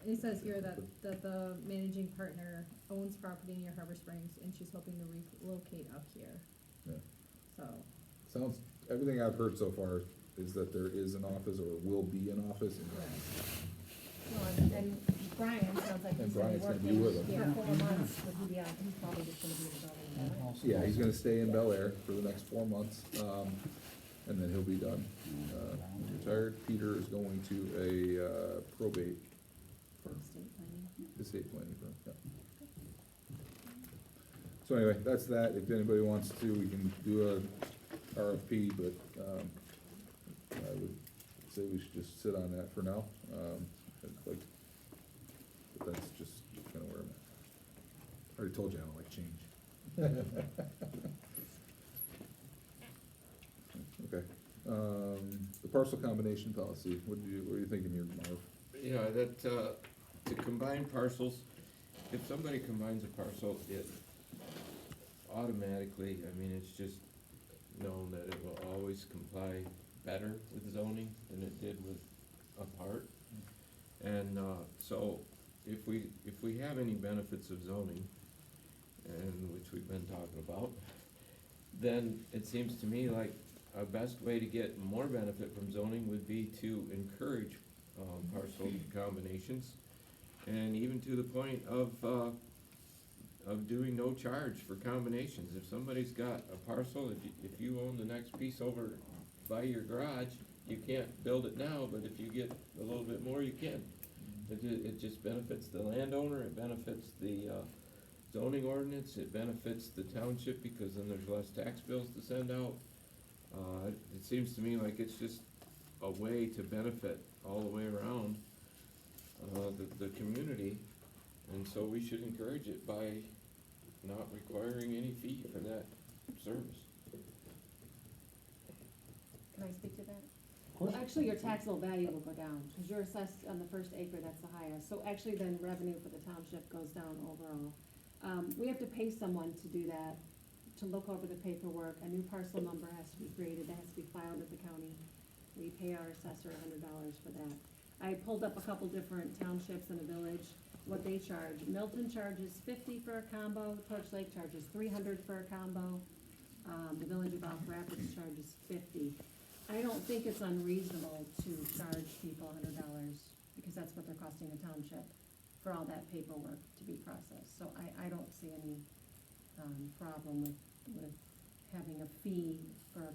C: It says here that the managing partner owns property near Harbor Springs, and she's hoping to relocate up here,
B: Yeah.
C: so.
B: Everything I've heard so far is that there is an office or will be an office in
D: Well, and Brian sounds like
B: And
D: he's gonna be
B: Brian's gonna be
D: working
B: with him.
D: for 4 months, but he's probably just gonna be in the building.
B: Yeah, he's gonna stay in Bel Air for the next 4 months, and then he'll be done. Retired. Peter is going to a probate firm, estate planning firm, yeah. So anyway, that's that. If anybody wants to, we can do a RFP, but, I would say we should just sit on that for now. But that's just kinda where I'm at. I already told you I don't like change. Okay, the parcel combination policy, what are you thinking here, Marv?
L: Yeah, that, to combine parcels, if somebody combines a parcel, it automatically, I mean, it's just known that it will always comply better with zoning than it did with apart. And, so, if we have any benefits of zoning, and which we've been talking about, then it seems to me like our best way to get more benefit from zoning would be to encourage, parcel combinations, and even to the point of doing no charge for combinations. If somebody's got a parcel, if you own the next piece over by your garage, you can't build it now, but if you get a little bit more, you can. It just benefits the landowner, it benefits the zoning ordinance, it benefits the township because then there's less tax bills to send out. It seems to me like it's just a way to benefit all the way around, the community. And so we should encourage it by not requiring any fee for that service.
D: Can I speak to that?
I: course.
D: Well, actually, your taxable value will go down, because you're assessed on the first acre, that's the highest. So actually, then revenue for the township goes down overall. We have to pay someone to do that, to look over the paperwork. A new parcel number has to be created, that has to be filed at the county. We pay our assessor $100 for that. I pulled up a couple different townships in the village, what they charge. Milton charges $50 for a combo, Torch Lake charges $300 for a combo. The village of Elk Rapids charges $50. I don't think it's unreasonable to charge people $100, because that's what they're costing the township for all that paperwork to be processed. So I don't see any, problem with having a fee for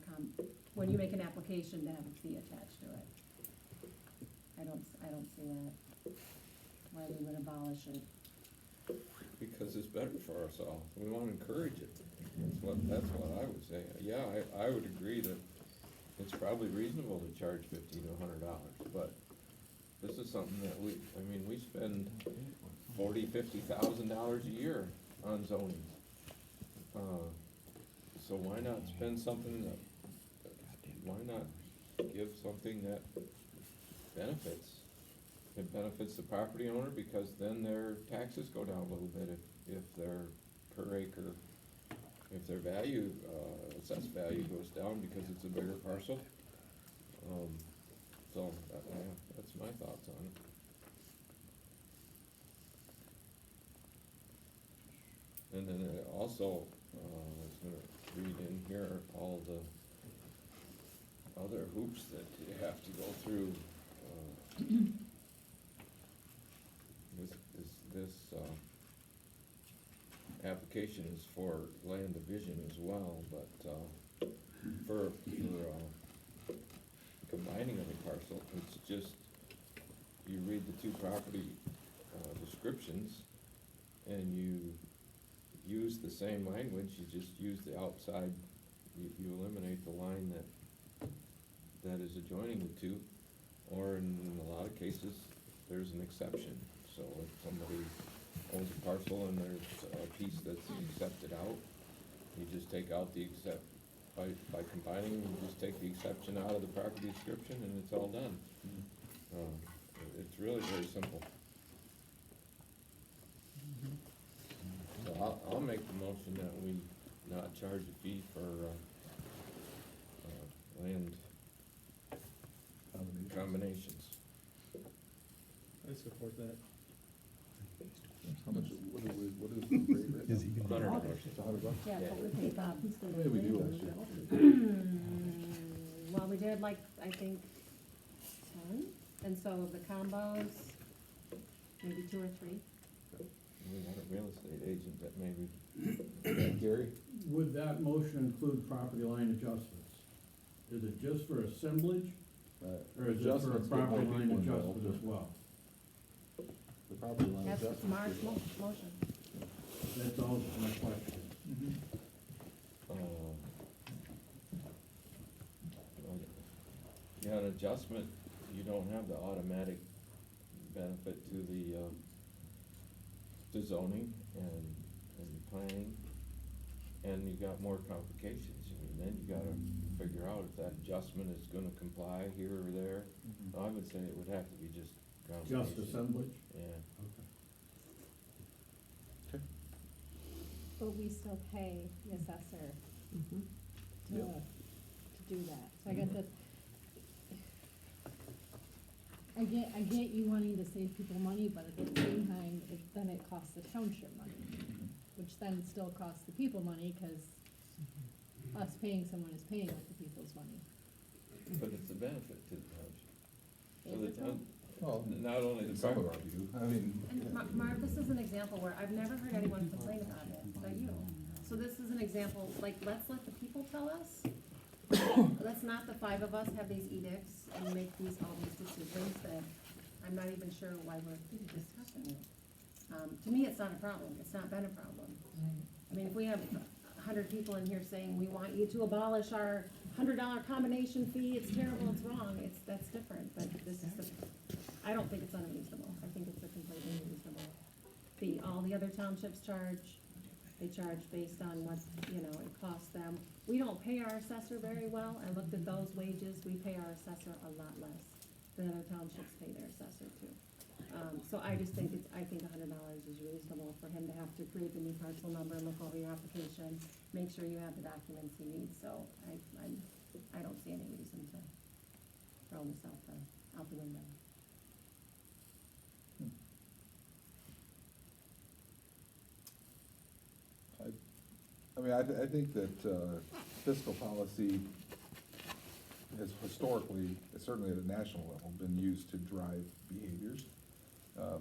D: when you make an application to have a fee attached to it. I don't see that, why we would abolish it.
L: Because it's better for us all. We wanna encourage it. That's what I would say. Yeah, I would agree that it's probably reasonable to charge $50 to $100, but this is something that we spend $40,000-$50,000 a year on zoning. So why not spend something why not give something that benefits? It benefits the property owner, because then their taxes go down a little bit if their per acre, if their value, assessed value goes down because it's a bigger parcel. So, yeah, that's my thoughts on it. And then also, I was gonna read in here all the other hoops that you have to go through. This application is for land division as well, but, for combining of a parcel, it's just, you read the two property, descriptions, and you use the same language, you just use the outside, you eliminate the line that is adjoining the two, or in a lot of cases, there's an exception. So if somebody owns a parcel and there's a piece that's accepted out, you just take out the by combining, you just take the exception out of the property description and it's all done. It's really very simple. So I'll make the motion that we not charge a fee for, land combinations.
E: I support that.
B: How much, what is the rate right now?
L: $100.
B: It's $100?
D: Yeah, but we paid Bob.
B: What did we do last year?
D: Well, we did like, I think, 10, and so the combos, maybe 2 or 3.
L: We got a real estate agent that maybe,
I: Gary?
Q: Would that motion include property line adjustments? Is it just for assemblage, or is it for a
B: Adjustments get more
Q: property line
B: people
Q: adjustment
B: involved.
Q: as well?
B: The property line
D: That's
B: adjustment.
D: Mark's motion.
Q: That's all my question.
L: yeah, an adjustment, you don't have the automatic benefit to the, to zoning and planning, and you got more complications. I mean, then you gotta figure out if that adjustment is gonna comply here or there. I would say it would have to be just
Q: Just
L: combination.
Q: assemblage?
L: Yeah.
C: But we still pay the assessor to
B: Yep.
C: do that. So I guess that's, I get you wanting to save people money, but at the same time, then it costs the township money, which then still costs the people money, cause us paying someone is paying with the people's money.
L: But it's a benefit to the township. So
C: Is
L: the
C: it though?
L: town,
B: Well,
L: not only the
B: some of
L: property.
B: our view, I mean.
D: And Mark, this is an example where I've never heard anyone complain about it, but you. So this is an example, like, let's let the people tell us. Let's not the 5 of us have these edicts and make all these decisions that I'm not even sure why we're discussing it. To me, it's not a problem, it's not been a problem. I mean, if we have 100 people in here saying, we want you to abolish our $100 combination fee, it's terrible, it's wrong, that's different, but this is I don't think it's unreasonable, I think it's a completely reasonable fee. All the other townships charge, they charge based on what, it costs them. We don't pay our assessor very well, I looked at those wages, we pay our assessor a lot less than other townships pay their assessor too. So I just think I think $100 is reasonable for him to have to create the new parcel number, look over your application, make sure you have the documents he needs, so I don't see any reason to throw this out the window.
B: I mean, I think that fiscal policy has historically, certainly at a national level, been used to drive behaviors.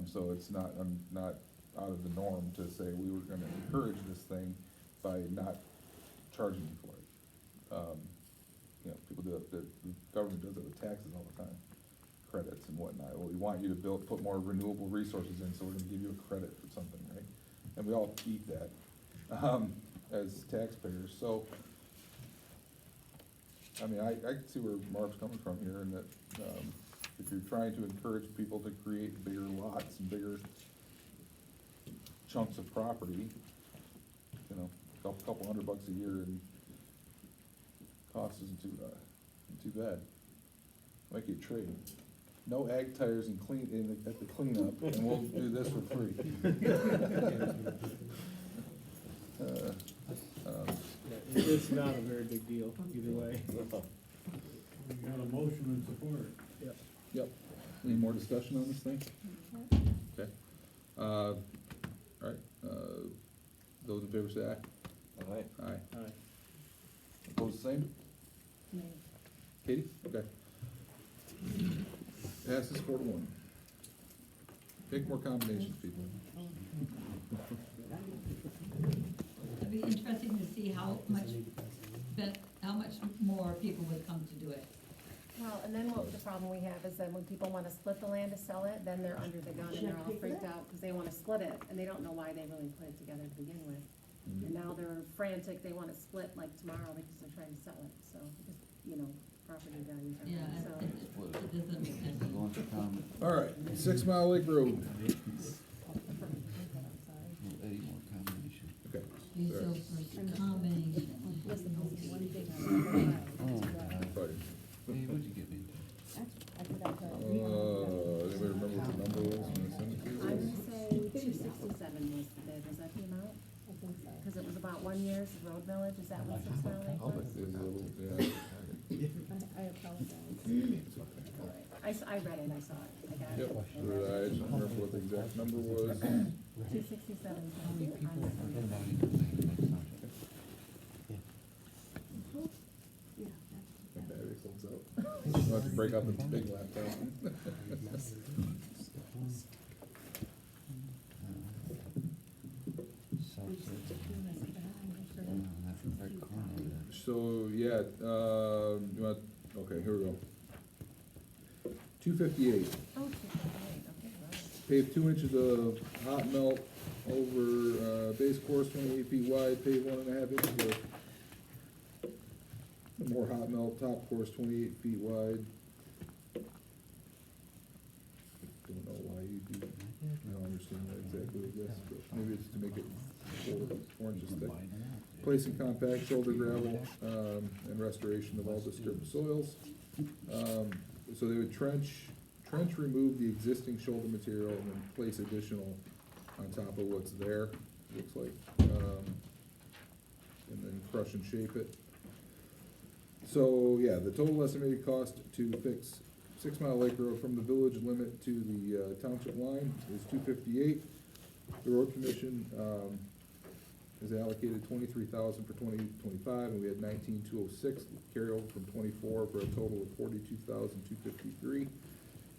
B: So it's not out of the norm to say we were gonna encourage this thing by not charging you for it. People do it, the government does it with taxes all the time, credits and whatnot. Well, we want you to put more renewable resources in, so we're gonna give you a credit for something, right? And we all eat that, as taxpayers, so. I mean, I can see where Mark's coming from here, and that, if you're trying to encourage people to create bigger lots and bigger chunks of property, a couple $100 a year and cost isn't too bad. Make it a trade. No ag tires and at the cleanup, and we'll do this for free.
E: It's not a very big deal either way.
Q: We got a motion and support.
B: Yep. Any more discussion on this thing? Okay. All right, those in favor say aye.
L: Aye.
B: Aye.
E: Aye.
B: Opposed, the same?
D: Nay.
B: Katie? Okay. Passes 4-1. Pick more combinations, people.
O: It'd be interesting to see how much more people would come to do it.
D: Well, and then the problem we have is that when people wanna split the land to sell it, then they're under the gun and they're all freaked out, cause they wanna split it, and they don't know why they really put it together to begin with. And now they're frantic, they wanna split like tomorrow because they're trying to sell it, so, just, property values are
O: Yeah,
D: so.
O: it doesn't make sense.
B: All right, 6 Mile Lake Road. Okay.
O: He's so for combination.
C: Listen, one thing
B: Sorry.
L: Hey, what'd you get me?
C: I forgot to.
B: Anybody remember what the number was when I sent it to you?
D: I would say 267 was the bid, was that the amount?
C: I think so.
D: Cause it was about 1 year's road millage, is that what 6 Mile Lake was?
B: It was a little, yeah.
C: I apologize.
D: I read it, I saw it, I got
B: Yep,
D: it.
B: so I just don't remember what the exact number was.
D: 267.
B: My battery holds out. I'll have to break out the big laptop. So, yeah, you want, okay, here we go. 258.
D: Oh, 258, okay, wow.
B: Pave 2 inches of hot melt over, base course 28 feet wide, pave 1.5 inches of more hot melt, top course 28 feet wide. Don't know why you do, I don't understand that exactly, I guess, but maybe it's to make it 4 inches thick. Placing compact shoulder gravel, and restoration of all disturbed soils. So they would trench remove the existing shoulder material and then place additional on top of what's there, looks like. And then crush and shape it. So, yeah, the total estimated cost to fix 6 Mile Lake Road from the village limit to the township line is $258. The road commission, is allocated $23,000 for 2025, and we had $19,206 carry over from 24 for a total of $42,253.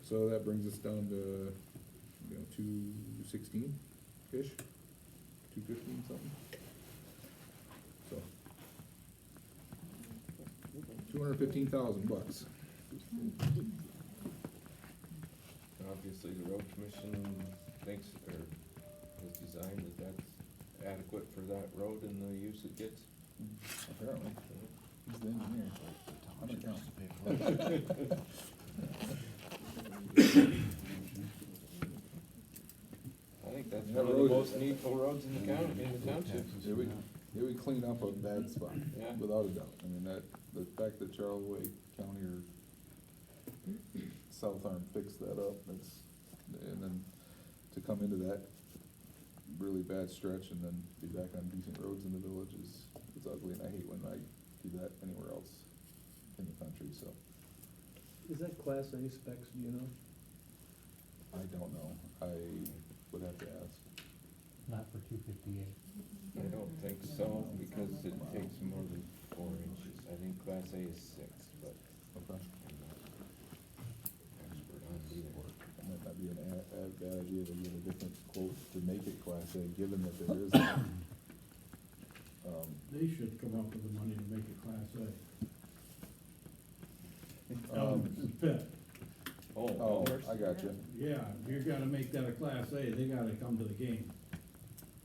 B: So that brings us down to, 216-ish, 215 something. So, $215,000.
L: Obviously, the road commission thinks, or design, that's adequate for that road and the use it gets.
B: Apparently. He's the engineer. I'm an accountant.
L: I think that's
B: That
L: one of the
B: road-
L: most needful roads in the county, in the township.
B: It would clean up a bad spot,
L: Yeah.
B: without a doubt. I mean, the fact that Charlevoix County or South Arm fixed that up, and then to come into that really bad stretch and then be back on decent roads in the village it's ugly, and I hate when I do that anywhere else in the country, so.
E: Is that Class A specs, do you know?
B: I don't know, I would have to ask.
N: Not for 258.
L: I don't think so, because it takes more than 4 inches. I think Class A is 6, but
B: Okay.
L: I'm not expert on either.
B: It might not be a bad idea to get a different quote to make it Class A, given that there is that.
Q: They should come up with the money to make it Class A. Pit.
B: Oh, I got you.
Q: Yeah, if you're gonna make that a Class A, they gotta come to the game.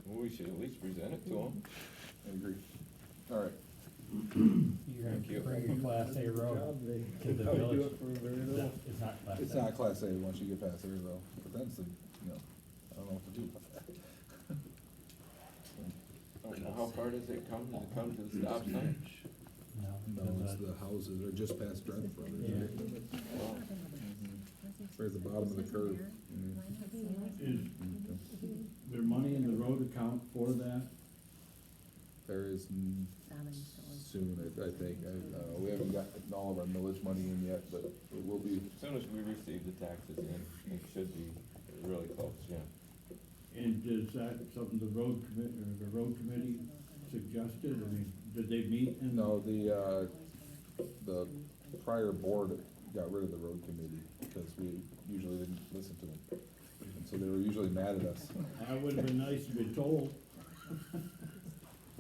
L: Well, we should at least present it to them.
B: I agree. All right.
N: You're
L: Thank you.
N: gonna bring a Class A road to the
E: Probably do
N: village.
E: it for very little.
N: It's not Class A.
B: It's not Class A once you get past there though, but that's the, I don't know what to do about that.
L: How far does it come? Does it come to the stop sign?
B: No, it's the houses, they're just past Drenford.
N: Yeah.
L: Well,
B: Right at the bottom of the curve.
Q: Is there money in the road account for that?
B: There is soon, I think. We haven't got all of our millage money in yet, but it will be.
L: as soon as we receive the taxes in, it should be really close, yeah.
Q: And is that something the road committee suggested? I mean, did they meet and?
B: No, the prior board got rid of the road committee because we usually didn't listen to them. And so they were usually mad at us.
Q: That would've been nice to be told.
B: I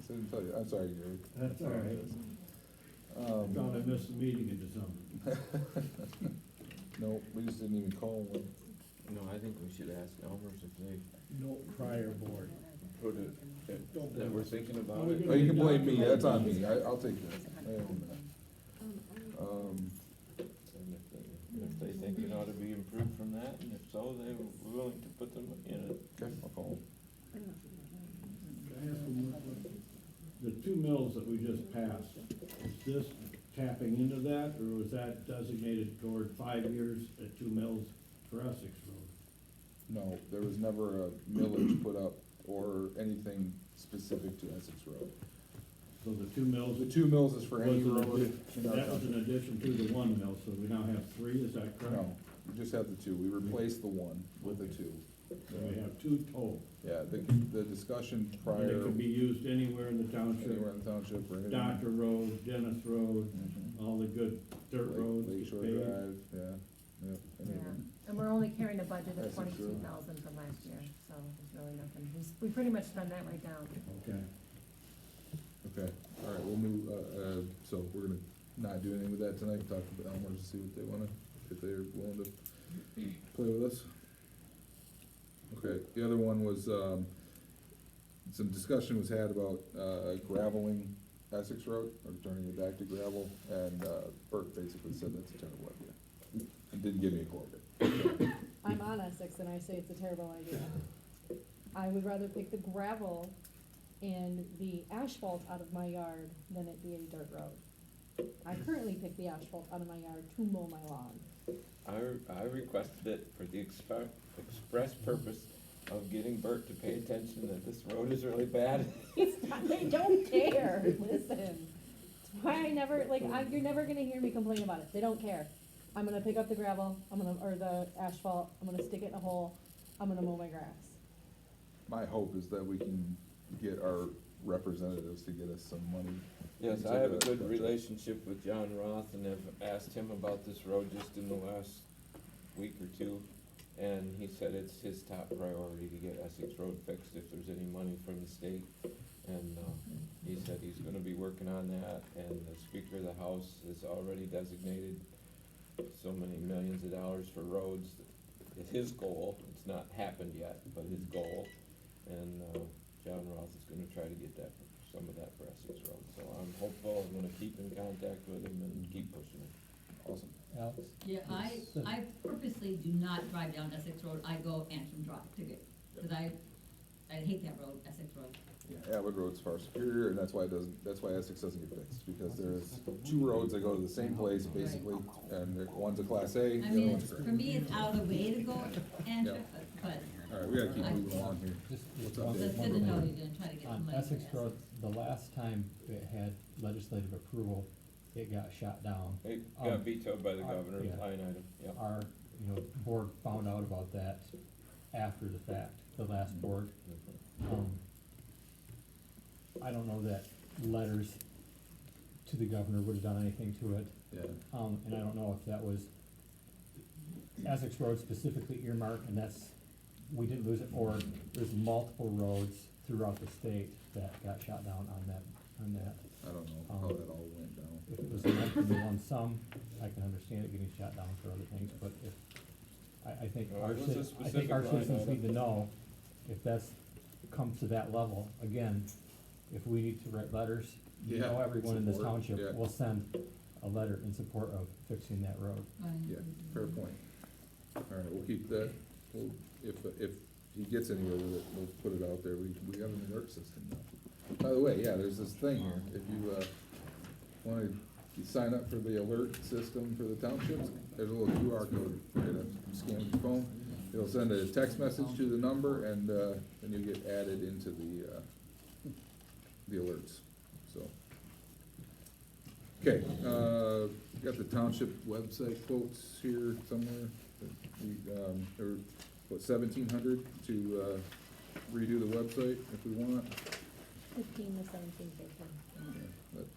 B: didn't tell you, I'm sorry, Gary.
Q: That's all right. Thought I missed the meeting in December.
B: No, we just didn't even call one.
L: No, I think we should ask Elmer's if they
E: No prior board.
L: put it, that we're thinking about it.
B: Oh, you can blame me, that's on me, I'll take that. I own that.
L: And if they think it ought to be improved from that, and if so, they're willing to put them in it.
B: Okay, I'll call them.
Q: Can I ask one more question? The 2 mills that we just passed, is this tapping into that, or was that designated toward 5 years at 2 mills for Essex Road?
B: No, there was never a millage put up or anything specific to Essex Road.
Q: So the 2 mills.
B: The 2 mills is for any
Q: was an
B: road
Q: addi-
B: in our
Q: That was
B: township.
Q: in addition to the 1 mill, so we now have 3, is that correct?
B: No, we just have the 2, we replaced the 1 with the 2.
Q: So we have 2 total.
B: Yeah, the discussion
Q: And
B: prior,
Q: they can be used anywhere in the township.
B: anywhere in the township or anything.
Q: Doctor Road, Dennis Road,
B: Mhm.
Q: all the good dirt roads.
B: Lake Shore
Q: paved.
B: Drive, yeah, any of
D: Yeah,
B: them.
D: and we're only carrying a budget of
B: That's true.
D: 22,000 from last year, so there's really nothing, we pretty much spend that right down.
Q: Okay.
B: Okay, all right, we'll move, so we're gonna not do anything with that tonight, talk to the Elmers to see what they wanna, if they're willing to play with us. Okay, the other one was, some discussion was had about, graveling Essex Road, or turning it back to gravel, and, Bert basically said that's a terrible idea. And didn't give me a quote.
C: I'm on Essex and I say it's a terrible idea. I would rather pick the gravel and the asphalt out of my yard than it be a dirt road. I currently pick the asphalt out of my yard to mow my lawn.
L: I requested it for the express purpose of getting Bert to pay attention that this road is really bad.
C: It's not, they don't care, listen. It's why I never, you're never gonna hear me complain about it, they don't care. I'm gonna pick up the gravel, or the asphalt, I'm gonna stick it in a hole, I'm gonna mow my grass.
B: My hope is that we can get our representatives to get us some money.
L: Yes,
B: into
L: I have a
B: the
L: good
B: budget.
L: relationship with John Roth and have asked him about this road just in the last week or two. And he said it's his top priority to get Essex Road fixed if there's any money from the state. And, he said he's gonna be working on that, and the Speaker of the House has already designated so many millions of dollars for roads. It's his goal, it's not happened yet, but his goal. and, John Roth is gonna try to get that, some of that for Essex Road. So I'm hopeful, I'm gonna keep in contact with him and keep pushing it.
B: Awesome.
N: Alex?
R: Yeah, I purposely do not drive down Essex Road, I go Antrim Drive to get, cause I hate that road, Essex Road.
B: Yeah, Abbott Road's far superior, and that's why Essex doesn't get fixed, because there's two roads that go to the same place, basically, and one's a class A, the
R: I
B: other
R: mean,
B: one's a
R: for
B: grade.
R: me, it's out of the way to go Antrim, but
B: All right, we gotta keep moving along here.
N: Just
B: What's
N: one-
B: up,
R: that's
B: Dave?
R: good to know you're gonna try to get some
N: On
R: money.
N: Essex
R: for
N: Road, the last time it had legislative approval, it got shot down.
L: It got vetoed by the
N: our-
L: governor,
N: yeah.
L: line item, yep.
N: Our, board found out about that after the fact, the last board. I don't know that letters to the governor would have done anything to it.
B: Yeah.
N: And I don't know if that was Essex Road specifically earmarked, and we didn't lose it, or there's multiple roads throughout the state that got shot down on that.
B: I don't know how that all went down.
N: If it was meant to be on some, I can understand it getting shot down for other things, but I think
L: No,
N: our
L: it was a specific line
N: citizens
L: item.
N: need to know if that's, comes to that level, again, if we need to write letters,
B: Yeah,
N: everyone in this
B: support,
N: township
B: yeah.
N: will send a letter in support of fixing that road.
B: Yeah, fair point. All right, we'll keep that, if he gets anywhere with it, we'll put it out there, we got an alert system now. By the way, yeah, there's this thing here, if you, wanna sign up for the alert system for the townships, there's a little QR code, you're gonna scan with your phone, it'll send a text message to the number, and, then you get added into the alerts, so. Okay, got the township website quotes here somewhere. There were, what, 1,700 to redo the website if we want.
C: 15 to 17 paper.
B: Yeah, that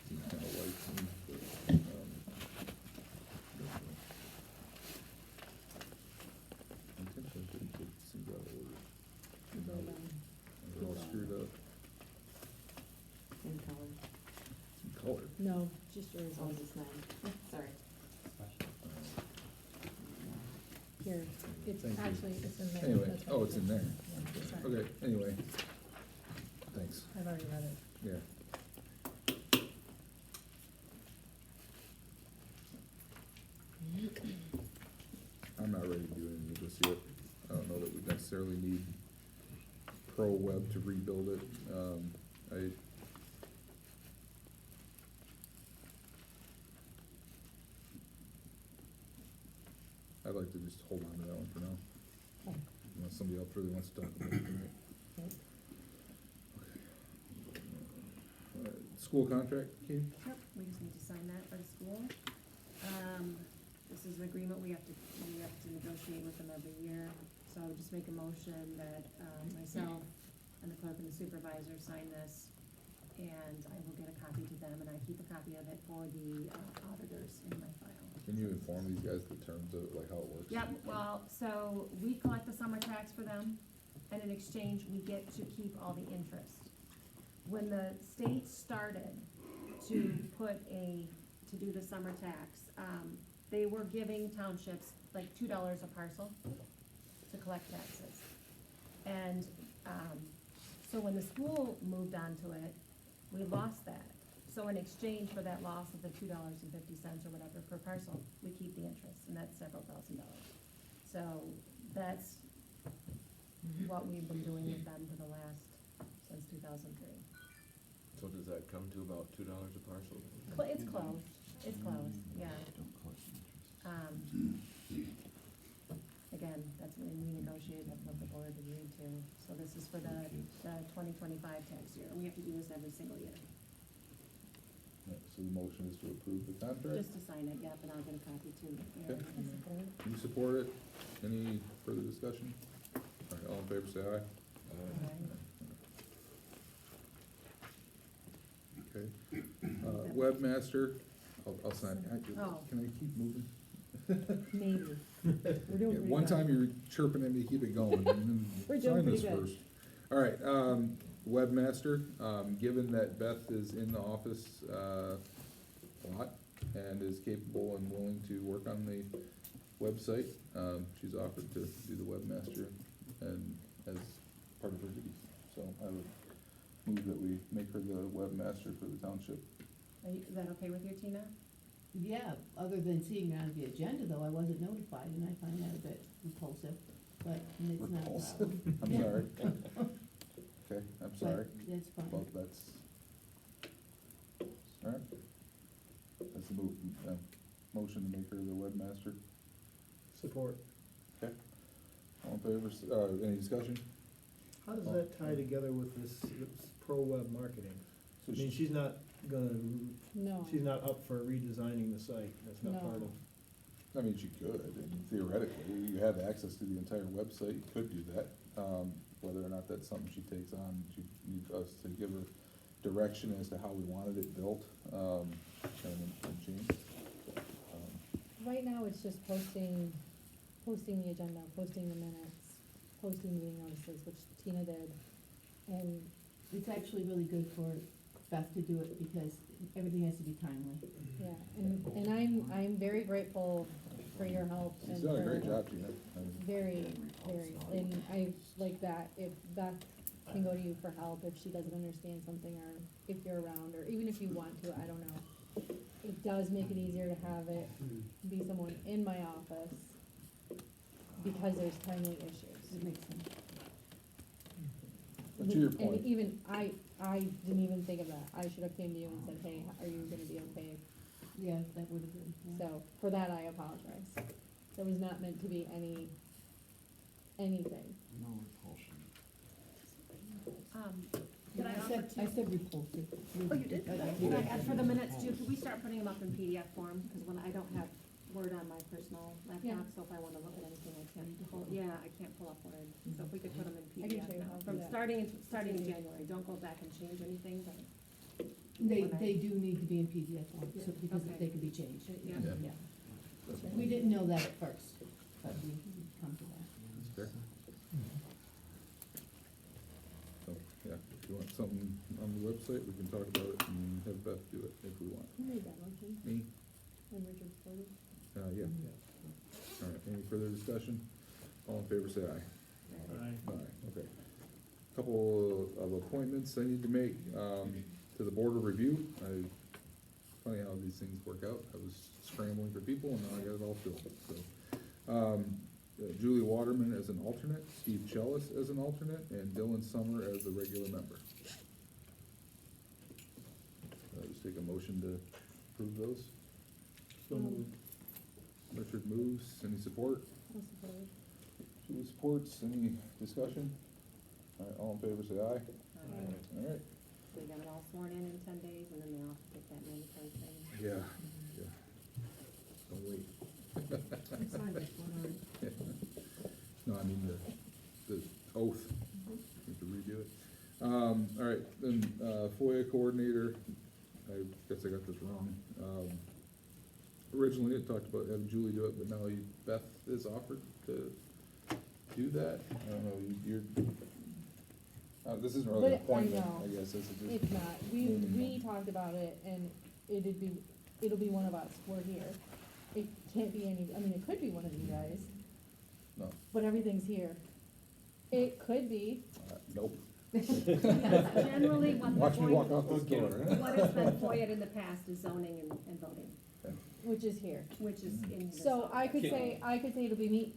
B: seems kinda light to me, but, intentionally didn't put things out of order. And now they're all screwed up.
A: In color.
B: Some color.
C: No, just yours on this line. Sorry. Here, it's
B: Thank you.
C: actually, it's in there.
B: Anyway,
C: That's
B: oh,
C: what
B: it's in there.
C: Yeah, sorry.
B: Okay, anyway. Thanks.
C: I've already read it.
B: Yeah. I'm not ready to do any of this yet. I don't know that we necessarily need Pro Web to rebuild it. I'd like to just hold on to that one for now. Unless somebody else really wants to talk about it. Okay. School contract, Katie?
D: Yep, we just need to sign that for the school. This is an agreement we have to negotiate with them every year. So I would just make a motion that, myself and the clerk and the supervisor sign this, and I will get a copy to them, and I keep a copy of it for the auditors in my file.
B: Can you inform these guys the terms of it, like how it works?
D: Yep, well, so we collect the summer tax for them, and in exchange, we get to keep all the interest. When the state started to do the summer tax, they were giving townships like $2 a parcel to collect taxes. And, so when the school moved on to it, we lost that. So in exchange for that loss of the $2.50 or whatever per parcel, we keep the interest, and that's several $1,000s. So that's what we've been doing with them for the last, since 2003.
L: So does that come to about $2 a parcel?
D: It's close, yeah. Again, that's when we negotiated, that's what the board agreed to. So this is for the 2025 tax year, and we have to do this every single year.
B: Yeah, so the motion is to approve the contract?
D: Just to sign it, yep, and I'll get a copy too.
B: Okay. Can you support it? Any further discussion? All right, all in favor, say aye. Okay. Webmaster, I'll sign.
D: Oh.
B: Can I keep moving?
C: Maybe. We're doing
B: Yeah,
C: pretty
B: one
C: good.
B: time you're chirping at me, keep it going, and then
C: We're doing
B: sign this
C: pretty good.
B: first. All right, Webmaster, given that Beth is in the office, a lot, and is capable and willing to work on the website, she's offered to do the Webmaster and as part of her duties. So I would move that we make her the webmaster for the township.
D: Is that okay with you, Tina?
P: Yeah, other than seeing it on the agenda though, I wasn't notified and I find that a bit repulsive, but it's not a
B: Repulsive.
P: problem.
B: I'm sorry. Okay, I'm sorry.
P: But that's fine.
B: Well, that's, all right. That's the move, motion to make her the webmaster.
E: Support.
B: Okay. All in favor, any discussion?
E: How does that tie together with this pro web marketing?
B: So
E: I mean,
B: she-
E: she's not gonna,
C: No.
E: she's not up for redesigning the site, that's not part of.
B: I mean, she could, theoretically, you have access to the entire website, you could do that. Whether or not that's something she takes on, she needs us to give her direction as to how we wanted it built, and changed.
C: Right now, it's just posting the agenda, posting the minutes, posting meeting notices, which Tina did. And
P: It's actually really good for Beth to do it because everything has to be timely.
C: yeah, and I'm very grateful for your help and
B: She's done a great
C: for-
B: job, Gina.
C: Very, and I like that, if Beth can go to you for help, if she doesn't understand something, or if you're around, or even if you want to, I don't know. It does make it easier to have it be someone in my office, because there's timely issues.
P: It makes sense.
B: But to your point,
C: And even, I didn't even think of that, I should have came to you and said, hey, are you gonna be okay?
P: Yeah, that would have been, yeah.
C: So, for that, I apologize. That was not meant to be anything.
I: No repulsion.
D: Could I offer
P: I
D: to?
P: said repulsive.
D: Oh, you did? Can I add for the minutes too, could we start putting them up in PDF form? Because when I don't have Word on my personal
C: Yeah.
D: laptop, so if I wanna look at anything, I can't pull, yeah, I can't pull up Word. So if we could put them in
C: I can
D: PDF
C: show you
D: now,
C: how to
D: from
C: do that.
D: starting in January, don't go back and change anything, but.
P: They do need to be in PDF form, so, because
D: Okay.
P: they can be changed.
D: Yeah.
B: Yeah.
P: We didn't know that at first, but we come to that.
B: that's fair. So, yeah, if you want something on the website, we can talk about it and have Beth do it if we want.
C: Who made that motion?
B: Me?
C: And Richard supported?
B: Yeah. All right, any further discussion? All in favor, say aye.
E: Aye.
B: Aye, okay. Couple of appointments I need to make, to the board of review. Funny how these things work out. I was scrambling for people and now I got it all filled, so. Julie Waterman as an alternate, Steve Chellis as an alternate, and Dylan Summer as a regular member. Just take a motion to approve those.
E: So moved.
B: Richard moves, any support?
C: I'll support it.
B: Julie supports, any discussion? All right, all in favor, say aye.
C: Aye.
B: All right,
D: So we got them all sworn in 10 days, and then they all have to take that mandatory thing.
B: yeah, yeah. Don't wait. No, I mean the oath, you have to redo it. All right, then, FOIA coordinator, I guess I got this wrong. Originally, it talked about having Julie do it, but now Beth is offered to do that. I don't know, you're, this isn't really
C: But
B: an
C: I
B: appointment,
C: know.
B: I guess, this is just.
C: It's not,
B: naming
C: we
B: them.
C: talked about it, and it'll be one of us, we're here. It can't be any, I mean, it could be one of you guys,
B: No,
C: but everything's here. It could be,
B: nope.
D: Generally, what the
B: Watch me walk
D: FOIA,
B: out this door.
D: what has been FOIA'd in the past is zoning and voting,
C: which is here.
D: which is in this.
C: So I could say it'll be me,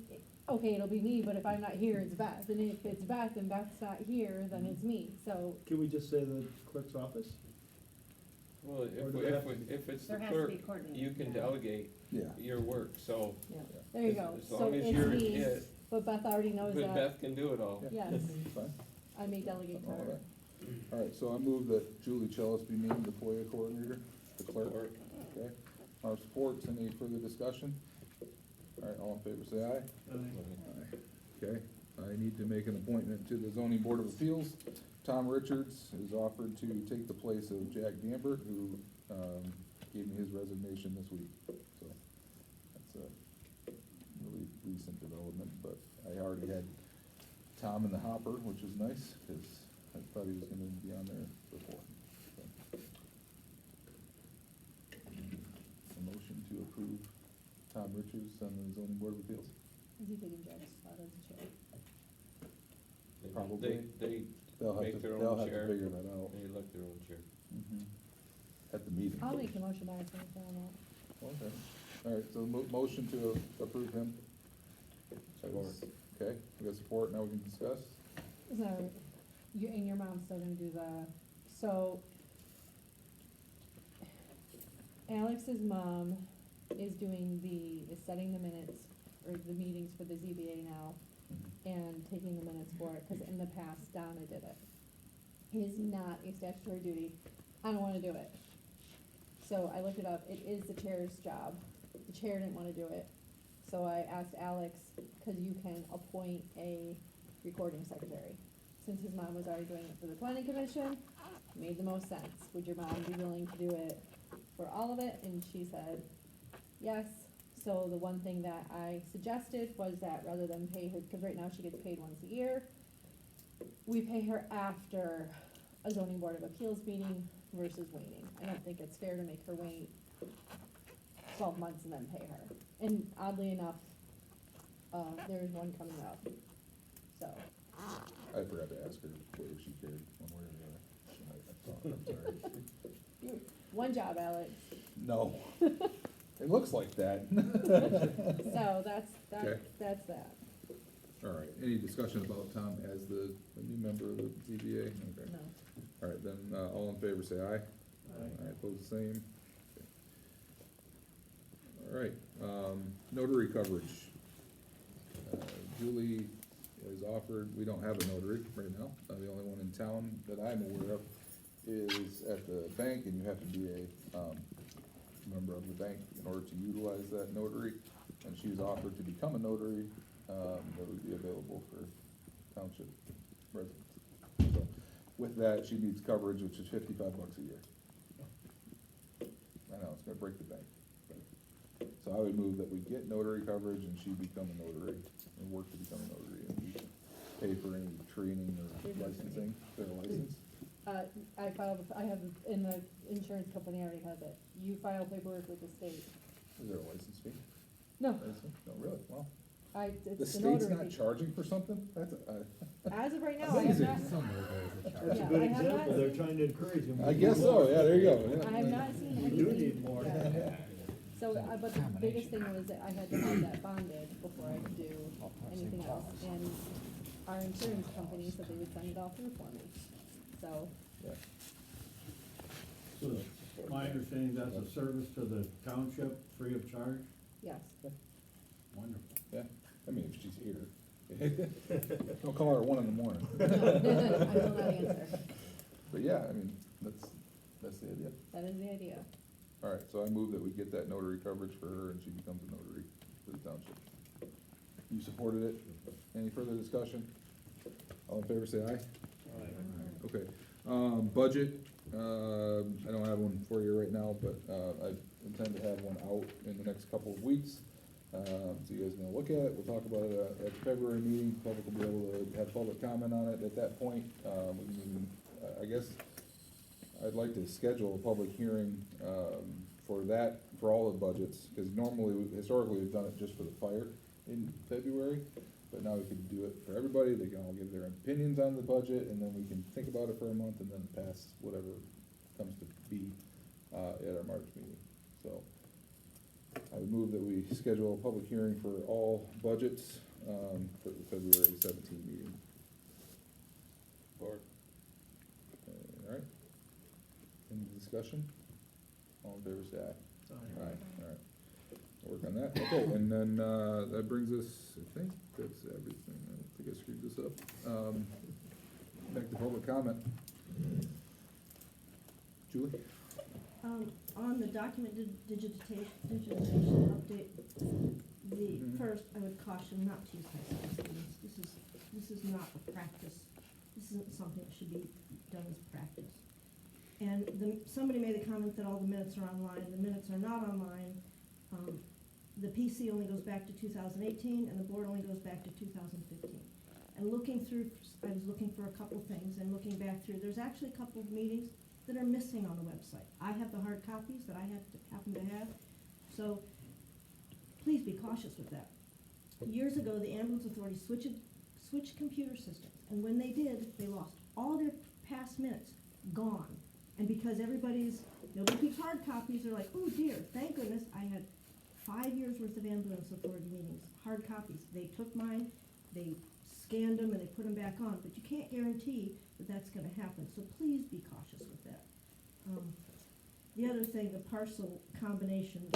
C: okay, it'll be me, but if I'm not here, it's Beth, and if it's Beth and Beth's not here, then it's me, so.
E: Can we just say the clerk's office?
L: Well,
E: Or do we have to-
L: if it's the
D: There has to
L: clerk,
D: be coordinated.
L: you can delegate
B: Yeah.
L: your work, so.
C: There you
L: as-
C: go,
L: as
C: so
L: long as
C: it's
L: you're
C: me,
L: it,
C: but Beth already knows
L: But
C: that,
L: Beth can do it all.
C: yes,
B: Fine.
C: I may delegate to
B: All
C: her.
B: right. All right, so I move that Julie Chellis be named the FOIA coordinator, the clerk.
L: Support.
B: Okay, our supports, any further discussion? All right, all in favor, say aye. Aye. Okay, I need to make an appointment to the zoning board of appeals. Tom Richards is offered to take the place of Jack Gambert, who, gave me his resignation this week. So, that's a really recent development, but I already had Tom in the hopper, which is nice, cause I thought he was gonna be on there before. So. A motion to approve Tom Richards on the zoning board of appeals.
C: Is he taking Jack's spot as chair?
B: Probably.
L: They
B: They'll have
L: make
B: to,
L: their
B: they'll
L: own
B: have to
L: chair.
B: figure that out.
L: They elect their own chair.
B: At the meeting.
C: I'll make a motion by myself on that.
B: Okay, all right, so motion to approve him.
L: Support.
B: Okay, we got support, now we can discuss.
C: So, you, and your mom's still gonna do so Alex's mom is setting the minutes, or the meetings for the ZBA now, and taking the minutes for it, cause in the past Donna did it. It is not a statutory duty, I don't wanna do it. So I looked it up, it is the chair's job, the chair didn't wanna do it. So I asked Alex, cause you can appoint a recording secretary. Since his mom was already doing it for the planning commission, made the most sense. Would your mom be willing to do it for all of it? And she said, yes. So the one thing that I suggested was that rather than pay her, cause right now she gets paid once a year, we pay her after a zoning board of appeals meeting versus waiting. I don't think it's fair to make her wait 12 months and then pay her. And oddly enough, there's one coming up, so.
B: I forgot to ask her if she cared one way or the other. I'm sorry.
C: One job, Alex.
B: No, it looks like that.
C: So that's
B: Okay.
C: that.
B: All right, any discussion about Tom as the new member of the ZBA? Okay.
C: No.
B: All right, then, all in favor say aye. Aye, opposed the same. Okay. All right, notary coverage. Julie is offered, we don't have a notary right now, the only one in town that I'm aware of is at the bank, and you have to be a, member of the bank in order to utilize that notary, and she's offered to become a notary, that would be available for township residents. So, with that, she needs coverage, which is $55 a year. I know, it's gonna break the bank. So I would move that we get notary coverage and she become a notary, and work to become a notary, and we pay for any training or licensing, their license.
C: I have, in the insurance company already has it. You file paperwork with the state.
B: Is there a license fee?
C: No,
B: License? No, really? Well,
C: it's
B: the
C: the
B: state's
C: notary
B: not
C: fee.
B: charging for something? That's,
C: As of right now, I have
B: Amazing.
C: not.
Q: That's
C: Yeah,
Q: a good
C: I have not
Q: example, they're
C: seen-
Q: trying to encourage them.
B: I guess so, yeah, there you go.
C: I have not seen
Q: We
C: anything.
Q: do need more.
C: Yeah. So, but the biggest thing was that I had to have that bonded before I could do anything else. And our insurance company said they would send it all through for me. So,
B: Yeah.
Q: So, my understanding, that's a service to the township, free of charge?
C: yes.
Q: Wonderful.
B: Yeah, I mean, if she's here. Don't call her at 1 in the morning.
C: I will not answer.
B: But yeah, I mean, that's the idea.
C: That is the idea.
B: All right, so I move that we get that notary coverage for her and she becomes a notary for the township. You supported it? Any further discussion? All in favor, say aye.
Q: Aye.
B: Okay, budget, I don't have one for you right now, but, I intend to have one out in the next couple of weeks. So you guys are gonna look at it, we'll talk about it at the February meeting, public will be able to have public comment on it at that point. We can even, I guess, I'd like to schedule a public hearing, for that, for all the budgets, because historically, we've done it just for the fire in February, but now we can do it for everybody, they can all give their opinions on the budget, and then we can think about it for a month, and then pass whatever comes to be, at our March meeting, so. I would move that we schedule a public hearing for all budgets, for the February 17th meeting.
L: Support.
B: All right. Any discussion? All in favor, say aye. Aye, all right. Work on that, okay, and then, that brings us, I think that's everything, I don't think I screwed this up. Back to public comment. Julie?
F: On the document digitization update, first, I would caution not to use high school students. This is not a practice. This isn't something that should be done as practice. And somebody made a comment that all the minutes are online. The minutes are not online. The PC only goes back to 2018, and the board only goes back to 2015. And looking through, I was looking for a couple things, and looking back through, there's actually a couple of meetings that are missing on the website. I have the hard copies that I happen to have, so please be cautious with that. Years ago, the ambulance authority switch computer systems. And when they did, they lost all their past minutes, gone. And because nobody keeps hard copies, they're like, oh dear, thank goodness, I had 5 years worth of ambulance authority meetings, hard copies. They took mine, they scanned them, and they put them back on, but you can't guarantee that that's gonna happen, so please be cautious with that. The other thing, the parcel combination,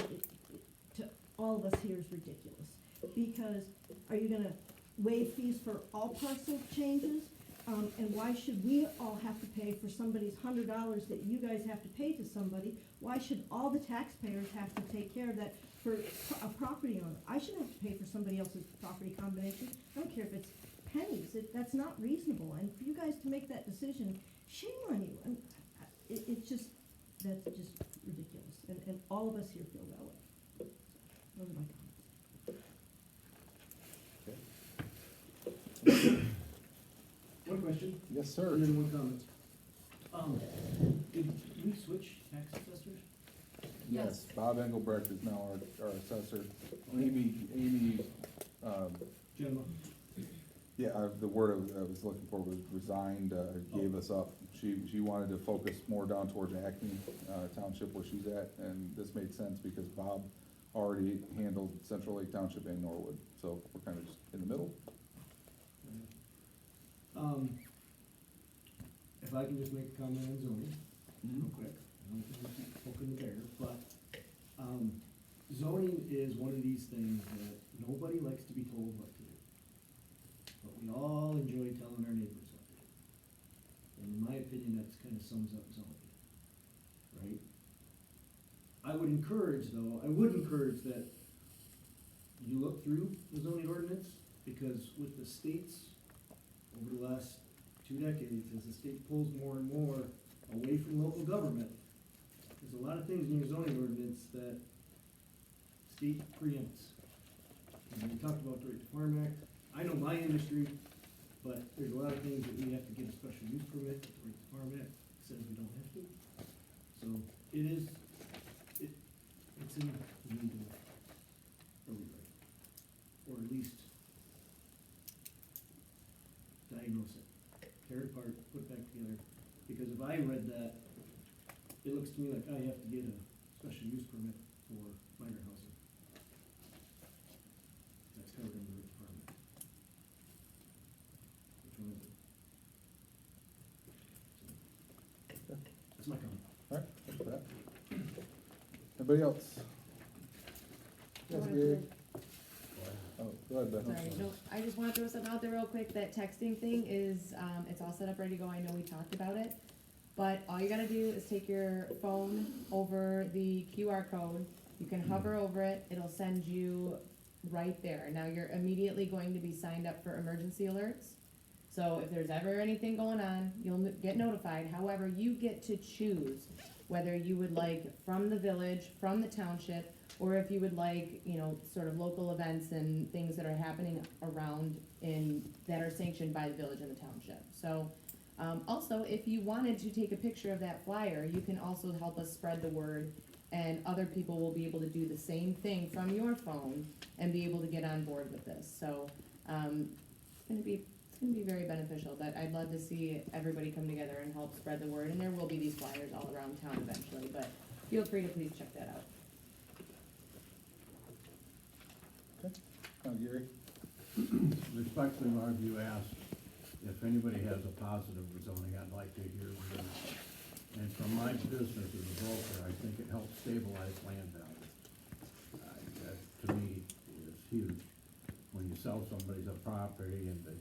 F: to all of us here is ridiculous. Because are you gonna waive fees for all parcel changes? And why should we all have to pay for somebody's $100 that you guys have to pay to somebody? Why should all the taxpayers have to take care of that for a property owner? I shouldn't have to pay for somebody else's property combination. I don't care if it's pennies, that's not reasonable. And for you guys to make that decision, shame on you. And that's just ridiculous. And all of us here feel that way. Those are my comments.
K: One question.
B: Yes, sir.
K: And then one comment. Did we switch tax assessors?
B: Yes, Bob Engelbrecht is now our assessor. Amy,
K: Gemma?
B: yeah, the word I was looking for was resigned, gave us up. She wanted to focus more down towards Acme Township where she's at, and this made sense because Bob already handled Central Lake Township and Norwood, so we're kind of just in the middle.
K: If I can just make a comment on zoning, real quick, I don't think we keep poking the bear, but, zoning is one of these things that nobody likes to be told what to do. But we all enjoy telling our neighbors what to do. And in my opinion, that's kind of sums up zoning, right? I would encourage that you look through the zoning ordinance, because with the states, over the last 2 decades, as the state pulls more and more away from local government, there's a lot of things in your zoning ordinance that state preempts. And we talked about the Right to Farm Act. I know my industry, but there's a lot of things that we have to get a special use permit, the Right to Farm Act says we don't have to. So it's in the legal rewrite, or at least diagnose it, tear it apart, put it back together. Because if I read that, it looks to me like I have to get a special use permit for minor housing. That's covered in the Right to Farm Act. Which one is it? So, that's my comment.
B: All right, thanks for that. Anybody else? Yes, Gary? Oh, go ahead, Beth.
C: Sorry, no, I just wanna throw something out there real quick, that texting thing is, it's all set up, ready to go, I know we talked about it. But all you gotta do is take your phone over the QR code, you can hover over it, it'll send you right there. Now you're immediately going to be signed up for emergency alerts. So if there's ever anything going on, you'll get notified. However, you get to choose whether you would like from the village, from the township, or if you would like, you know, sort of local events and things that are happening around that are sanctioned by the village and the township. So, also, if you wanted to take a picture of that flyer, you can also help us spread the word, and other people will be able to do the same thing from your phone and be able to get on board with this. So, it's gonna be very beneficial, but I'd love to see everybody come together and help spread the word, and there will be these flyers all around town eventually, but feel free to please check that out.
B: Gary?
Q: Respectfully, Marv, you asked if anybody has a positive rezoning, I'd like to hear them. And from my business as a broker, I think it helps stabilize land value. That to me is huge. When you sell somebody a property and they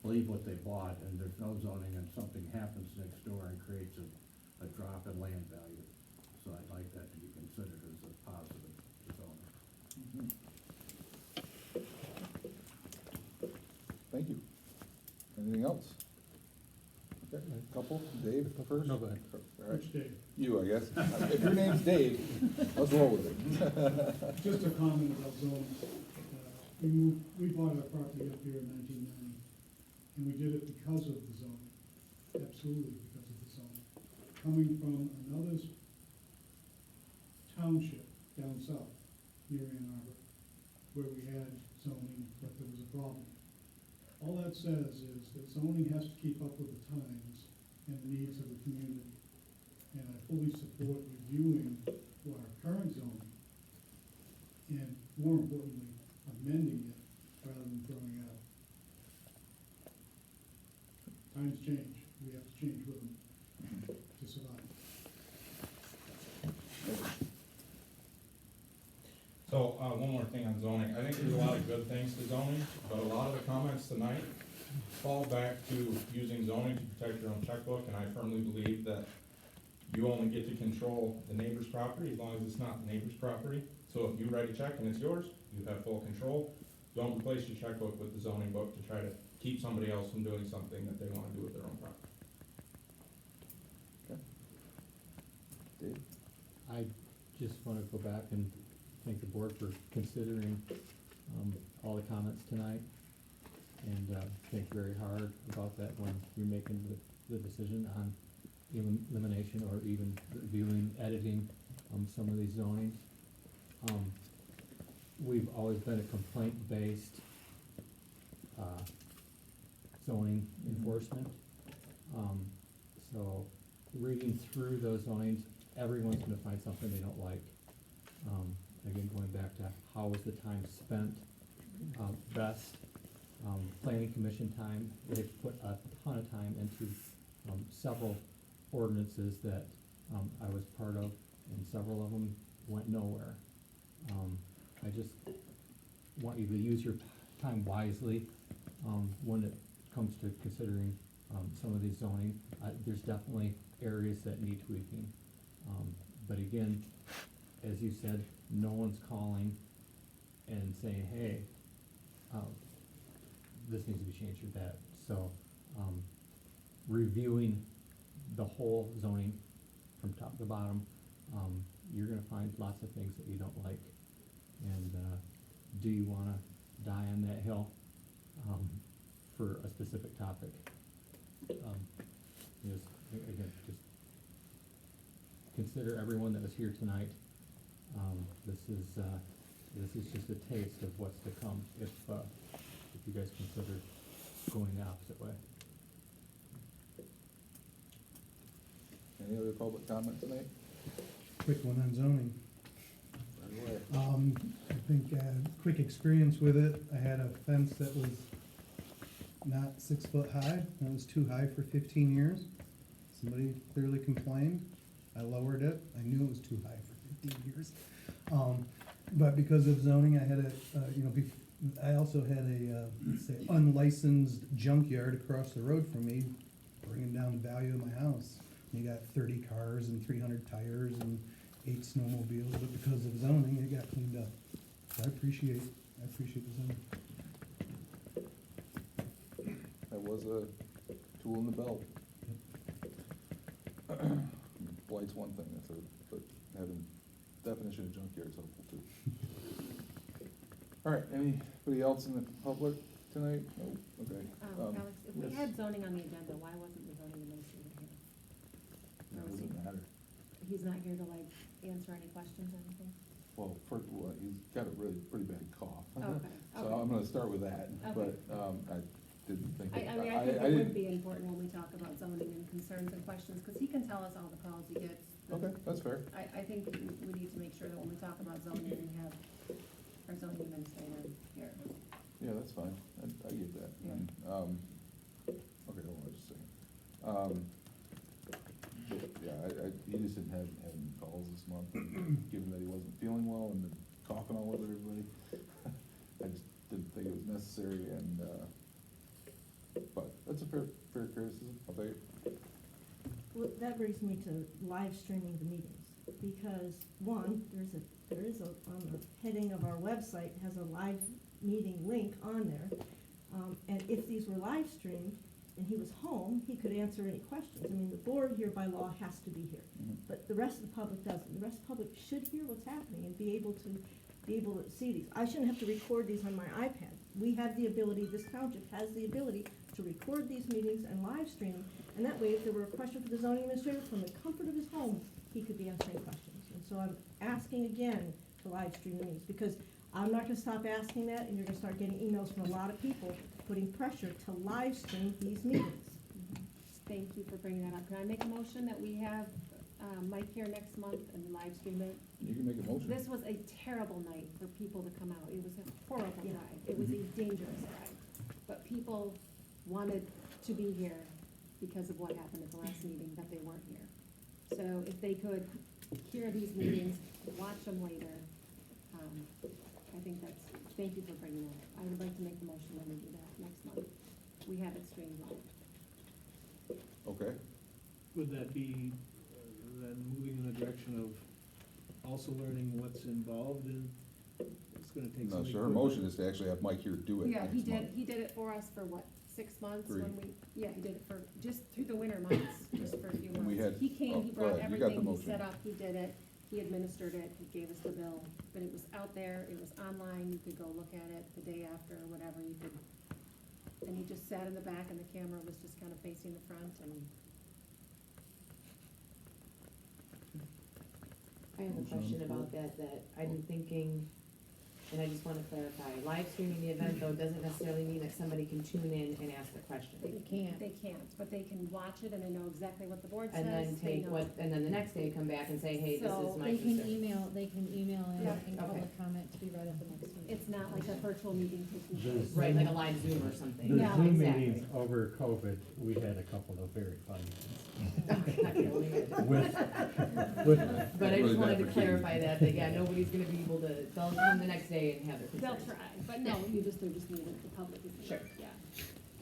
Q: believe what they bought and there's no zoning and something happens next door and creates a drop in land value. So I'd like that to be considered as a positive zoning.
B: Mm-hmm. Thank you. Anything else? Okay, a couple. Dave first?
N: No, go ahead.
B: All right.
J: Which Dave?
B: You, I guess. If your name's Dave, let's roll with it.
J: Just a comment about zoning. We bought our property up here in 1990, and we did it because of the zoning. Absolutely because of the zoning. Coming from another township down south, near Ann Arbor, where we had zoning, but there was a problem. All that says is that zoning has to keep up with the times and the needs of the community. And I fully support reviewing our current zoning and, more importantly, amending it rather than throwing it out. Times change. We have to change with them to survive.
S: So, one more thing on zoning. I think there's a lot of good things to zoning, but a lot of the comments tonight fall back to using zoning to protect your own checkbook, and I firmly believe that you only get to control the neighbor's property as long as it's not the neighbor's property. So if you write a check and it's yours, you have full control. Don't replace your checkbook with the zoning book to try to keep somebody else from doing something that they wanna do with their own property.
B: Dave?
N: I just wanna go back and thank the board for considering, all the comments tonight. And, think very hard about that when you're making the decision on elimination or even reviewing, editing, some of these zonings. We've always been a complaint-based, zoning enforcement. So reading through those zonings, everyone's gonna find something they don't like. Again, going back to how was the time spent, best, planning commission time, they've put a ton of time into, several ordinances that, I was part of, and several of them went nowhere. I just want you to use your time wisely, when it comes to considering, some of these zoning. There's definitely areas that need tweaking. But again, as you said, no one's calling and saying, hey, this needs to be changed or that. So, reviewing the whole zoning from top to bottom, you're gonna find lots of things that you don't like. And, do you wanna die on that hill, for a specific topic? Just, again, just consider everyone that was here tonight. This is just a taste of what's to come if you guys consider going the opposite way.
B: Any other public comment tonight?
J: Quick one on zoning.
B: Right away.
J: I think, quick experience with it, I had a fence that was not 6 foot high, and it was too high for 15 years. Somebody clearly complained, I lowered it, I knew it was too high for 15 years. But because of zoning, I had I also had a, let's say, unlicensed junkyard across the road from me, bringing down the value of my house. You got 30 cars and 300 tires and 8 snowmobiles, but because of zoning, it got cleaned up. So I appreciate the zoning.
B: That was a tool in the belt. Blight's one thing, but having definition of junkyard is helpful too. All right, anybody else in the public tonight? No, okay.
D: Alex, if we
B: yes.
D: had zoning on the agenda, why wasn't the zoning administrator here?
B: That doesn't matter.
D: He's not here to like answer any questions or anything?
B: Well, he's got a really pretty bad cough.
D: Okay,
B: So
D: okay.
B: I'm gonna start with that,
D: Okay.
B: but, I didn't think.
D: I think it would be important when we talk about zoning and concerns and questions, because he can tell us all the calls he gets.
B: Okay, that's fair.
D: I think we need to make sure that when we talk about zoning, we have our zoning administrator here.
B: Yeah, that's fine, I get that.
D: Yeah.
B: And, okay, hold on just a second. But, yeah, he just didn't have any calls this month, and given that he wasn't feeling well and coughing all over everybody, I just didn't think it was necessary, and, but that's a fair criticism, I'll take it.
F: Well, that brings me to live streaming the meetings, because one, there is a, on the heading of our website, has a live meeting link on there. And if these were live streamed and he was home, he could answer any questions. I mean, the board here by law has to be here, but the rest of the public doesn't. The rest of the public should hear what's happening and be able to see these. I shouldn't have to record these on my iPad. We have the ability, this township has the ability to record these meetings and live stream them, and that way, if there were a question for the zoning administrator, from the comfort of his home, he could be answering questions. And so I'm asking again to live stream the meetings, because I'm not gonna stop asking that, and you're gonna start getting emails from a lot of people putting pressure to live stream these meetings.
D: Thank you for bringing that up. Can I make a motion that we have, Mike here next month and live stream it?
B: You can make a motion.
D: This was a terrible night for people to come out. It was a horrible ride. It was a dangerous ride. But people wanted to be here because of what happened at the last meeting, that they weren't here. So if they could hear these meetings, watch them later, I think that's, thank you for bringing that up. I would like to make the motion when we do that next month. We have it streamed live.
B: Okay.
E: Would that be then moving in the direction of also learning what's involved in, it's gonna take
B: No,
E: some
B: so her motion is to actually have Mike here do it
D: Yeah,
B: next month.
D: he did it for us for what, 6 months?
B: Three.
D: When we, yeah, he did it for, just through the winter months, just for a few
B: And we
D: months.
B: had-
D: He came, he
B: go
D: brought
B: ahead, you got the
D: everything, he
B: motion.
D: set up, he did it, he administered it, he gave us the bill, but it was out there, it was online, you could go look at it the day after or whatever, you could, and he just sat in the back and the camera was just kind of facing the front and.
T: I have a question about that I've been thinking, and I just wanna clarify, live streaming the event though doesn't necessarily mean that somebody can tune in and ask the question.
D: They can't, but they can watch it and they know exactly what the board says.
T: And then
D: they
T: take
D: know-
T: and then the next day come back and say, hey, this
D: So
T: is my
C: They can
T: concern.
C: email in
D: Yeah.
C: and
T: Okay.
C: public comment to be read at the next meeting.
D: It's not like a virtual meeting taking
N: The
D: place.
T: Right, like a live Zoom or something.
N: The
D: Yeah,
N: Zoom
T: exactly.
N: meetings over COVID, we had a couple of very fun meetings.
T: Okay, I can only imagine.
N: With
T: But I
B: Really
T: just wanted
B: bad
T: to
B: for
T: clarify that, yeah, nobody's gonna be able to, they'll come the next day and have their
D: They'll
T: concerns.
D: try, but no, you just needed the public. Isn't
T: Sure.
D: Yeah.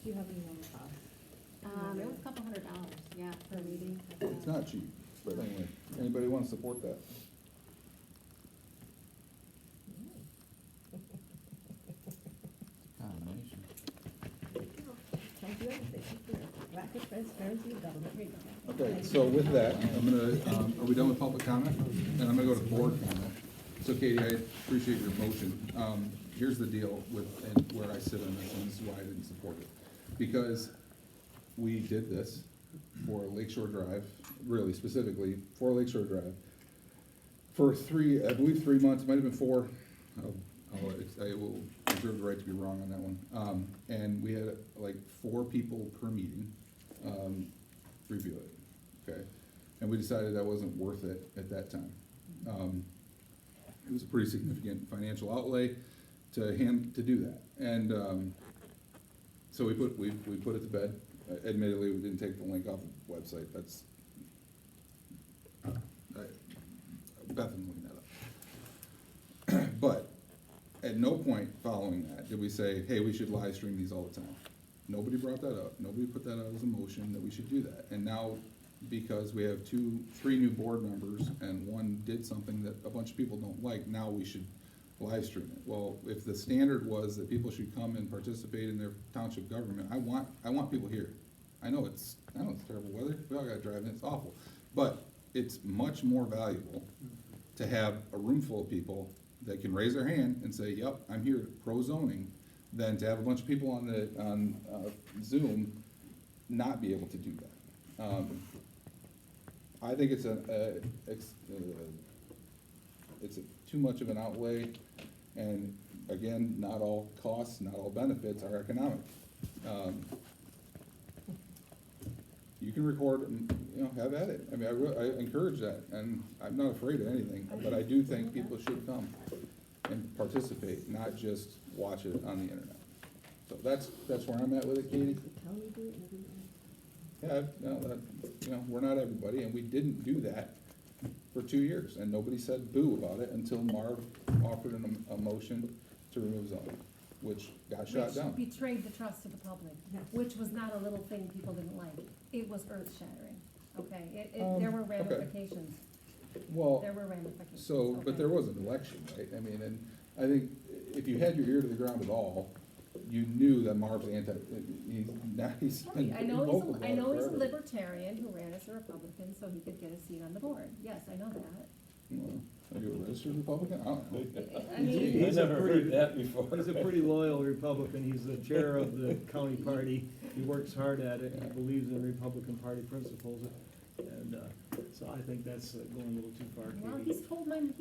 C: Do you have any other costs?
D: It was a couple $100, yeah, per meeting.
B: It's not cheap, but anyway, anybody want to support that?
L: Combination.
F: Can't do anything. Lack of transparency in government.
B: Okay, so with that, I'm gonna, are we done with public comment? And I'm gonna go to board comment. So Katie, I appreciate your motion. Here's the deal with, and where I sit on this, and this is why I didn't support it. Because we did this for Lakeshore Drive, really specifically for Lakeshore Drive, for I believe 3 months, might have been 4. I will reserve the right to be wrong on that one. And we had like 4 people per meeting, review it, okay? And we decided that wasn't worth it at that time. It was a pretty significant financial outlay to do that. And, so we put it to bed. Admittedly, we didn't take the link off the website. That's, Beth can clean that up. But at no point following that did we say, hey, we should live stream these all the time. Nobody brought that up. Nobody put that out as a motion that we should do that. And now, because we have 3 new board members and one did something that a bunch of people don't like, now we should live stream it. Well, if the standard was that people should come and participate in their township government, I want people here. I know it's terrible weather. We all gotta drive in, it's awful. But it's much more valuable to have a room full of people that can raise their hand and say, yep, I'm here pro zoning, than to have a bunch of people on Zoom not be able to do that. I think it's too much of an outlay, and again, not all costs, not all benefits are economic. You can record, and, have at it. I mean, I encourage that, and I'm not afraid of anything, but I do think people should come and participate, not just watch it on the internet. So that's where I'm at with it, Katie. Yeah, we're not everybody, and we didn't do that for 2 years, and nobody said boo about it until Marv offered a motion to remove zoning, which got shot down.
D: Which betrayed the trust of the public, which was not a little thing people didn't like. It was earth-shattering, okay? There were ramifications.
B: Well,
D: There were ramifications.
B: so, but
D: okay.
B: there was an election, right? I mean, and I think if you had your ear to the ground at all, you knew that Marv's he's been
D: I know
B: vocal about it
D: he's a
B: forever.
D: libertarian who ran as a Republican, so he could get a seat on the board. Yes, I know that.
B: Well, are you a registered Republican? I don't know.
D: I mean,
E: He's a pretty loyal Republican. He's the chair of the county party. He works hard at it. He believes in Republican Party principles. And, so I think that's going a little too far,
D: well,
E: Katie.
D: he told my mother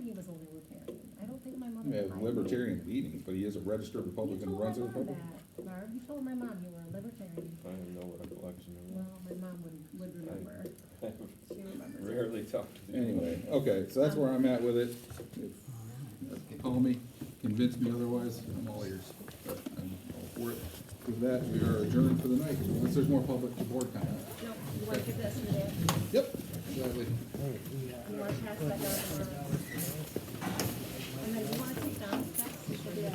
D: he was a libertarian. I don't think my mother.
B: He may have
D: liked him.
B: libertarian leanings, but he is a registered Republican,
D: He
B: who runs a
D: told my mom
B: Republican.
D: that. are. You told my mom you were a libertarian.
L: I don't know what a collection is.
D: Well, my mom would remember. She remembers.
L: Rarely talk to people.
B: Anyway, okay, so that's where I'm at with it. If, call me, convince me otherwise, I'm all ears, but I'm all for it. With that, we are adjourned for the night, unless there's more public to board comment.
D: No, you want to get this in there?
B: Yep, exactly.
D: You want to pass that down tomorrow? And then you want to take down, that's, should be a